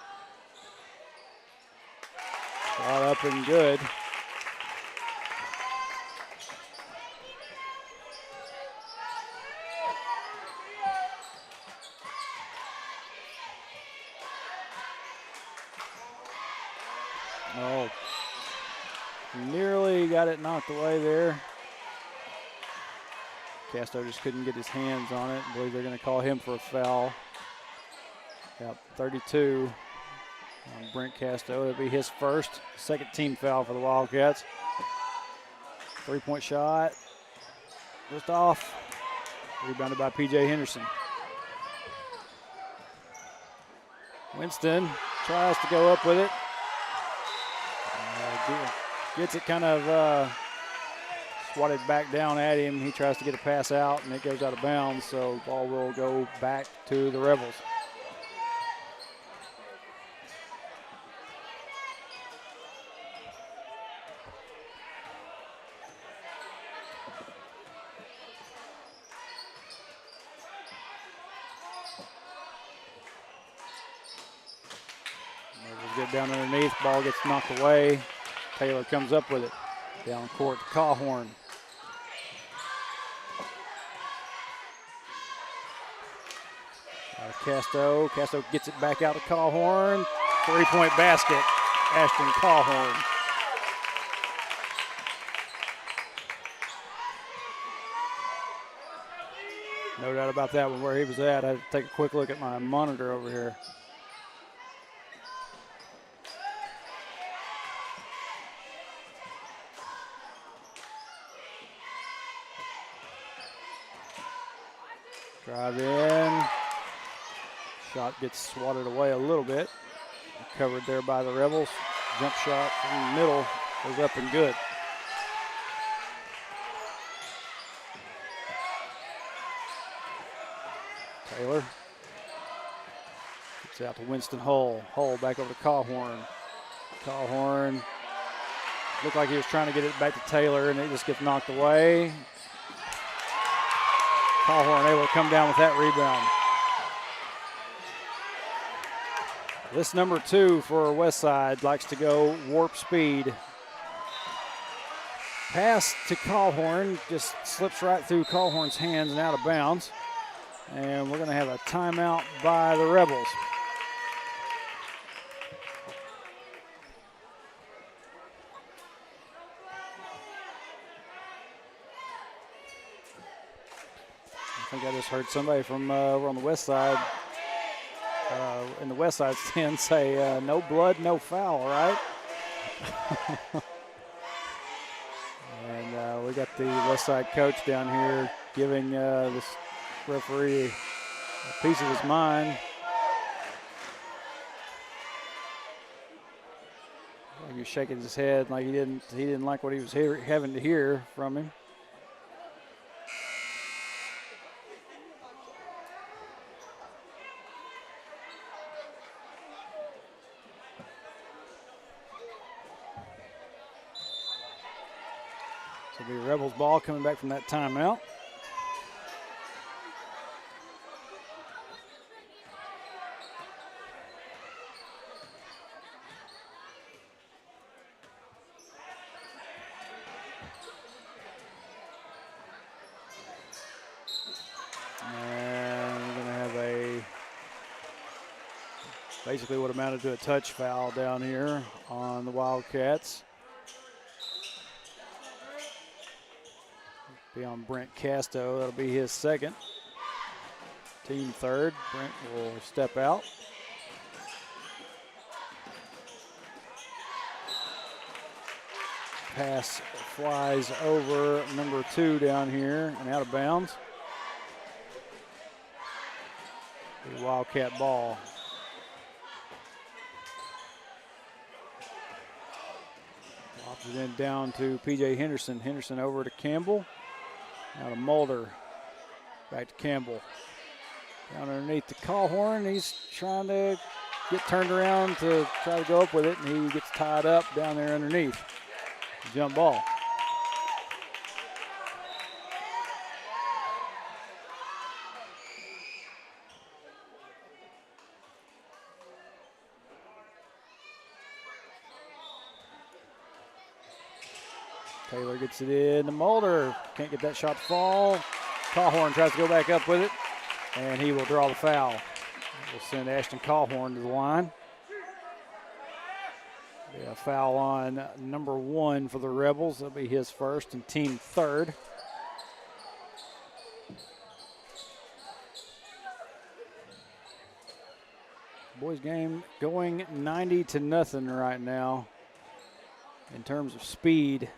Shot up and good. Oh, nearly got it knocked away there. Casto just couldn't get his hands on it. I believe they're going to call him for a foul. Got 32 on Brent Casto. It'll be his first, second team foul for the Wildcats. 3-point shot, just off. Rebounded by P.J. Henderson. Winston tries to go up with it. Gets it kind of swatted back down at him. He tries to get a pass out, and it goes out of bounds, so ball will go back to the Rebels. Get down underneath, ball gets knocked away. Taylor comes up with it. Down court to Cawhorn. Casto gets it back out to Cawhorn. 3-point basket, Ashton Cawhorn. No doubt about that one, where he was at. I had to take a quick look at my monitor over here. Drive in. Shot gets swatted away a little bit. Covered there by the Rebels. Jump shot from the middle goes up and good. Taylor gets out to Winston Hull. Hull back over to Cawhorn. Cawhorn looked like he was trying to get it back to Taylor, and it just gets knocked away. Cawhorn able to come down with that rebound. This number 2 for Westside likes to go warp speed. Pass to Cawhorn, just slips right through Cawhorn's hands and out of bounds. And we're going to have a timeout by the Rebels. I think I just heard somebody from over on the west side, in the west side stand say, no blood, no foul, right? And we got the west side coach down here giving this referee a piece of his mind. Like he was shaking his head like he didn't like what he was having to hear from him. So it'll be Rebels ball coming back from that timeout. Basically what amounted to a touch foul down here on the Wildcats. Be on Brent Casto. That'll be his second. Team third. Brent will step out. Pass flies over number 2 down here and out of bounds. The Wildcat ball. And then down to P.J. Henderson. Henderson over to Campbell. Now to Mulder. Back to Campbell. Down underneath to Cawhorn. He's trying to get turned around to try to go up with it, and he gets tied up down there underneath. Jump ball. Taylor gets it in to Mulder. Can't get that shot to fall. Cawhorn tries to go back up with it, and he will draw the foul. We'll send Ashton Cawhorn to the line. A foul on number 1 for the Rebels. That'll be his first and team third. Boys game going 90-0 right now. In terms of speed,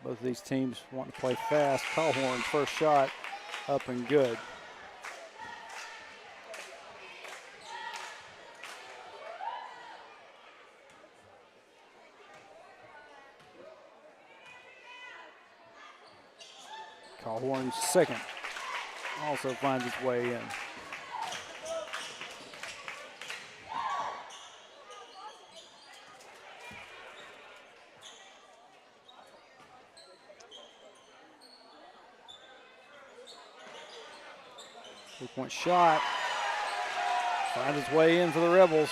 both of these teams want to play fast. Callhorn's first shot up and good. Callhorn's second also finds its way in. Three-point shot finds its way in for the Rebels.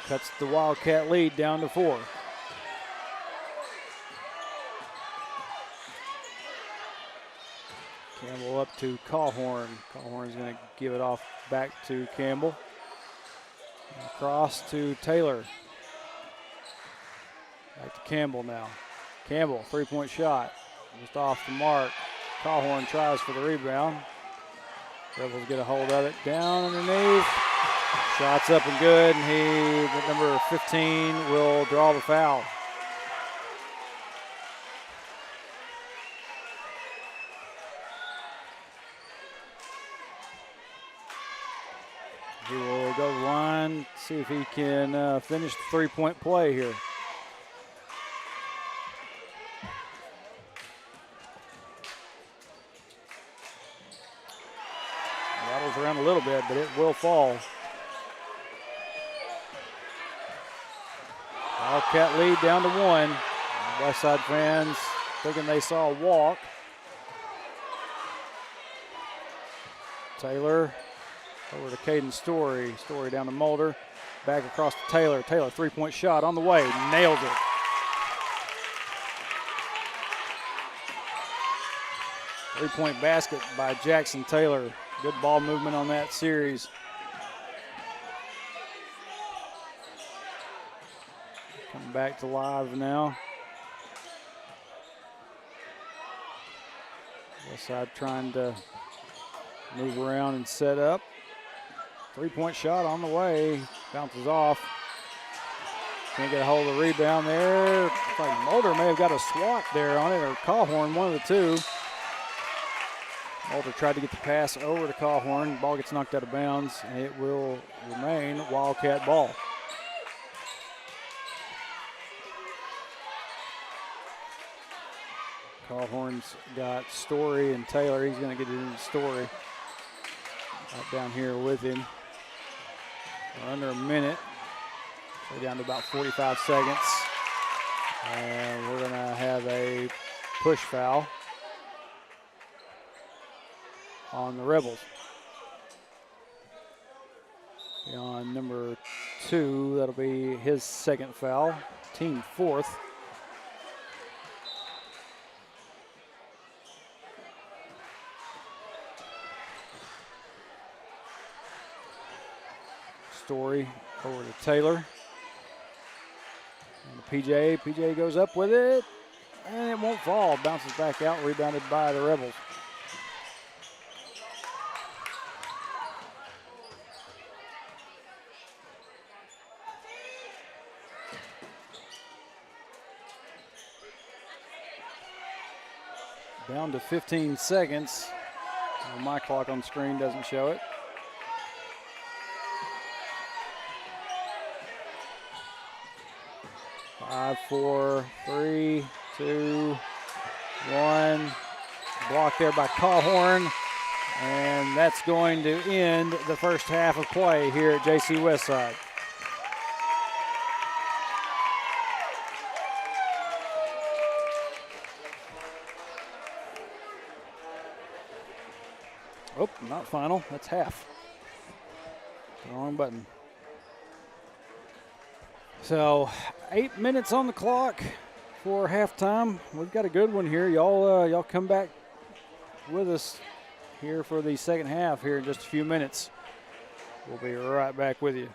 Cuts the Wildcat lead down to 4. Campbell up to Callhorn. Callhorn's going to give it off back to Campbell. Across to Taylor. Back to Campbell now. Campbell, three-point shot. Just off the mark. Callhorn tries for the rebound. Rebels get a hold of it. Down underneath. Shot's up and good. And the number 15, will draw the foul. He will go to the line, see if he can finish the three-point play here. Rattles around a little bit, but it will fall. Wildcat lead down to 1. Westside fans thinking they saw a walk. Taylor over to Caden Story. Story down to Mulder. Back across to Taylor. Taylor, three-point shot on the way. Nailed it. Three-point basket by Jackson Taylor. Good ball movement on that series. Coming back to live now. Westside trying to move around and set up. Three-point shot on the way. Bounces off. Can't get a hold of the rebound there. Looks like Mulder may have got a swat there on it, or Callhorn, one of the two. Mulder tried to get the pass over to Callhorn. Ball gets knocked out of bounds, and it will remain Wildcat ball. Callhorn's got Story and Taylor. He's going to get it into Story. Right down here with him. We're under a minute. We're down to about 45 seconds. And we're going to have a push foul on the Rebels. On number 2, that'll be his second foul. Team fourth. Story over to Taylor. And to PJ. PJ goes up with it. And it won't fall. Bounces back out. Rebounded by the Rebels. Down to 15 seconds. My clock on the screen doesn't show it. Five, 4, 3, 2, 1. Blocked there by Callhorn. And that's going to end the first half of play here at JC Westside. Oh, not final. That's half. The wrong button. So 8 minutes on the clock for halftime. We've got a good one here. Y'all come back with us here for the second half here in just a few minutes. We'll be right back with you.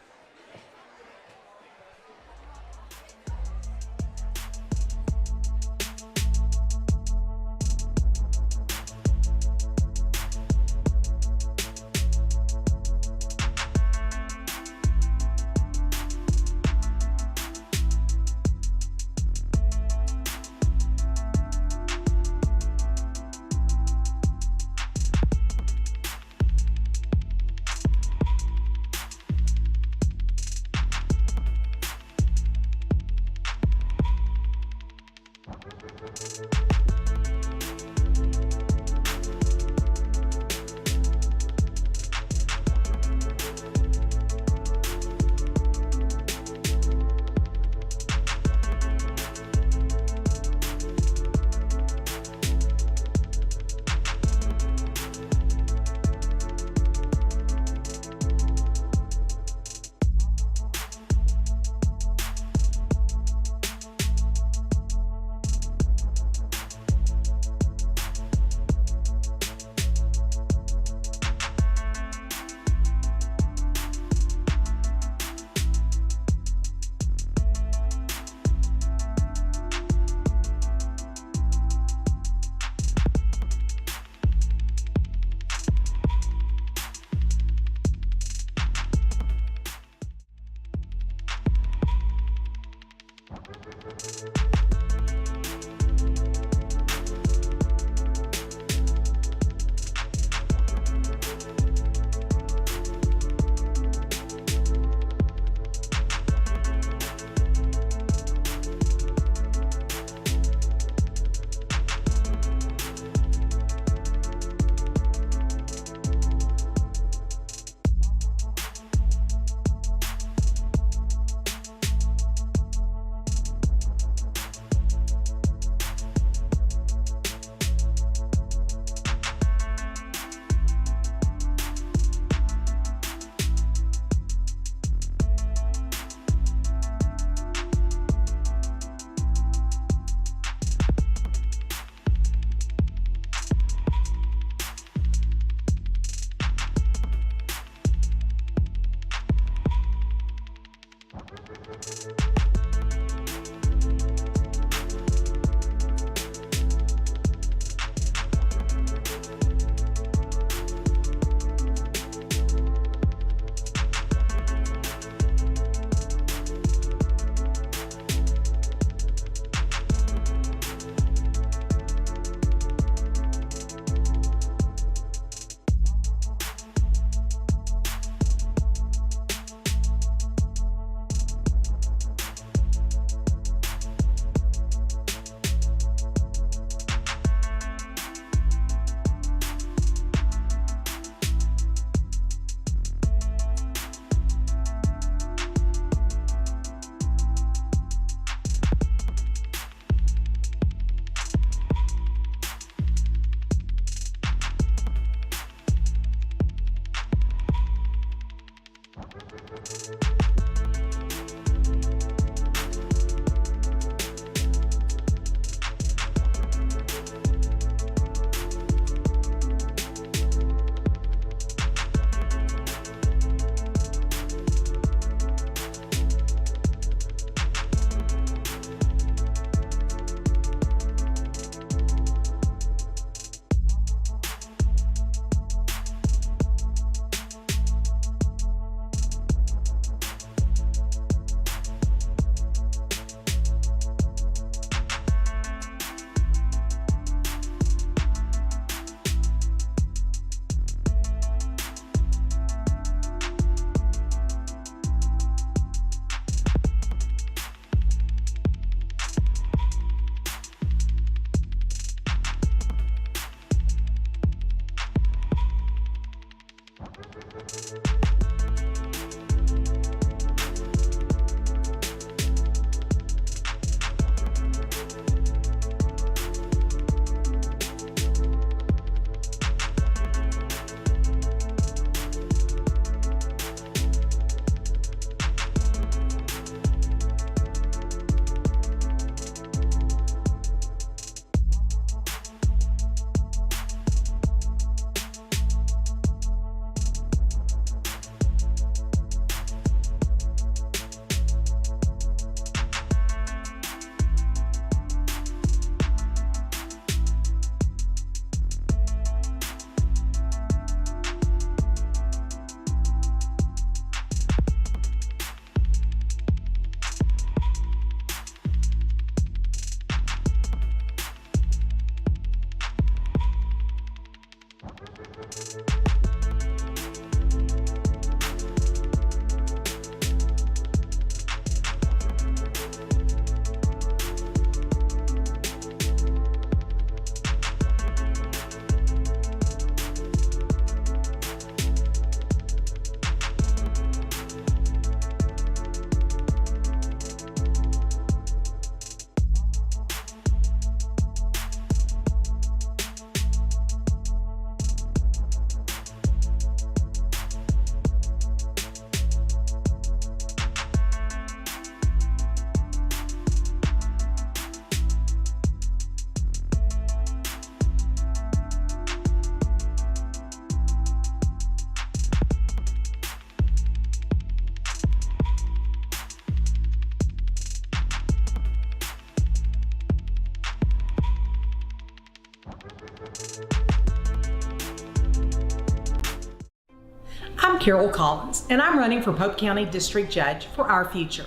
I'm Carol Collins, and I'm running for Pope County District Judge for our future.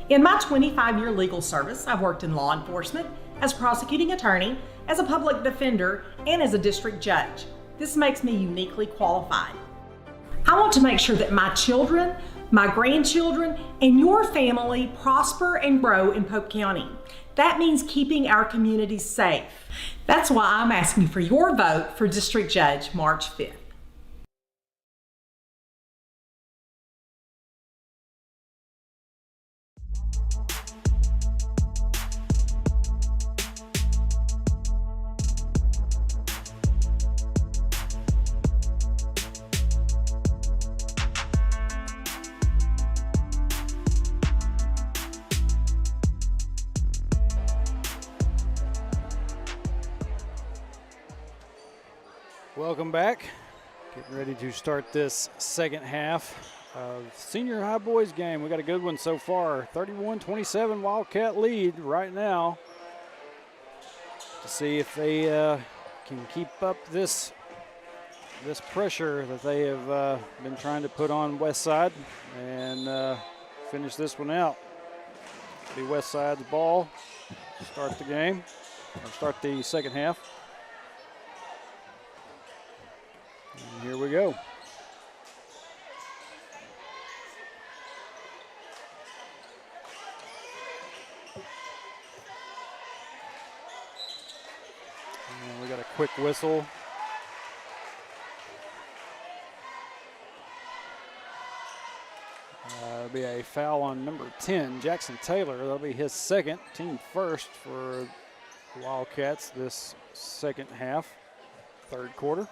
In my 25-year legal service, I've worked in law enforcement, as prosecuting attorney, as a public defender, and as a district judge. This makes me uniquely qualified. I want to make sure that my children, my grandchildren, and your family prosper and grow in Pope County. That means keeping our communities safe. That's why I'm asking for your vote for District Judge March 5th. Welcome back. Getting ready to start this second half of senior high boys game. We got a good one so far. 31-27 Wildcat lead right now. To see if they can keep up this pressure that they have been trying to put on Westside and finish this one out. Be Westside's ball to start the game, or start the second half. And here we go. And we got a quick whistle. It'll be a foul on number 10, Jackson Taylor. That'll be his second, team first for the Wildcats this second half, third quarter.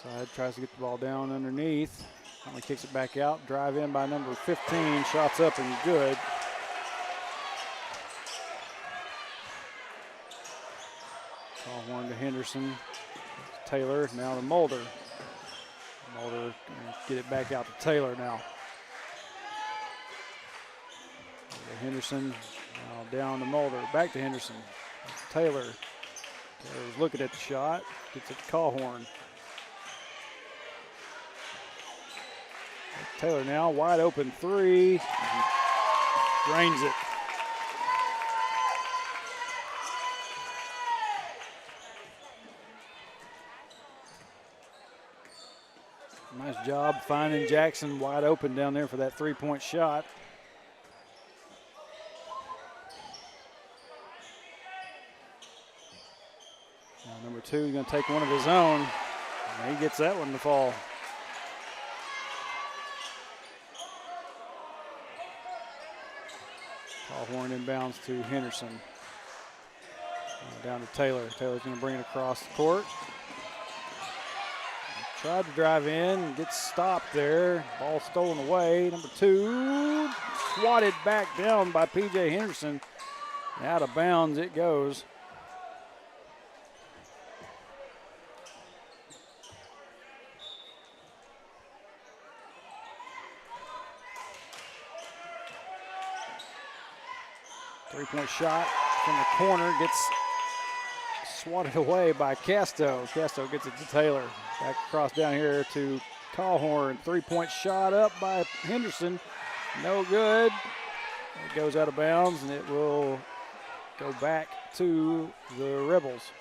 Side tries to get the ball down underneath. Finally kicks it back out. Drive in by number 15. Shots up and good. Call one to Henderson. Taylor now to Mulder. Mulder get it back out to Taylor now. Henderson now down to Mulder. Back to Henderson. Taylor. Taylor's looking at the shot. Gets it to Callhorn. Taylor now wide open three. Drains it. Nice job finding Jackson wide open down there for that three-point shot. 2 is going to take one of his own. And he gets that one to fall. Calhorn inbounds to Henderson. Down to Taylor. Taylor's going to bring it across the court. Tried to drive in, gets stopped there. Ball stolen away. Number 2, swatted back down by P.J. Henderson. Out of bounds it goes. Three-point shot from the corner gets swatted away by Casto. Casto gets it to Taylor. Back across down here to Calhorn. Three-point shot up by Henderson. No good. It goes out of bounds, and it will go back to the Rebels.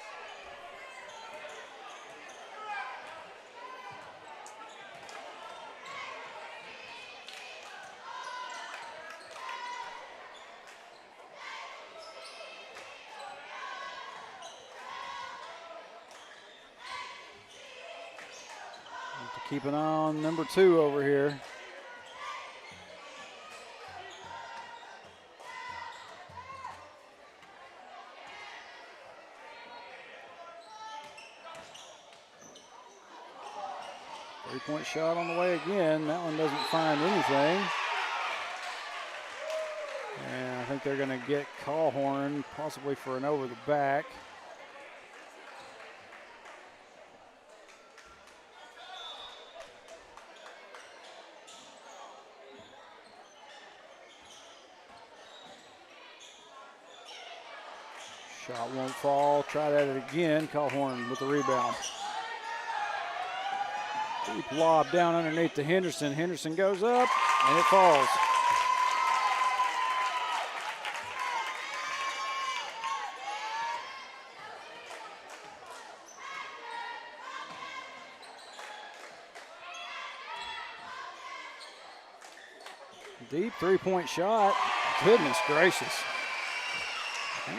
Keep an eye on number 2 over here. Three-point shot on the way again. That one doesn't find anything. And I think they're going to get Calhorn possibly for an over the back. Shot won't fall. Try that again. Calhorn with the rebound. Deep lob down underneath to Henderson. Henderson goes up, and it falls. Deep three-point shot. Goodness gracious.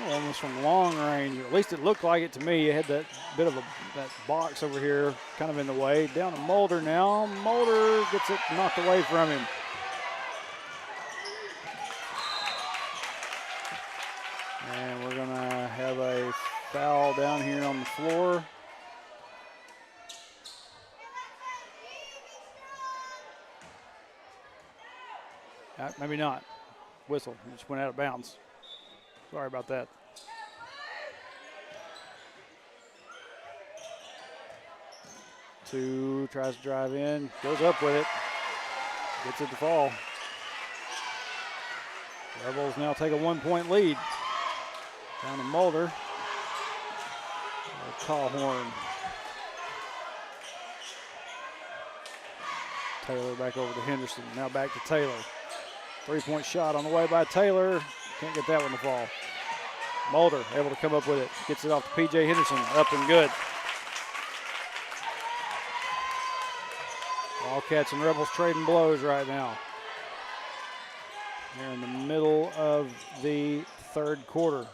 Almost from long range, or at least it looked like it to me. It had that bit of that box over here kind of in the way. Down to Mulder now. Mulder gets it knocked away from him. And we're going to have a foul down here on the floor. Maybe not. Whistle. It just went out of bounds. Sorry about that. Two tries to drive in, goes up with it, gets it to fall. Rebels now take a 1-point lead. Down to Mulder. Calhorn. Taylor back over to Henderson. Now back to Taylor. Three-point shot on the way by Taylor. Can't get that one to fall. Mulder able to come up with it. Gets it off to P.J. Henderson. Up and good. Wildcats and Rebels trading blows right now. They're in the middle of the third quarter.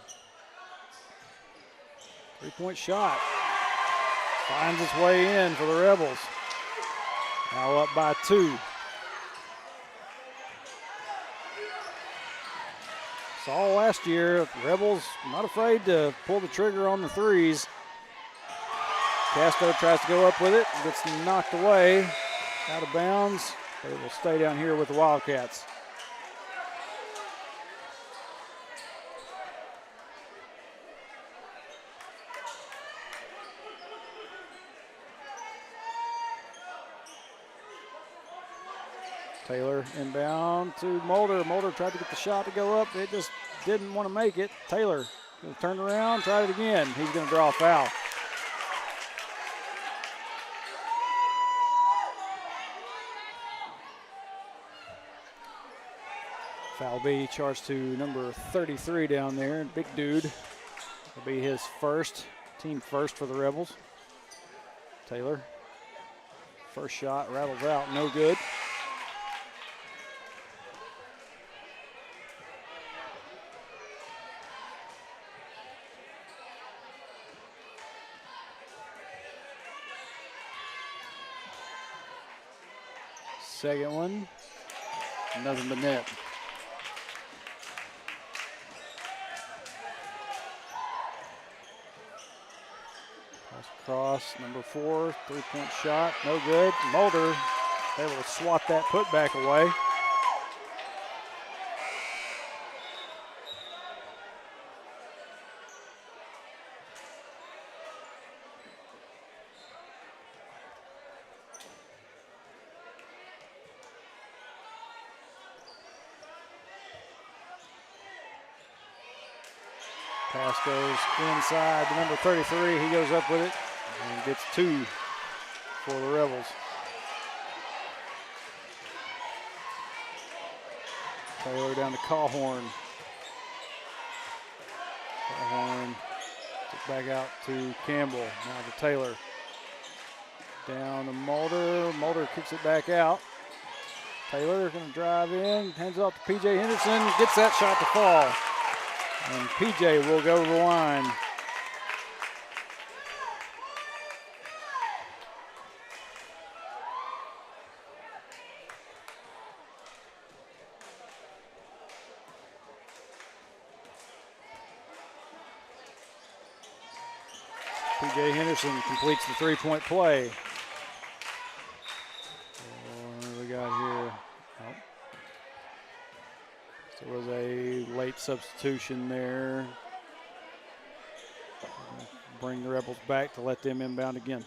Three-point shot. Finds its way in for the Rebels. Now up by 2. Saw last year, Rebels not afraid to pull the trigger on the threes. Casto tries to go up with it, gets knocked away, out of bounds. They will stay down here with the Wildcats. Taylor inbound to Mulder. Mulder tried to get the shot to go up. It just didn't want to make it. Taylor going to turn around, try it again. He's going to draw a foul. Foul B charged to number 33 down there. Big dude. Will be his first, team first for the Rebels. Taylor. First shot rattles out, no good. Second one, nothing but net. Pass across, number 4, three-point shot, no good. Mulder able to swat that putback away. Pass goes inside to number 33. He goes up with it and gets 2 for the Rebels. Taylor down to Cawhorn. Cawhorn took back out to Campbell. Now to Taylor. Down to Mulder. Mulder kicks it back out. Taylor going to drive in, hands it off to P.J. Henderson, gets that shot to fall. And P.J. will go to the line. P.J. Henderson completes the three-point play. What do we got here? Oh. There was a late substitution there. Bring the Rebels back to let them inbound again.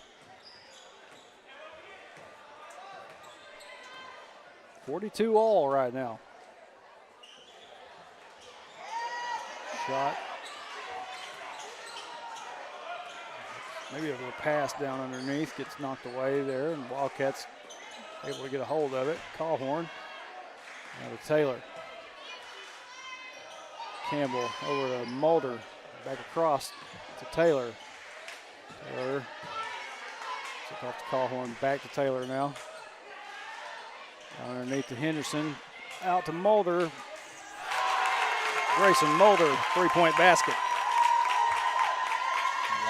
42 all right now. Shot. Maybe a pass down underneath, gets knocked away there, and Wildcats able to get a hold of it. Cawhorn. Now to Taylor. Campbell over to Mulder, back across to Taylor. Taylor took off to Cawhorn, back to Taylor now. Underneath to Henderson, out to Mulder. Grayson Mulder, three-point basket.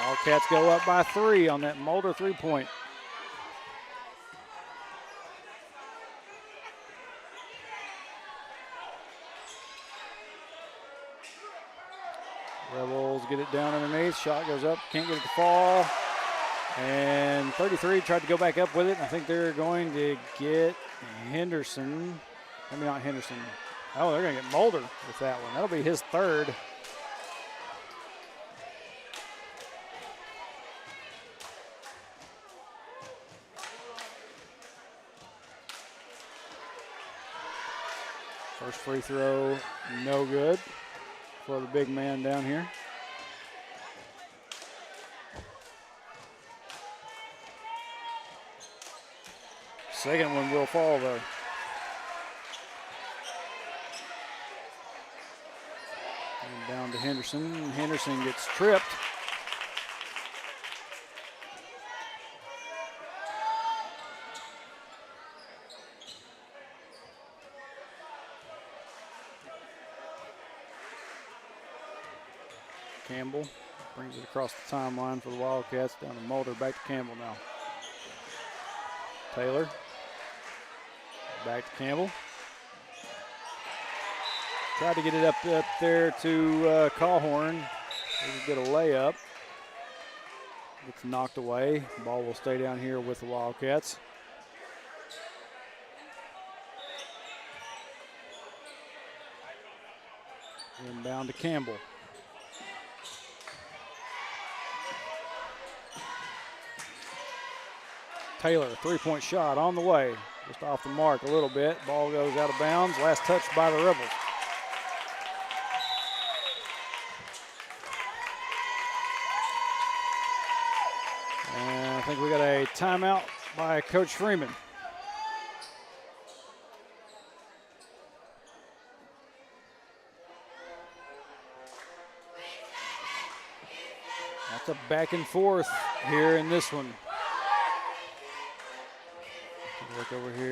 Wildcats go up by 3 on that Mulder three-point. Rebels get it down underneath. Shot goes up. Can't get it to fall. And 33 tried to go back up with it. I think they're going to get Henderson. Maybe not Henderson. Oh, they're going to get Mulder with that one. That'll be his third. First free throw, no good for the big man down here. Second one will fall though. And down to Henderson. Henderson gets tripped. Campbell brings it across the timeline for the Wildcats. Down to Mulder, back to Campbell now. Taylor, back to Campbell. Tried to get it up there to Cawhorn. Get a layup. Gets knocked away. Ball will stay down here with the Wildcats. Inbound to Campbell. Taylor, three-point shot on the way. Just off the mark a little bit. Ball goes out of bounds. Last touch by the Rebels. And I think we got a timeout by Coach Freeman. That's a back and forth here in this one. Look over here.